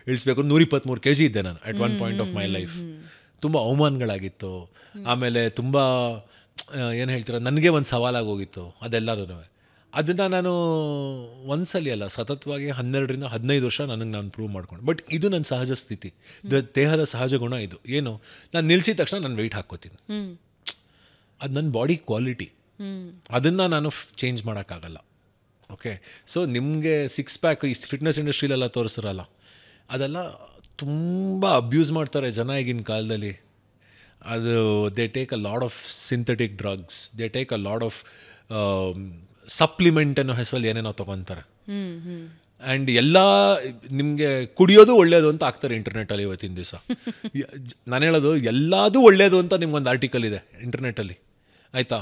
ಇಳಿಸ್ಬೇಕು, 123 kg ಇದ್ದೆ ನಾನು at one point of my life. ತುಂಬ ಅವಮಾನಗಳಾಗಿತ್ತು, ಆಮೇಲೆ ತುಂಬ ಏನು ಹೇಳ್ತೀರ, ನನಗೆ ಒಂದು ಸವಾಲಾಗಿ ಹೋಗಿತ್ತು ಅದೆಲ್ಲರೂ. ಅದನ್ನು ನಾನು ಒಂದ್ಸಲಿ ಅಲ್ಲ, ಸತತವಾಗಿ 12-15 ವರ್ಷ ನಾನು ಪ್ರೂವ್ ಮಾಡ್ಕೊಂಡು. ಬಟ್ ಇದು ನನ್ನ ಸಹಜ ಸ್ಥಿತಿ, ದೇಹದ ಸಹಜ ಗುಣ ಇದು. ಏನು, ನಾನು ನಿಲ್ಲಿಸಿದ ತಕ್ಷಣ ನಾನು ವೆಯ್ಟ್ ಹಾಕ್ಕೋತೀನಿ, ಅದು ನನ್ನ ಬಾಡಿ ಕ್ವಾಲಿಟಿ, ಅದನ್ನು ನಾನು ಚೇಂಜ್ ಮಾಡೋಕ್ಕಾಗಲ್ಲ. ಓಕೆ. ಸೊ ನಿಮಗೆ 6 ಪ್ಯಾಕ್ ಈ ಫಿಟ್ನೆಸ್ ಇಂಡಸ್ಟ್ರಿಲೆಲ್ಲ ತೋರಿಸ್ತಾರಲ್ಲ, ಅದೆಲ್ಲ ತುಂಬ ಅಬ್ಯೂಸ್ ಮಾಡ್ತಾರೆ ಜನ ಈಗಿನ ಕಾಲದಲ್ಲಿ. ಅದು they take a lot of synthetic drugs, they take a lot of supplement ಅನ್ನೋ ಹೆಸರಲ್ಲಿ ಏನೇನೋ ತೊಗೊತಾರೆ. ಆ್ಯಂಡ್ ಎಲ್ಲ ನಿಮಗೆ ಕುಡಿಯೋದು ಒಳ್ಳೆಯದು ಅಂತ ಹಾಕ್ತಾರೆ ಇಂಟರ್ನೆಟ್ಟಲ್ಲಿ ಇವತ್ತಿನ ದಿವಸ. ನಾನು ಹೇಳೋದು ಎಲ್ಲದೂ ಒಳ್ಳೆಯದು ಅಂತ ನಿಮ್ಗೊಂದು ಆರ್ಟಿಕಲ್ ಇದೆ ಇಂಟರ್ನೆಟ್ಟಲ್ಲಿ, ಆಯಿತಾ.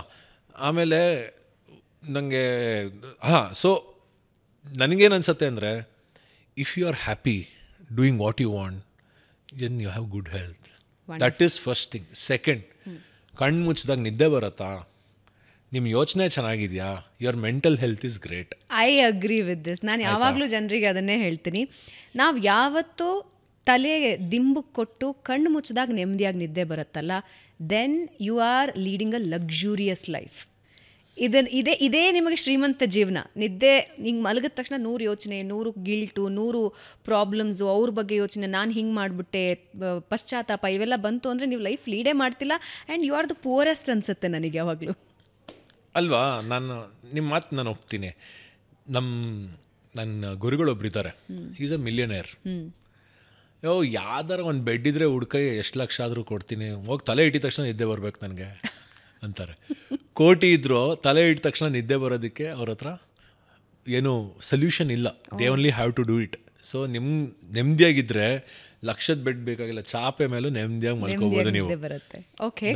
ಆಮೇಲೆ ನನಗೆ ಸೊ ನನಗೇನು ಅನಿಸುತ್ತೆ ಅಂದರೆ, if you are happy doing what you want, then you have good health. That is first thing. Second, ಕಣ್ಣು ಮುಚ್ಚಿದಾಗ ನಿದ್ದೆ ಬರುತ್ತಾ, ನಿಮ್ಮ ಯೋಚನೆ ಚೆನ್ನಾಗಿದೆಯಾ, your mental health is great. I agree with this. ನಾನು ಯಾವಾಗಲೂ ಜನರಿಗೆ ಅದನ್ನೇ ಹೇಳ್ತೀನಿ, ನಾವು ಯಾವತ್ತೂ ತಲೆಗೆ ದಿಂಬು ಕೊಟ್ಟು ಕಣ್ಣು ಮುಚ್ಚಿದಾಗ ನೆಮ್ಮದಿಯಾಗಿ ನಿದ್ದೆ ಬರುತ್ತಲ್ಲ, then you are leading a luxurious life. ಇದೇ ನಿಮಗೆ ಶ್ರೀಮಂತ ಜೀವನ. ನಿದ್ದೆ ಹಿಂಗೆ ಮಲಗಿದ ತಕ್ಷಣ 100 ಯೋಚನೆ, 100 ಗಿಲ್ಟು, 100 ಪ್ರಾಬ್ಲಮ್ಸು, ಅವ್ರ ಬಗ್ಗೆ ಯೋಚನೆ, ನಾನು ಹಿಂಗೆ ಮಾಡಿಬಿಟ್ಟೆ, ಪಶ್ಚಾತ್ತಾಪ, ಇವೆಲ್ಲ ಬಂತು ಅಂದರೆ ನೀವು ಲೈಫ್ ಲೀಡೇ ಮಾಡ್ತಿಲ್ಲ. And you are the poorest ಅನಿಸುತ್ತೆ ನನಗೆ ಯಾವಾಗಲೂ, ಅಲ್ವಾ. ನಿಮ್ಮ ಮಾತು ನಾನು ಒಪ್ತೀನಿ. ನನ್ನ ಗುರುಗಳೊಬ್ರು ಇದ್ದಾರೆ, ಈಸ್ ಅ ಮಿಲಿಯನೇರ್. ಯಾವ್ದಾರ ಒಂದು ಬೆಡ್ ಇದ್ದರೆ ಹುಡ್ಕೈ ಎಷ್ಟು ಲಕ್ಷ ಆದರೂ ಕೊಡ್ತೀನಿ, ಹೋಗಿ ತಲೆ ಇಟ್ಟಿದ ತಕ್ಷಣ ನಿದ್ದೆ ಬರ್ಬೇಕು ನನಗೆ ಅಂತಾರೆ. ಕೋಟಿ ಇದ್ದರೂ ತಲೆ ಇಟ್ಟ ತಕ್ಷಣ ನಿದ್ದೆ ಬರೋದಕ್ಕೆ ಅವ್ರ ಹತ್ರ ಏನು ಸೊಲ್ಯೂಷನ್ ಇಲ್ಲ, they only have to do it. So ನೆಮ್ಮದಿಯಾಗಿದ್ದರೆ ಲಕ್ಷದ ಬೆಡ್ ಬೇಕಾಗಿಲ್ಲ, ಚಾಪೆ ಮೇಲೂ ನೆಮ್ಮದಿಯಾಗಿ ಮಲ್ಕೋಬೋದು ನೀವು.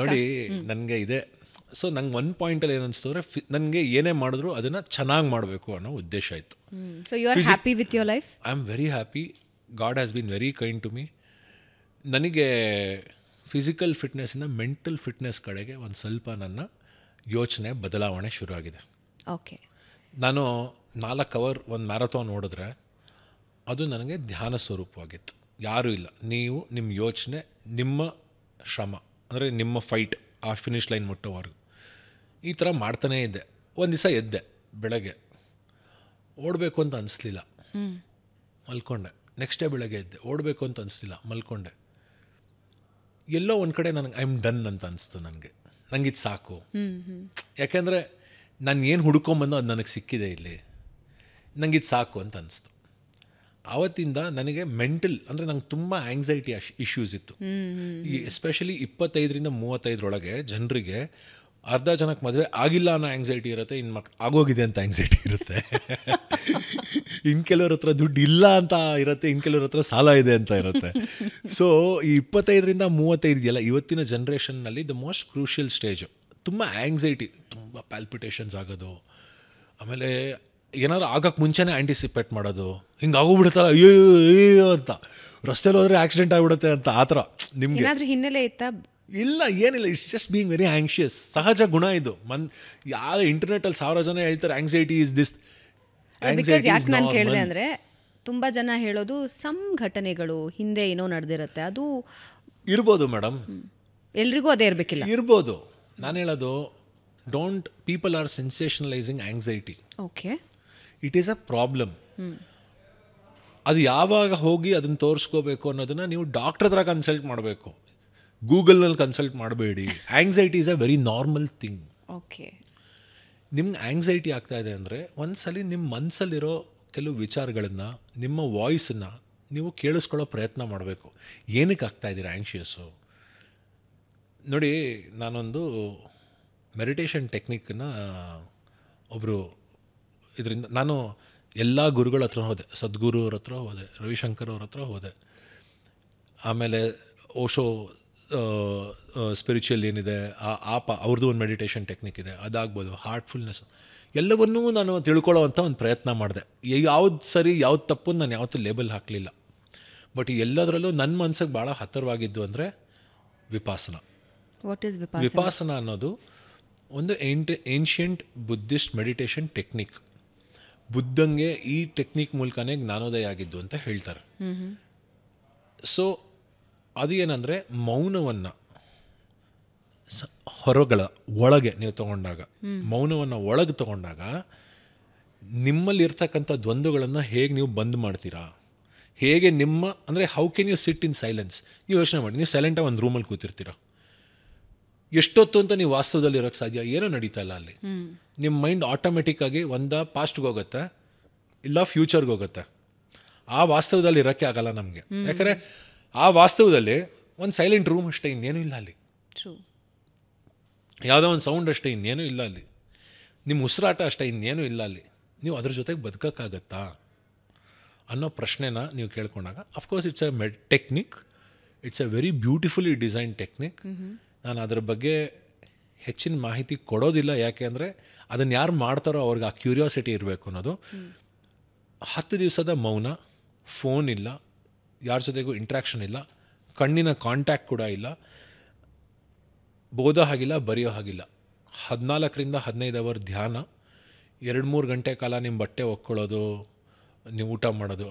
ನೋಡಿ, ನನಗೆ ಇದೆ. ಸೊ ನಂಗೆ ಒಂದು ಪಾಯಿಂಟಲ್ಲಿ ಏನು ಅನಿಸ್ತು ಅಂದರೆ, ನನಗೆ ಏನೇ ಮಾಡಿದ್ರು ಅದನ್ನು ಚೆನ್ನಾಗಿ ಮಾಡಬೇಕು ಅನ್ನೋ ಉದ್ದೇಶ ಇತ್ತು. So you are happy with your life? I am very happy. God has been very kind to me. ನನಗೆ ಫಿಸಿಕಲ್ ಫಿಟ್ನೆಸ್ಸಿಂದ ಮೆಂಟಲ್ ಫಿಟ್ನೆಸ್ ಕಡೆಗೆ ಒಂದು ಸ್ವಲ್ಪ ನನ್ನ ಯೋಚನೆ ಬದಲಾವಣೆ ಶುರುವಾಗಿದೆ. ಓಕೆ. ನಾನು 4 ಅವರ್ ಒಂದು ಮ್ಯಾರಥಾನ್ ಓಡಿದ್ರೆ ಅದು ನನಗೆ ಧ್ಯಾನ ಸ್ವರೂಪವಾಗಿತ್ತು. ಯಾರೂ ಇಲ್ಲ, ನೀವು ನಿಮ್ಮ ಯೋಚನೆ, ನಿಮ್ಮ ಶ್ರಮ, ಅಂದರೆ ನಿಮ್ಮ ಫೈಟ್ ಆ ಫಿನಿಷ್ ಲೈನ್ ಮುಟ್ಟೋವರೆಗೂ ಈ ಥರ ಮಾಡ್ತಾನೇ ಇದ್ದೆ. ಒಂದು ದಿವಸ ಎದ್ದೆ ಬೆಳಗ್ಗೆ, ಓಡಬೇಕು ಅಂತ ಅನಿಸ್ಲಿಲ್ಲ, ಮಲ್ಕೊಂಡೆ. ನೆಕ್ಸ್ಟ್ ಡೇ ಬೆಳಗ್ಗೆ ಎದ್ದೆ, ಓಡಬೇಕು ಅಂತ ಅನಿಸ್ಲಿಲ್ಲ, ಮಲ್ಕೊಂಡೆ. ಎಲ್ಲೋ ಒಂದು ಕಡೆ ನನಗೆ ಐ ಆಮ್ ಡನ್ ಅಂತ ಅನಿಸ್ತು. ನನಗೆ ಇದು ಸಾಕು. ಯಾಕೆಂದರೆ ನಾನು ಏನು ಹುಡ್ಕೊಂಬಂದು ಅದು ನನಗೆ ಸಿಕ್ಕಿದೆ ಇಲ್ಲಿ, ನನಗಿದು ಸಾಕು ಅಂತ ಅನಿಸ್ತು. ಆವತ್ತಿಂದ ನನಗೆ ಮೆಂಟಲ್ ಅಂದರೆ ನಂಗೆ ತುಂಬ ಆ್ಯಂಗ್ಸೈಟಿ ಇಶ್ಯೂಸ್ ಇತ್ತು. ಎಸ್ಪೆಷಲಿ 25-35 ಜನರಿಗೆ, ಅರ್ಧ ಜನಕ್ಕೆ ಮದುವೆ ಆಗಿಲ್ಲ ಅನ್ನೋ ಆ್ಯಂಗ್ಸೈಟಿ ಇರುತ್ತೆ, ಇನ್ನು ಆಗೋಗಿದೆ ಅಂತ ಆ್ಯಂಗ್ಸೈಟಿ ಇರುತ್ತೆ. ಇನ್ನು ಕೆಲವ್ರ ಹತ್ರ ದುಡ್ಡು ಇಲ್ಲ ಅಂತ ಇರುತ್ತೆ, ಇನ್ನು ಕೆಲವ್ರ ಹತ್ರ ಸಾಲ ಇದೆ ಅಂತ ಇರುತ್ತೆ. ಸೊ ಈ 25-35 ಇದೆಯಲ್ಲ, ಇವತ್ತಿನ ಜನ್ರೇಷನ್ನಲ್ಲಿ ದ ಮೋಸ್ಟ್ ಕ್ರೂಷಿಯಲ್ ಸ್ಟೇಜು. ತುಂಬ ಆ್ಯಂಗ್ಸೈಟಿ, ತುಂಬ ಪ್ಯಾಲ್ಪಿಟೇಷನ್ಸ್ ಆಗೋದು, ಆಮೇಲೆ ಏನಾದ್ರು ಆಗೋಕ್ಕೆ ಮುಂಚೆನೇ ಆ್ಯಂಟಿಸಿಪೇಟ್ ಮಾಡೋದು, ಹಿಂಗೆ ಆಗೋಗ್ಬಿಡುತ್ತಲ್ಲ, ಅಯ್ಯೋ ಅಂತ, ರಸ್ತೆಯಲ್ಲಿ ಹೋದರೆ ಆಕ್ಸಿಡೆಂಟ್ ಆಗಿಬಿಡುತ್ತೆ ಅಂತ. ಆ ಥರ ನಿಮಗೆ ಏನಾದರೂ ಹಿನ್ನೆಲೆ ಇತ್ತಾ? ಇಲ್ಲ, ಏನಿಲ್ಲ. It's just being very anxious. ಸಹಜ ಗುಣ ಇದು. ಯಾವ ಇಂಟರ್ನೆಟ್ಟಲ್ಲಿ 1000 ಜನ ಹೇಳ್ತಾರೆ ಆ್ಯಂಗ್ಸೈಟಿ ಇಸ್ ದಿಸ್. ಯಾಕೆ ನಾನು ಕೇಳಿದೆ ಅಂದರೆ, ತುಂಬ ಜನ ಹೇಳೋದು ಘಟನೆಗಳು ಹಿಂದೆ ಏನೋ ನಡೆದಿರುತ್ತೆ, ಅದು ಇರ್ಬೋದು ಮೇಡಮ್, ಎಲ್ರಿಗೂ ಅದೇ ಇರಬೇಕಿಲ್ಲ, ಇರ್ಬೋದು. ನಾನು ಹೇಳೋದು, people are sensationalising anxiety. Okay, it is a problem. ಅದು ಯಾವಾಗ ಹೋಗಿ ಅದನ್ನು ತೋರಿಸ್ಕೋಬೇಕು ಅನ್ನೋದನ್ನು ನೀವು ಡಾಕ್ಟ್ರ್ ಹತ್ರ ಕನ್ಸಲ್ಟ್ ಮಾಡಬೇಕು, ಗೂಗಲ್ನಲ್ಲಿ ಕನ್ಸಲ್ಟ್ ಮಾಡಬೇಡಿ. Anxiety is a very normal thing. Okay. ನಿಮ್ಗೆ ಆ್ಯಂಗ್ಸೈಟಿ ಆಗ್ತಾಯಿದೆ ಅಂದರೆ ಒಂದ್ಸಲಿ ನಿಮ್ಮ ಮನಸ್ಸಲ್ಲಿರೋ ಕೆಲವು ವಿಚಾರಗಳನ್ನು, ನಿಮ್ಮ ವಾಯ್ಸನ್ನು ನೀವು ಕೇಳಿಸ್ಕೊಳ್ಳೋ ಪ್ರಯತ್ನ ಮಾಡಬೇಕು. ಏನಕ್ಕೆ ಆಗ್ತಾಯಿದ್ದೀರಾ ಆ್ಯಂಕ್ಷಿಯಸ್ಸು? ನೋಡಿ, ನಾನೊಂದು ಮೆಡಿಟೇಷನ್ ಟೆಕ್ನಿಕ್ಕನ್ನು ಇದರಿಂದ ನಾನು ಎಲ್ಲ ಗುರುಗಳ ಹತ್ರ ಹೋದೆ. ಸದ್ಗುರು ಅವ್ರ ಹತ್ರ ಹೋದೆ, ರವಿಶಂಕರ್ ಅವ್ರ ಹತ್ರ ಹೋದೆ, ಆಮೇಲೆ ಓಶೋ ಸ್ಪಿರಿಚುವಲ್ ಏನಿದೆ ಅವ್ರದ್ದು ಒಂದು ಮೆಡಿಟೇಷನ್ ಟೆಕ್ನಿಕ್ ಇದೆ, ಅದಾಗ್ಬೋದು, ಹಾರ್ಟ್ಫುಲ್ನೆಸ್, ಎಲ್ಲವನ್ನೂ ನಾನು ತಿಳ್ಕೊಳ್ಳೋ ಅಂಥ ಒಂದು ಪ್ರಯತ್ನ ಮಾಡಿದೆ. ಯಾವ್ದು ಸರಿ ಯಾವ್ದು ತಪ್ಪು ನಾನು ಯಾವತ್ತೂ ಲೇಬಲ್ ಹಾಕಲಿಲ್ಲ. ಬಟ್ ಎಲ್ಲದರಲ್ಲೂ ನನ್ನ ಮನಸ್ಸಿಗೆ ಭಾಳ ಹತ್ತಿರವಾಗಿದ್ದು ಅಂದರೆ ವಿಪಾಸನ. ವಾಟ್ ಈಸ್ ವಿಪಾಸನ ಅನ್ನೋದು ಒಂದು ಏನ್ಷಿಯಂಟ್ ಬುದ್ಧಿಸ್ಟ್ ಮೆಡಿಟೇಷನ್ ಟೆಕ್ನಿಕ್. ಬುದ್ಧಂಗೆ ಈ ಟೆಕ್ನಿಕ್ ಮೂಲಕನೇ ಜ್ಞಾನೋದಯ ಆಗಿದ್ದು ಅಂತ ಹೇಳ್ತಾರೆ. ಸೊ ಅದು ಏನಂದರೆ ಮೌನವನ್ನು ಒಳಗೆ ನೀವು ತೊಗೊಂಡಾಗ, ಮೌನವನ್ನು ಒಳಗೆ ತೊಗೊಂಡಾಗ ನಿಮ್ಮಲ್ಲಿರ್ತಕ್ಕಂಥ ದ್ವಂದ್ವಗಳನ್ನು ಹೇಗೆ ನೀವು ಬಂದ್ ಮಾಡ್ತೀರಾ, ಹೇಗೆ ಅಂದರೆ how can you sit in silence. ನೀವು ಯೋಚನೆ ಮಾಡಿ, ನೀವು ಸೈಲೆಂಟಾಗಿ ಒಂದು ರೂಮಲ್ಲಿ ಕೂತಿರ್ತೀರ, ಎಷ್ಟೊತ್ತು ಅಂತ ನೀವು ವಾಸ್ತವದಲ್ಲಿ ಇರೋಕ್ಕೆ ಸಾಧ್ಯ? ಏನೋ ನಡೀತಾ ಇಲ್ಲ ಅಲ್ಲಿ. ನಿಮ್ಮ ಮೈಂಡ್ ಆಟೋಮೆಟಿಕ್ಕಾಗಿ ಪಾಸ್ಟ್ಗೆ ಹೋಗುತ್ತೆ, ಇಲ್ಲ ಫ್ಯೂಚರ್ಗೆ ಹೋಗುತ್ತೆ. ಆ ವಾಸ್ತವದಲ್ಲಿ ಇರೋಕ್ಕೆ ಆಗಲ್ಲ ನಮಗೆ. ಯಾಕಂದರೆ ಆ ವಾಸ್ತವದಲ್ಲಿ ಒಂದು ಸೈಲೆಂಟ್ ರೂಮ್ ಅಷ್ಟೇ, ಇನ್ನೇನೂ ಇಲ್ಲ ಅಲ್ಲಿ. ಯಾವುದೋ ಒಂದು ಸೌಂಡ್ ಅಷ್ಟೇ, ಇನ್ನೇನೂ ಇಲ್ಲ ಅಲ್ಲಿ. ನಿಮ್ಮ ಉಸಿರಾಟ ಅಷ್ಟೇ, ಇನ್ನೇನೂ ಇಲ್ಲ ಅಲ್ಲಿ. ನೀವು ಅದ್ರ ಜೊತೆಗೆ ಬದುಕೋಕ್ಕಾಗತ್ತಾ ಅನ್ನೋ ಪ್ರಶ್ನೆನ ನೀವು ಕೇಳ್ಕೊಂಡಾಗ, of course it's a technique, it's a very beautifully design technique. ನಾನು ಅದ್ರ ಬಗ್ಗೆ ಹೆಚ್ಚಿನ ಮಾಹಿತಿ ಕೊಡೋದಿಲ್ಲ, ಯಾಕೆ ಅಂದರೆ ಅದನ್ನು ಯಾರು ಮಾಡ್ತಾರೋ ಅವ್ರಿಗೆ ಆ ಕ್ಯೂರಿಯಾಸಿಟಿ ಇರಬೇಕು ಅನ್ನೋದು. 10 ದಿವಸದ ಮೌನ, ಫೋನ್ ಇಲ್ಲ, ಯಾರ ಜೊತೆಗೂ ಇಂಟ್ರ್ಯಾಕ್ಷನ್ ಇಲ್ಲ, ಕಣ್ಣಿನ ಕಾಂಟ್ಯಾಕ್ಟ್ ಕೂಡ ಇಲ್ಲ, ಓದೋ ಹಾಗಿಲ್ಲ, ಬರೆಯೋ ಹಾಗಿಲ್ಲ, 14ರಿಂದ 15 ಅವರ್ ಧ್ಯಾನ, 2-3 ಗಂಟೆ ಕಾಲ ನಿಮ್ಮ ಬಟ್ಟೆ ಒಕ್ಕೊಳ್ಳೋದು, ನೀವು ಊಟ ಮಾಡೋದು,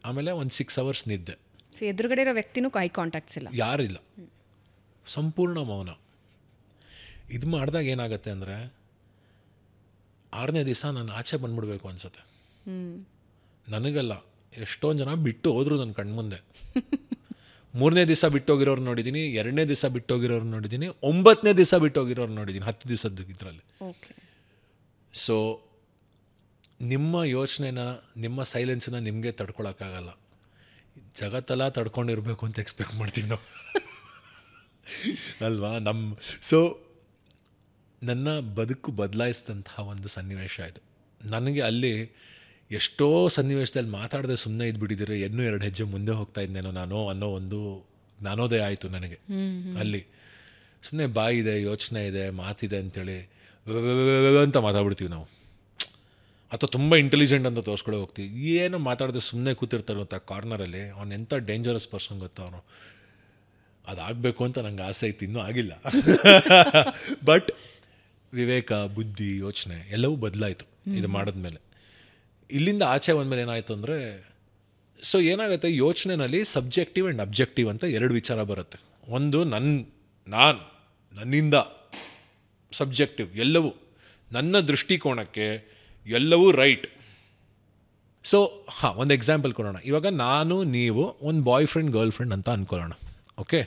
ಆಮೇಲೆ ಒಂದು 6 ಅವರ್ಸ್ ನಿದ್ದೆ. ಸೊ ಎದುರುಗಡೆ ಇರೋ ವ್ಯಕ್ತಿನೂ ಐ ಕಾಂಟ್ಯಾಕ್ಟ್ಸ್ ಇಲ್ಲ, ಯಾರಿಲ್ಲ, ಸಂಪೂರ್ಣ ಮೌನ. ಇದು ಮಾಡಿದಾಗ ಏನಾಗುತ್ತೆ ಅಂದರೆ 6ನೇ ದಿವಸ ನಾನು ಆಚೆ ಬಂದ್ಬಿಡ್ಬೇಕು ಅನ್ಸುತ್ತೆ. ನನಗಲ್ಲ, ಎಷ್ಟೊಂದು ಜನ ಬಿಟ್ಟು ಹೋದ್ರು ನನ್ನ ಕಣ್ಮುಂದೆ. 3ನೇ ದಿವಸ ಬಿಟ್ಟೋಗಿರೋರು ನೋಡಿದ್ದೀನಿ, 2ನೇ ದಿವಸ ಬಿಟ್ಟೋಗಿರೋರು ನೋಡಿದ್ದೀನಿ, 9ನೇ ದಿವಸ ಬಿಟ್ಟೋಗಿರೋರು ನೋಡಿದ್ದೀನಿ, 10 ದಿವಸದ ಇದರಲ್ಲಿ. ಸೊ ನಿಮ್ಮ ಯೋಚನೆನ, ನಿಮ್ಮ ಸೈಲೆನ್ಸನ್ನ ನಿಮಗೆ ತಡ್ಕೊಳಕ್ಕಾಗಲ್ಲ. ಜಗತ್ತೆಲ್ಲ ತಡ್ಕೊಂಡಿರ್ಬೇಕು ಅಂತ ಎಕ್ಸ್ಪೆಕ್ಟ್ ಮಾಡ್ತೀವಿ ನಾವು ಅಲ್ವಾ? ಸೊ ನನ್ನ ಬದುಕು ಬದಲಾಯಿಸಿದಂತಹ ಒಂದು ಸನ್ನಿವೇಶ ಇದು. ನನಗೆ ಅಲ್ಲಿ ಎಷ್ಟೋ ಸನ್ನಿವೇಶದಲ್ಲಿ ಮಾತಾಡದೆ ಸುಮ್ಮನೆ ಇದ್ಬಿಟ್ಟಿದ್ದೀರಿ, ಇನ್ನೂ 2 ಹೆಜ್ಜೆ ಮುಂದೆ ಹೋಗ್ತಾ ಇದ್ದೇನೋ ನಾನು ಅನ್ನೋ ಒಂದು ಜ್ಞಾನೋದಯ ಆಯಿತು ನನಗೆ. ಅಲ್ಲಿ ಸುಮ್ಮನೆ ಬಾಯಿದೆ, ಯೋಚನೆ ಇದೆ, ಮಾತಿದೆ ಅಂತೇಳಿ ಅಂತ ಮಾತಾಡ್ಬಿಡ್ತೀವಿ ನಾವು, ಅಥವಾ ತುಂಬ ಇಂಟೆಲಿಜೆಂಟ್ ಅಂತ ತೋರಿಸ್ಕೊಳ್ಳೋ ಹೋಗ್ತೀವಿ. ಏನೋ ಮಾತಾಡದೆ ಸುಮ್ಮನೆ ಕೂತಿರ್ತಾರೆ ಗೊತ್ತಾ ಕಾರ್ನರಲ್ಲಿ, ಅವ್ನು ಎಂಥ ಡೇಂಜರಸ್ ಪರ್ಸನ್ ಗೊತ್ತಾ ಅವನು. ಅದಾಗಬೇಕು ಅಂತ ನಂಗೆ ಆಸೆ ಇತ್ತು, ಇನ್ನೂ ಆಗಿಲ್ಲ. ಬಟ್ ವಿವೇಕ, ಬುದ್ಧಿ, ಯೋಚನೆ ಎಲ್ಲವೂ ಬದಲಾಯಿತು ಇದು ಮಾಡಿದ್ಮೇಲೆ. ಇಲ್ಲಿಂದ ಆಚೆ ಬಂದಮೇಲೆ ಏನಾಯಿತು ಅಂದರೆ, ಸೊ ಏನಾಗುತ್ತೆ, ಯೋಚನೆಯಲ್ಲಿ ಸಬ್ಜೆಕ್ಟಿವ್ ಆ್ಯಂಡ್ ಅಬ್ಜೆಕ್ಟಿವ್ ಅಂತ 2 ವಿಚಾರ ಬರುತ್ತೆ. ಒಂದು ನನ್ನಿಂದ ಸಬ್ಜೆಕ್ಟಿವ್, ಎಲ್ಲವೂ ನನ್ನ ದೃಷ್ಟಿಕೋನಕ್ಕೆ ಎಲ್ಲವೂ ರೈಟ್. ಸೊ ಒಂದು ಎಕ್ಸಾಂಪಲ್ ಕೊಡೋಣ. ಇವಾಗ ನಾನು, ನೀವು ಒಂದು ಬಾಯ್ ಫ್ರೆಂಡ್, ಗರ್ಲ್ ಫ್ರೆಂಡ್ ಅಂತ ಅಂದ್ಕೊಳ್ಳೋಣ. ಓಕೆ,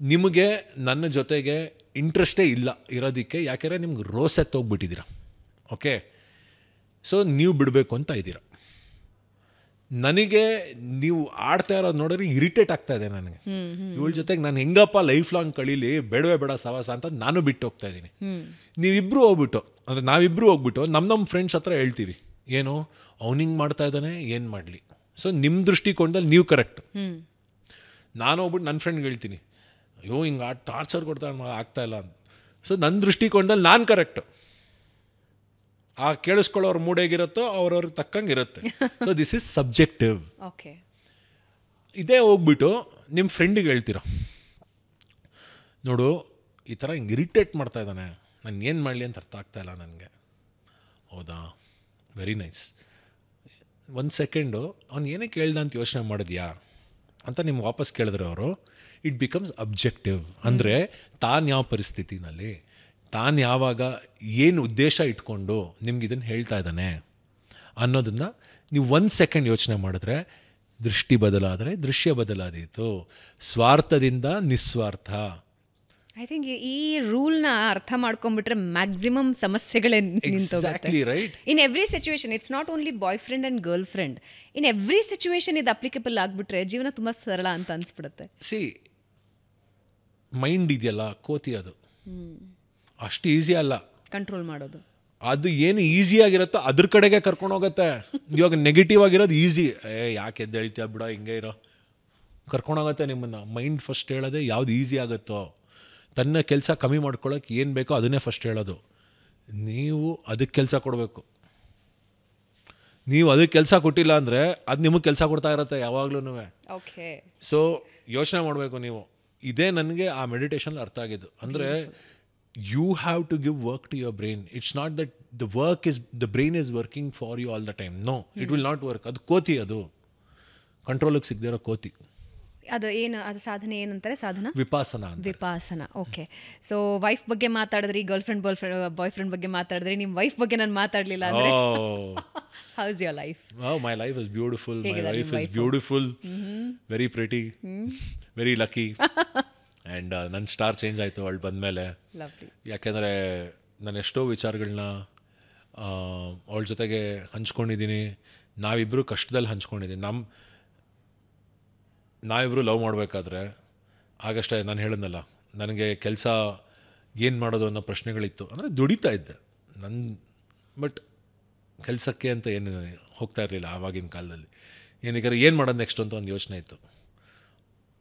ನಿಮಗೆ ನನ್ನ ಜೊತೆಗೆ ಇಂಟ್ರೆಸ್ಟೇ ಇಲ್ಲ ಇರೋದಕ್ಕೆ, ಯಾಕೆಂದರೆ ನಿಮ್ಗೆ ರೋಸ್ ಎತ್ತೋಗ್ಬಿಟ್ಟಿದ್ದೀರ. ಓಕೆ, ಸೊ ನೀವು ಬಿಡಬೇಕು ಅಂತ ಇದ್ದೀರ. ನನಗೆ ನೀವು ಆಡ್ತಾ ಇರೋದು ನೋಡಿದ್ರೆ ಇರಿಟೇಟ್ ಆಗ್ತಾ ಇದೆ ನನಗೆ. ಇವಳ ಜೊತೆಗೆ ನಾನು ಹೆಂಗಪ್ಪ ಲೈಫ್ ಲಾಂಗ್ ಕಳೀಲಿ, ಬೇಡ ಸವಾಸ ಅಂತ ನಾನು ಬಿಟ್ಟು ಹೋಗ್ತಾ ಇದ್ದೀನಿ. ನೀವಿಬ್ಬರು ಹೋಗ್ಬಿಟ್ಟು, ಅಂದರೆ ನಾವಿಬ್ಬರು ಹೋಗ್ಬಿಟ್ಟು ನಮ್ಮ ಫ್ರೆಂಡ್ಸ್ ಹತ್ರ ಹೇಳ್ತೀವಿ, ಏನು ಅವ್ನು ಹಿಂಗೆ ಮಾಡ್ತಾ ಇದ್ದಾನೆ, ಏನು ಮಾಡಲಿ. ಸೊ ನಿಮ್ಮ ದೃಷ್ಟಿಕೋನದಲ್ಲಿ ನೀವು ಕರೆಕ್ಟ್. ನಾನು ಹೋಗ್ಬಿಟ್ಟು ನನ್ನ ಫ್ರೆಂಡ್ಗೆ ಹೇಳ್ತೀನಿ, ಅಯ್ಯೋ ಹಿಂಗೆ ಟಾರ್ಚರ್ ಕೊಡ್ತಾ ಆಗ್ತಾಯಿಲ್ಲ ಅಂತ. ಸೊ ನನ್ನ ದೃಷ್ಟಿಕೋನದಲ್ಲಿ ನಾನು ಕರೆಕ್ಟು. ಆ ಕೇಳಿಸ್ಕೊಳ್ಳೋರು ಮೂಡ್ ಹೇಗಿರುತ್ತೋ ಅವ್ರವ್ರಿಗೆ ತಕ್ಕಂಗೆ ಇರುತ್ತೆ. So this is subjective. Okay, ಇದೇ ಹೋಗ್ಬಿಟ್ಟು ನಿಮ್ಮ ಫ್ರೆಂಡಿಗೆ ಹೇಳ್ತೀರ, ನೋಡು ಈ ಥರ ಹಿಂಗೆ ಇರಿಟೇಟ್ ಮಾಡ್ತಾ ಇದ್ದಾನೆ, ನಾನು ಏನು ಮಾಡಲಿ ಅಂತ ಅರ್ಥ ಆಗ್ತಾಯಿಲ್ಲ ನನಗೆ. ಹೌದಾ, ವೆರಿ ನೈಸ್. 1 ಸೆಕೆಂಡು ಅವ್ನು ಏನೇ ಕೇಳ್ದ ಅಂತ ಯೋಚನೆ ಮಾಡಿದ್ಯಾ ಅಂತ ನಿಮ್ಗೆ ವಾಪಸ್ ಕೇಳಿದ್ರೆ ಅವರು, ಇಟ್ ಬಿಕಮ್ಸ್ ಅಬ್ಜೆಕ್ಟಿವ್. ಅಂದರೆ ತಾನು ಯಾವ ಪರಿಸ್ಥಿತಿನಲ್ಲಿ, ತಾನು ಯಾವಾಗ ಏನು ಉದ್ದೇಶ ಇಟ್ಕೊಂಡು ನಿಮ್ಗೆ ಇದನ್ನು ಹೇಳ್ತಾ ಇದ್ದಾನೆ ಅನ್ನೋದನ್ನು ನೀವು 1 ಸೆಕೆಂಡ್ ಯೋಚನೆ ಮಾಡಿದ್ರೆ, ದೃಷ್ಟಿ ಬದಲಾದರೆ ದೃಶ್ಯ ಬದಲಾದೀತು. ಸ್ವಾರ್ಥದಿಂದ ನಿಸ್ವಾರ್ಥ, ಐ ಥಿಂಕ್ ಈ ರೂಲ್ನ ಅರ್ಥ ಮಾಡ್ಕೊಂಡ್ಬಿಟ್ರೆ ಮ್ಯಾಕ್ಸಿಮಮ್ ಸಮಸ್ಯೆಗಳೇ ನಿಂತೋಗುತ್ತೆ. Exactly right. In every situation, it's not only boyfriend and girlfriend, in every situation ಇದು ಅಪ್ಲಿಕೇಬಲ್ ಆಗಿಬಿಟ್ರೆ ಜೀವನ ತುಂಬ ಸರಳ ಅಂತ ಅನಿಸ್ಬಿಡುತ್ತೆ. ಸಿ ಮೈಂಡ್ ಇದೆಯಲ್ಲ, ಕೋತಿ ಅದು ಅಷ್ಟು ಈಸಿ ಅಲ್ಲ ಕಂಟ್ರೋಲ್ ಮಾಡೋದು. ಅದು ಏನು ಈಸಿ ಆಗಿರುತ್ತೋ ಅದ್ರ ಕಡೆಗೆ ಕರ್ಕೊಂಡು ಹೋಗುತ್ತೆ. ಇವಾಗ ನೆಗೆಟಿವ್ ಆಗಿರೋದು ಈಸಿ, ಯಾಕೆ ಎದ್ದು ಹೇಳ್ತೀಯ ಬಿಡ ಹಿಂಗೆ ಇರೋ, ಕರ್ಕೊಂಡೋಗುತ್ತೆ ನಿಮ್ಮನ್ನು. ಮೈಂಡ್ ಫಸ್ಟ್ ಹೇಳೋದೆ ಯಾವ್ದು ಈಸಿ ಆಗುತ್ತೋ, ತನ್ನ ಕೆಲಸ ಕಮ್ಮಿ ಮಾಡ್ಕೊಳ್ಳೋಕೆ ಏನು ಬೇಕೋ ಅದನ್ನೇ ಫಸ್ಟ್ ಹೇಳೋದು. ನೀವು ಅದಕ್ಕೆ ಕೆಲಸ ಕೊಡಬೇಕು. ನೀವು ಅದಕ್ಕೆ ಕೆಲಸ ಕೊಟ್ಟಿಲ್ಲ ಅಂದರೆ ಅದು ನಿಮಗೆ ಕೆಲಸ ಕೊಡ್ತಾ ಇರುತ್ತೆ ಯಾವಾಗ್ಲೂ. ಓಕೆ, ಸೊ ಯೋಚನೆ ಮಾಡಬೇಕು ನೀವು. ಇದೇ ನನಗೆ ಆ ಮೆಡಿಟೇಷನ್ ಅರ್ಥ ಆಗಿದ್ದು. ಅಂದರೆ you have to give work to your brain. It's not that the brain is working for you all the time. No, it will not work. ಅದು ಕೋತಿ, ಅದು ಕಂಟ್ರೋಲಿಗೆ ಸಿಗದೇ ಇರೋ ಕೋತಿ. ಅದು ಏನು, ಅದು ಸಾಧನೆ ಏನಂತಾರೆ? ಸಾಧನ ವಿಪಾಸನ ಅಂತ. ವಿಪಾಸನ. ಓಕೆ. ಸೊ ವೈಫ್ ಬಗ್ಗೆ ಮಾತಾಡಿದ್ರಿ, ಗರ್ಲ್ ಫ್ರೆಂಡ್ ಬಾಯ್ ಫ್ರೆಂಡ್ ಬಗ್ಗೆ ಮಾತಾಡಿದ್ರಿ, ನಿಮ್ಮ ವೈಫ್ ಬಗ್ಗೆ ನಾನು ಮಾತಾಡಲಿಲ್ಲ ಅಂದರೆ how is your life? My life is beautiful. My wife is beautiful, very pretty, very lucky. And ನನ್ನ ಸ್ಟಾರ್ ಚೇಂಜ್ ಆಯಿತು ಅವಳು ಬಂದಮೇಲೆ. ಯಾಕೆಂದರೆ ನಾನು ಎಷ್ಟೋ ವಿಚಾರಗಳನ್ನ ಅವಳ ಜೊತೆಗೆ ಹಂಚ್ಕೊಂಡಿದ್ದೀನಿ. ನಾವಿಬ್ಬರು ಕಷ್ಟದಲ್ಲಿ ಹಂಚ್ಕೊಂಡಿದ್ದೀನಿ. ನಾವಿಬ್ಬರು ಲವ್ ಮಾಡಬೇಕಾದ್ರೆ ಆಗಷ್ಟೇ ನಾನು ಹೇಳಿದ್ನಲ್ಲ, ನನಗೆ ಕೆಲಸ ಏನು ಮಾಡೋದು ಅನ್ನೋ ಪ್ರಶ್ನೆಗಳಿತ್ತು. ಅಂದರೆ ದುಡಿತಾ ಇದ್ದೆ ಬಟ್ ಕೆಲಸಕ್ಕೆ ಅಂತ ಏನು ಹೋಗ್ತಾ ಇರಲಿಲ್ಲ ಆವಾಗಿನ ಕಾಲದಲ್ಲಿ. ಏನಕ್ಕೆ ಏನು ಮಾಡೋದು ನೆಕ್ಸ್ಟ್ ಅಂತ ಒಂದು ಯೋಚನೆ ಇತ್ತು.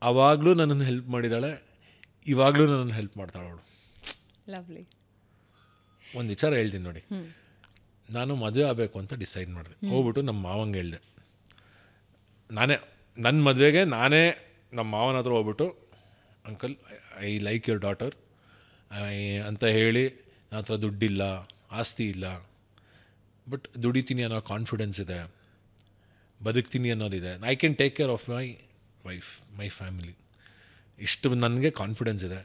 ಆವಾಗಲೂ ನನ್ನನ್ನು ಹೆಲ್ಪ್ ಮಾಡಿದ್ದಾಳೆ, ಇವಾಗಲೂ ನನ್ನನ್ನು ಹೆಲ್ಪ್ ಮಾಡ್ತಾಳೆ ಅವಳು. ಲವ್ಲಿ. ಒಂದು ವಿಚಾರ ಹೇಳ್ತೀನಿ ನೋಡಿ. ನಾನು ಮದುವೆ ಆಗಬೇಕು ಅಂತ ಡಿಸೈಡ್ ಮಾಡಿದೆ. ಹೋಗ್ಬಿಟ್ಟು ನಮ್ಮ ಮಾವಂಗೆ ಹೇಳಿದೆ. ನನ್ನ ಮದುವೆಗೆ ನಾನೇ ನಮ್ಮ ಮಾವನ ಹತ್ರ ಹೋಗ್ಬಿಟ್ಟು, uncle I like your daughter ಅಂತ ಹೇಳಿ, ನನ್ನ ಹತ್ರ ದುಡ್ಡಿಲ್ಲ, ಆಸ್ತಿ ಇಲ್ಲ, ಬಟ್ ದುಡಿತೀನಿ ಅನ್ನೋ ಕಾನ್ಫಿಡೆನ್ಸ್ ಇದೆ, ಬದುಕ್ತೀನಿ ಅನ್ನೋದಿದೆ, I can take care of my wife, my family, ಇಷ್ಟು ನನಗೆ ಕಾನ್ಫಿಡೆನ್ಸ್ ಇದೆ,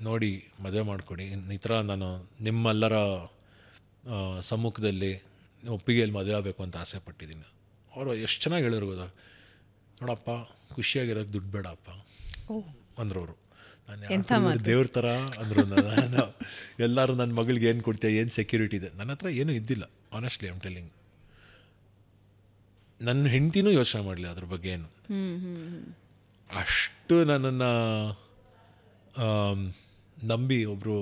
ನೋಡಿ ಮದುವೆ ಮಾಡಿಕೊಡಿ. ಈ ಥರ ನಾನು ನಿಮ್ಮೆಲ್ಲರ ಸಮ್ಮುಖದಲ್ಲಿ ಒಪ್ಪಿಗೆಯಲ್ಲಿ ಮದುವೆ ಆಗಬೇಕು ಅಂತ ಆಸೆ ಪಟ್ಟಿದ್ದೀನಿ. ಅವರು ಎಷ್ಟು ಚೆನ್ನಾಗಿ ಹೇಳಿದ್ರು ಗೊತ್ತಾ, ನೋಡಪ್ಪ ಖುಷಿಯಾಗಿರೋಕ್ಕೆ ದುಡ್ಡು ಬೇಡಪ್ಪ ಅಂದರು ಅವರು. ನಾನು ದೇವ್ರ ಥರ ಅಂದರು. ನಾನು ಎಲ್ಲರೂ ನನ್ನ ಮಗಳಿಗೆ ಏನು ಕೊಡ್ತೀಯ, ಏನು ಸೆಕ್ಯೂರಿಟಿ ಇದೆ? ನನ್ನ ಹತ್ರ ಏನೂ ಇದ್ದಿಲ್ಲ, ಆನೆಸ್ಟ್ಲಿ ಐಮ್ ಟೆಲ್ಲಿಂಗ್. ನನ್ನ ಹೆಂಡ್ತಿನೂ ಯೋಚನೆ ಮಾಡಲಿ ಅದ್ರ ಬಗ್ಗೆ ಏನು. ಅಷ್ಟು ನನ್ನನ್ನು ನಂಬಿ ಒಬ್ಬರು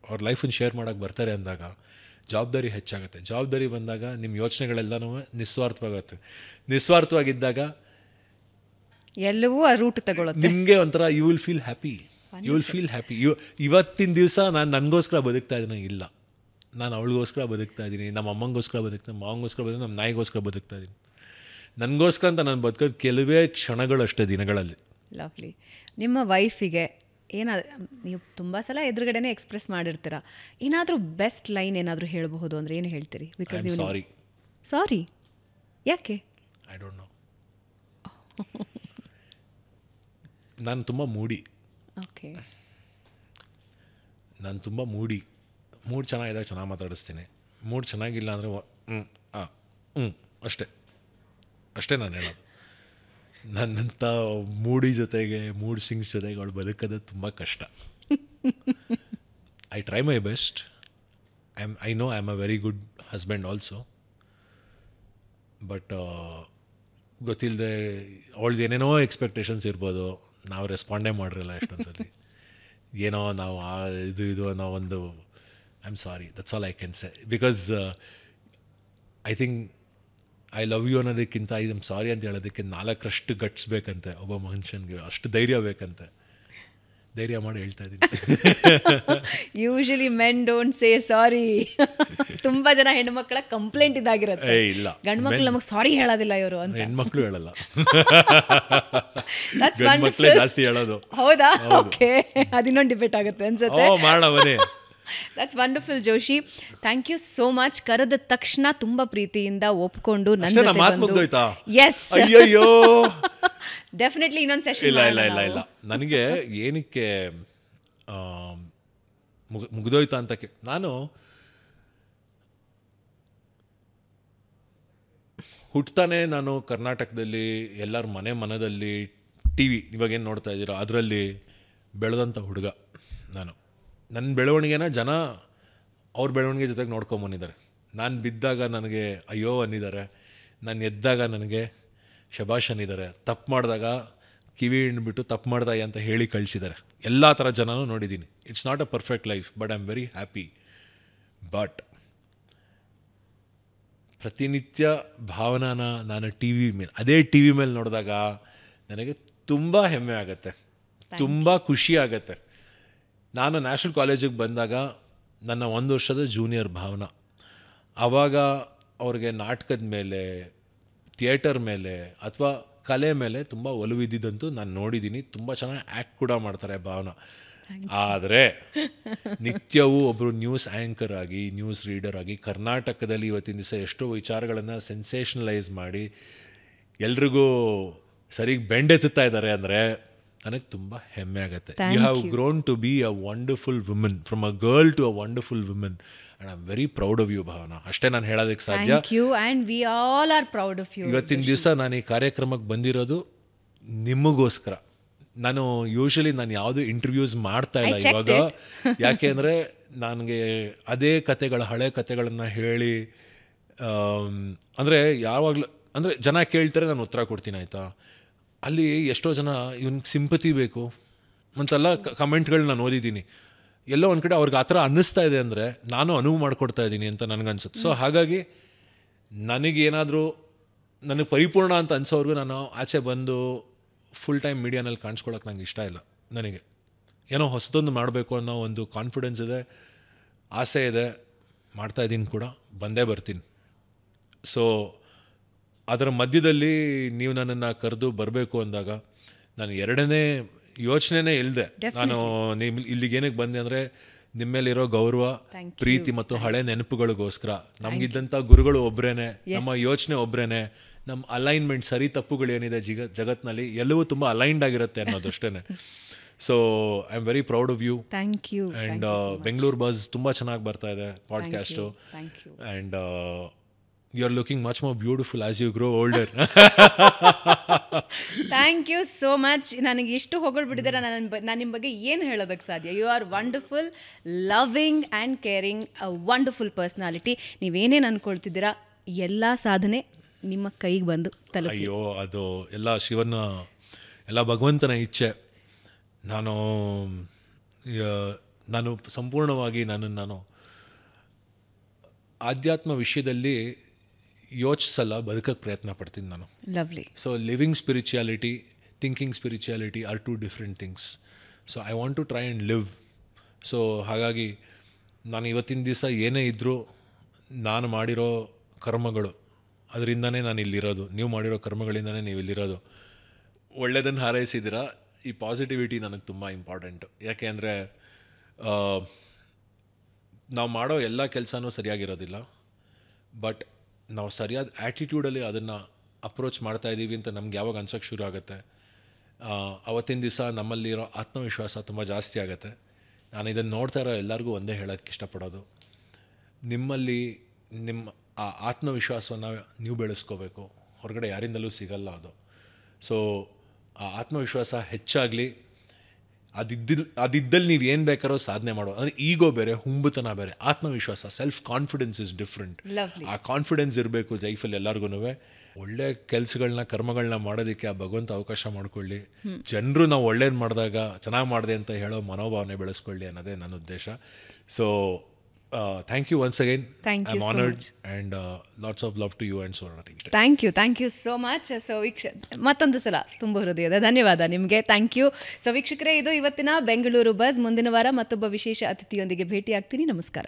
ಅವ್ರ ಲೈಫನ್ನು ಶೇರ್ ಮಾಡೋಕ್ಕೆ ಬರ್ತಾರೆ ಅಂದಾಗ ಜವಾಬ್ದಾರಿ ಹೆಚ್ಚಾಗುತ್ತೆ. ಜವಾಬ್ದಾರಿ ಬಂದಾಗ ನಿಮ್ಮ ಯೋಚನೆಗಳೆಲ್ಲನೂ ನಿಸ್ವಾರ್ಥವಾಗುತ್ತೆ. ನಿಸ್ವಾರ್ಥವಾಗಿದ್ದಾಗ ಎಲ್ಲವೂ ಆ ರೂಟ್ ತಗೊಳ್ಳೋದು. ನಿಮಗೆ ಒಂಥರ ಯು ವಿಲ್ ಫೀಲ್ ಹ್ಯಾಪಿ. ಇವತ್ತಿನ ದಿವಸ ನಾನು ನನಗೋಸ್ಕರ ಬದುಕ್ತಾ ಇದ್ದೀನಿ, ಇಲ್ಲ, ನಾನು ಅವಳಿಗೋಸ್ಕರ ಬದುಕ್ತಾ ಇದ್ದೀನಿ, ನಮ್ಮ ಅಮ್ಮಂಗೋಸ್ಕರ ಬದುಕ್ತೀನಿ, ಮಾವಂಗೋಸ್ಕರ ಬದುಕ್ತೀನಿ, ನಮ್ಮ ನಾಯಿಗೋಸ್ಕರ ಬದುಕ್ತಾ ಇದ್ದೀನಿ. ನನಗೋಸ್ಕರ ಅಂತ ನಾನು ಬದುಕೋದು ಕೆಲವೇ ಕ್ಷಣಗಳಷ್ಟೇ, ದಿನಗಳಲ್ಲಿ. ಲವ್ಲಿ. ನಿಮ್ಮ ವೈಫಿಗೆ ಏನಾದರೂ ನೀವು ತುಂಬ ಸಲ ಎದುರುಗಡೆನೇ ಎಕ್ಸ್ಪ್ರೆಸ್ ಮಾಡಿರ್ತೀರ, ಏನಾದರೂ ಬೆಸ್ಟ್ ಲೈನ್ ಏನಾದರೂ ಹೇಳಬಹುದು ಅಂದರೆ ಏನು ಹೇಳ್ತೀರಿ? ಬಿಕಾಸ್ ಸಾರಿ ಯಾಕೆ? I don't know. ನಾನು ತುಂಬ ಮೂಡಿ. ಓಕೆ. ನಾನು ತುಂಬ ಮೂಡ್ ಚೆನ್ನಾಗಿದ್ದಾಗ ಚೆನ್ನಾಗಿ ಮಾತಾಡಿಸ್ತೀನಿ. ಮೂಡ್ ಚೆನ್ನಾಗಿಲ್ಲ ಅಂದರೆ ಅಷ್ಟೇ ನಾನು ಹೇಳೋದು. ನನ್ನಂಥ ಮೂಡಿ ಜೊತೆಗೆ, ಮೂಡ್ ಸಿಂಗ್ಸ್ ಜೊತೆಗೆ ಅವಳು ಬದುಕೋದು ತುಂಬ ಕಷ್ಟ. I try my best. I know I am a very good husband also. But ಗೊತ್ತಿಲ್ಲದೆ ಅವಳದು ಏನೇನೋ ಎಕ್ಸ್ಪೆಕ್ಟೇಷನ್ಸ್ ಇರ್ಬೋದು, ನಾವು ರೆಸ್ಪಾಂಡೇ ಮಾಡಿರಲ್ಲ ಎಷ್ಟೊಂದು ಸಲ. ಏನೋ ನಾವು ಇದು ಅನ್ನೋ ಒಂದು I am sorry, that's all I can say. Because I think I love you ಅನ್ನೋದಕ್ಕಿಂತ ಐ ಆಮ್ ಸಾರಿ ಅಂತ ಹೇಳೋದಕ್ಕೆ 4ರಷ್ಟು ಗಟ್ಸ್ ಬೇಕಂತೆ ಒಬ್ಬ ಮನುಷ್ಯನಿಗೆ, ಅಷ್ಟು ಧೈರ್ಯ ಬೇಕಂತೆ. ಧೈರ್ಯ ಮಾಡಿ ಹೇಳ್ತಾ ಇದ್ದೀನಿ. ಯೂಶಲಿ ಮೆನ್ ಡೋಂಟ್ ಸೇ ಸಾರಿ. ತುಂಬ ಜನ ಹೆಣ್ಮಕ್ಳ ಕಂಪ್ಲೇಂಟ್ ಇದಾಗಿರುತ್ತೆ. ಇಲ್ಲ, ಗಂಡು ಮಕ್ಳು ನಮಗೆ ಸಾರಿ ಹೇಳೋದಿಲ್ಲ ಇವರು ಅಂತ. ಹೆಣ್ಮಕ್ಳು ಹೇಳಲ್ಲ, ಮಕ್ಕಳೇ ಜಾಸ್ತಿ ಹೇಳೋದು. ಹೌದಾ? ಓಕೆ, ಅದಿನ್ನೊಂದು ಡಿಬೇಟ್ ಆಗುತ್ತೆ ಅನ್ಸುತ್ತೆ. ಮಾಡೋವನೇ. That's wonderful Joshi. Thank you so much. ಕರೆದ ತಕ್ಷಣ ತುಂಬ ಪ್ರೀತಿಯಿಂದ ಒಪ್ಕೊಂಡು ನನ್ನ ಜೊತೆ ಎಸ್, ಅಯ್ಯೋ ಡೆಫಿನೆಟ್ಲಿ ಇನ್ನೊಂದು ಸೆಷನ್. ಇಲ್ಲ ನನಗೆ ಏನಕ್ಕೆ ಮುಗಿದೋಯ್ತಾ ಅಂತ ನಾನು ಹುಟ್ತಾನೆ ನಾನು ಕರ್ನಾಟಕದಲ್ಲಿ ಎಲ್ಲರ ಮನದಲ್ಲಿ ಟಿ ವಿ ಇವಾಗೇನು ನೋಡ್ತಾ ಇದ್ದೀರಾ ಅದರಲ್ಲಿ ಬೆಳೆದಂಥ ಹುಡುಗ ನಾನು. ನನ್ನ ಬೆಳವಣಿಗೆನ ಜನ ಅವ್ರ ಬೆಳವಣಿಗೆ ಜೊತೆಗೆ ನೋಡ್ಕೊಂಬಂದಿದ್ದಾರೆ. ನಾನು ಬಿದ್ದಾಗ ನನಗೆ ಅಯ್ಯೋ ಅನ್ನಿದ್ದಾರೆ, ನಾನು ಎದ್ದಾಗ ನನಗೆ ಶಬಾಷ್ ಅನ್ನಿದ್ದಾರೆ, ತಪ್ಪು ಮಾಡಿದಾಗ ಕಿವಿ ಹಿಂಡ್ಬಿಟ್ಟು ತಪ್ಪು ಮಾಡ್ದಾಯ ಅಂತ ಹೇಳಿ ಕಳಿಸಿದ್ದಾರೆ. ಎಲ್ಲ ಥರ ಜನನೂ ನೋಡಿದ್ದೀನಿ. It's not a perfect life, but I am very happy. But ಪ್ರತಿನಿತ್ಯ ಭಾವನಾನ ನಾನು ಟಿ ವಿ ಮೇಲೆ, ಅದೇ ಟಿ ವಿ ಮೇಲೆ ನೋಡಿದಾಗ ನನಗೆ ತುಂಬ ಹೆಮ್ಮೆ ಆಗುತ್ತೆ, ತುಂಬ ಖುಷಿ ಆಗುತ್ತೆ. ನಾನು ನ್ಯಾಷನಲ್ ಕಾಲೇಜಿಗೆ ಬಂದಾಗ ನನ್ನ 1 ವರ್ಷದ ಜೂನಿಯರ್ ಭಾವನಾ, ಆವಾಗ ಅವ್ರಿಗೆ ನಾಟಕದ ಮೇಲೆ, ಥಿಯೇಟರ್ ಮೇಲೆ ಅಥವಾ ಕಲೆ ಮೇಲೆ ತುಂಬ ಒಲವಿದ್ದಂತೂ ನಾನು ನೋಡಿದ್ದೀನಿ. ತುಂಬ ಚೆನ್ನಾಗಿ ಆ್ಯಕ್ಟ್ ಕೂಡ ಮಾಡ್ತಾರೆ ಭಾವನಾ. ಆದರೆ ನಿತ್ಯವೂ ಒಬ್ಬರು ನ್ಯೂಸ್ ಆ್ಯಂಕರ್ ಆಗಿ, ನ್ಯೂಸ್ ರೀಡರ್ ಆಗಿ ಕರ್ನಾಟಕದಲ್ಲಿ ಇವತ್ತಿನ ದಿವಸ ಎಷ್ಟೋ ವಿಚಾರಗಳನ್ನು ಸೆನ್ಸೇಷನಲೈಸ್ ಮಾಡಿ ಎಲ್ರಿಗೂ ಸರಿಗೆ ಬೆಂಡೆತ್ತುತ್ತಾ ಇದ್ದಾರೆ ಅಂದರೆ ನನಗೆ ತುಂಬ ಹೆಮ್ಮೆ ಆಗುತ್ತೆ. You have grown to be a wonderful woman, from a girl to a wonderful woman, and I am very proud of you Bhavana. ಅಷ್ಟೇ ನಾನು ಹೇಳೋದಕ್ಕೆ ಸಾಧ್ಯ. ಇವತ್ತಿನ ದಿವಸ ನಾನು ಈ ಕಾರ್ಯಕ್ರಮಕ್ಕೆ ಬಂದಿರೋದು ನಿಮಗೋಸ್ಕರ. ನಾನು ಯೂಶಲಿ ನಾನು ಯಾವುದು ಇಂಟರ್ವ್ಯೂಸ್ ಮಾಡ್ತಾ ಇಲ್ಲ ಇವಾಗ, ಯಾಕೆ ಅಂದರೆ ನನಗೆ ಅದೇ ಹಳೆ ಕತೆಗಳನ್ನು ಹೇಳಿ, ಅಂದರೆ ಯಾವಾಗಲೂ ಅಂದರೆ ಜನ ಕೇಳ್ತಾರೆ, ನಾನು ಉತ್ತರ ಕೊಡ್ತೀನಿ ಆಯಿತಾ. ಅಲ್ಲಿ ಎಷ್ಟೋ ಜನ ಇವ್ನಿಗೆ ಸಿಂಪತಿ ಬೇಕು ಅಂತೆಲ್ಲ ಕಮೆಂಟ್ಗಳು ನಾನು ಓದಿದ್ದೀನಿ. ಎಲ್ಲೋ ಒಂದು ಕಡೆ ಅವ್ರಿಗೆ ಆ ಥರ ಅನ್ನಿಸ್ತಾ ಇದೆ ಅಂದರೆ ನಾನು ಅನುವು ಮಾಡಿಕೊಡ್ತಾ ಇದ್ದೀನಿ ಅಂತ ನನಗನ್ಸುತ್ತೆ. ಸೊ ಹಾಗಾಗಿ ನನಗೇನಾದರೂ ನನಗೆ ಪರಿಪೂರ್ಣ ಅಂತ ಅನ್ಸೋರ್ಗು ನಾನು ಆಚೆ ಬಂದು ಫುಲ್ ಟೈಮ್ ಮೀಡಿಯಾನಲ್ಲಿ ಕಾಣಿಸ್ಕೊಳಕ್ಕೆ ನಂಗೆ ಇಷ್ಟ ಇಲ್ಲ. ನನಗೆ ಏನೋ ಹೊಸದೊಂದು ಮಾಡಬೇಕು ಅನ್ನೋ ಒಂದು ಕಾನ್ಫಿಡೆನ್ಸ್ ಇದೆ, ಆಸೆ ಇದೆ, ಮಾಡ್ತಾಯಿದ್ದೀನಿ ಕೂಡ, ಬಂದೇ ಬರ್ತೀನಿ. ಸೊ ಅದರ ಮಧ್ಯದಲ್ಲಿ ನೀವು ನನ್ನನ್ನು ಕರೆದು ಬರಬೇಕು ಅಂದಾಗ ನಾನು ಎರಡನೇ ಯೋಚನೆನೇ ಇಲ್ಲದೆ ನಾನು ಇಲ್ಲಿಗೆ ಏನಕ್ಕೆ ಬಂದೆ ಅಂದರೆ ನಿಮ್ಮ ಮೇಲಿರೋ ಗೌರವ, ಪ್ರೀತಿ ಮತ್ತು ಹಳೆ ನೆನಪುಗಳಿಗೋಸ್ಕರ. ನಮಗಿದ್ದಂಥ ಗುರುಗಳು ಒಬ್ಬರೇನೆ, ನಮ್ಮ ಯೋಚನೆ ಒಬ್ಬರೇನೆ, ನಮ್ಮ ಅಲೈನ್ಮೆಂಟ್ ಸರಿ ತಪ್ಪುಗಳೇನಿದೆ ಜಗತ್ತಿನಲ್ಲಿ ಎಲ್ಲವೂ ತುಂಬ ಅಲೈನ್ಡ್ ಆಗಿರುತ್ತೆ ಅನ್ನೋದಷ್ಟೇ. So I am very proud of you. Thank you. And Bengaluru bus ತುಂಬ ಚೆನ್ನಾಗಿ ಬರ್ತಾ ಇದೆ podcast. And you are looking much more beautiful as you grow older. Thank you so much. ನನಗೆ ಎಷ್ಟು ಹೊಗಳ್ಬಿಟ್ಟಿದ್ದಾರೆ, ನಾನು ನಿಮ್ಮ ಬಗ್ಗೆ ಏನು ಹೇಳೋದಕ್ಕೆ ಸಾಧ್ಯ. You are wonderful, loving and caring, a wonderful personality. ನೀವೇನೇನು ಅಂದ್ಕೊಳ್ತಿದ್ದೀರಾ ಎಲ್ಲ ಸಾಧನೆ ನಿಮ್ಮ ಕೈಗೆ ಬಂದು ತಲುಪಿ. ಅಯ್ಯೋ, ಅದು ಎಲ್ಲ ಶಿವನ, ಎಲ್ಲ ಭಗವಂತನ ಇಚ್ಛೆ. ನಾನು ಸಂಪೂರ್ಣವಾಗಿ ನಾನು ಆಧ್ಯಾತ್ಮ ವಿಷಯದಲ್ಲಿ ಯೋಚಿಸಲ್ಲ, ಬದುಕಕ್ಕೆ ಪ್ರಯತ್ನ ಪಡ್ತೀನಿ ನಾನು. Lovely. So living spirituality, thinking spirituality are two different things. So I want to try and live. So ಹಾಗಾಗಿ ನಾನು ಇವತ್ತಿನ ದಿವಸ ಏನೇ ಇದ್ದರೂ ನಾನು ಮಾಡಿರೋ ಕರ್ಮಗಳು, ಅದರಿಂದನೇ ನಾನು ಇಲ್ಲಿರೋದು. ನೀವು ಮಾಡಿರೋ ಕರ್ಮಗಳಿಂದನೇ ನೀವು ಇಲ್ಲಿರೋದು. ಒಳ್ಳೆಯದನ್ನು ಹಾರೈಸಿದ್ದೀರಾ. ಈ ಪಾಸಿಟಿವಿಟಿ ನನಗೆ ತುಂಬ ಇಂಪಾರ್ಟೆಂಟು. ಯಾಕೆ ಅಂದರೆ ನಾವು ಮಾಡೋ ಎಲ್ಲ ಕೆಲಸನೂ ಸರಿಯಾಗಿರೋದಿಲ್ಲ, ಬಟ್ ನಾವು ಸರಿಯಾದ ಆ್ಯಟಿಟ್ಯೂಡಲ್ಲಿ ಅದನ್ನು ಅಪ್ರೋಚ್ ಮಾಡ್ತಾಯಿದ್ದೀವಿ ಅಂತ ನಮ್ಗೆ ಯಾವಾಗ ಅನ್ಸೋಕ್ಕೆ ಶುರು ಆಗುತ್ತೆ, ಅವತ್ತಿನ ದಿವಸ ನಮ್ಮಲ್ಲಿರೋ ಆತ್ಮವಿಶ್ವಾಸ ತುಂಬ ಜಾಸ್ತಿ ಆಗುತ್ತೆ. ನಾನು ಇದನ್ನು ನೋಡ್ತಾ ಇರೋ ಎಲ್ಲರಿಗೂ ಒಂದೇ ಹೇಳೋಕ್ಕೆ ಇಷ್ಟಪಡೋದು, ನಿಮ್ಮಲ್ಲಿ ನಿಮ್ಮ ಆ ಆತ್ಮವಿಶ್ವಾಸವನ್ನು ನೀವು ಬೆಳೆಸ್ಕೋಬೇಕು. ಹೊರಗಡೆ ಯಾರಿಂದಲೂ ಸಿಗಲ್ಲ ಅದು. ಸೊ ಆ ಆತ್ಮವಿಶ್ವಾಸ ಹೆಚ್ಚಾಗಲಿ. ಅದಿದ್ದಲ್ಲಿ ನೀವು ಏನು ಬೇಕಾರೋ ಸಾಧನೆ ಮಾಡೋ, ಅಂದರೆ ಈಗೋ ಬೇರೆ, ಹುಂಬತನ ಬೇರೆ, ಆತ್ಮವಿಶ್ವಾಸ, ಸೆಲ್ಫ್ ಕಾನ್ಫಿಡೆನ್ಸ್ ಇಸ್ ಡಿಫ್ರೆಂಟ್. ಆ ಕಾನ್ಫಿಡೆನ್ಸ್ ಇರಬೇಕು ಲೈಫಲ್ಲಿ ಎಲ್ಲರಿಗೂ. ಒಳ್ಳೆ ಕೆಲಸಗಳನ್ನ, ಕರ್ಮಗಳನ್ನ ಮಾಡೋದಕ್ಕೆ ಆ ಭಗವಂತ ಅವಕಾಶ ಮಾಡಿಕೊಳ್ಳಿ. ಜನರು ನಾವು ಒಳ್ಳೇದು ಮಾಡಿದಾಗ ಚೆನ್ನಾಗಿ ಮಾಡಿದೆ ಅಂತ ಹೇಳೋ ಮನೋಭಾವನೆ ಬೆಳೆಸ್ಕೊಳ್ಳಿ ಅನ್ನೋದೇ ನನ್ನ ಉದ್ದೇಶ. So thank you once again. I'm honored so and lots of love to you and Swarna team. Thank you so much. So ಮತ್ತೊಂದು ಸಲ ತುಂಬ ಹೃದಯದ ಧನ್ಯವಾದ ನಿಮಗೆ. Thank you. ಸೊ ವೀಕ್ಷಕರೇ, ಇದು ಇವತ್ತಿನ ಬೆಂಗಳೂರು ಬಸ್. ಮುಂದಿನ ವಾರ ಮತ್ತೊಬ್ಬ ವಿಶೇಷ ಅತಿಥಿಯೊಂದಿಗೆ ಭೇಟಿ ಆಗ್ತೀನಿ. ನಮಸ್ಕಾರ.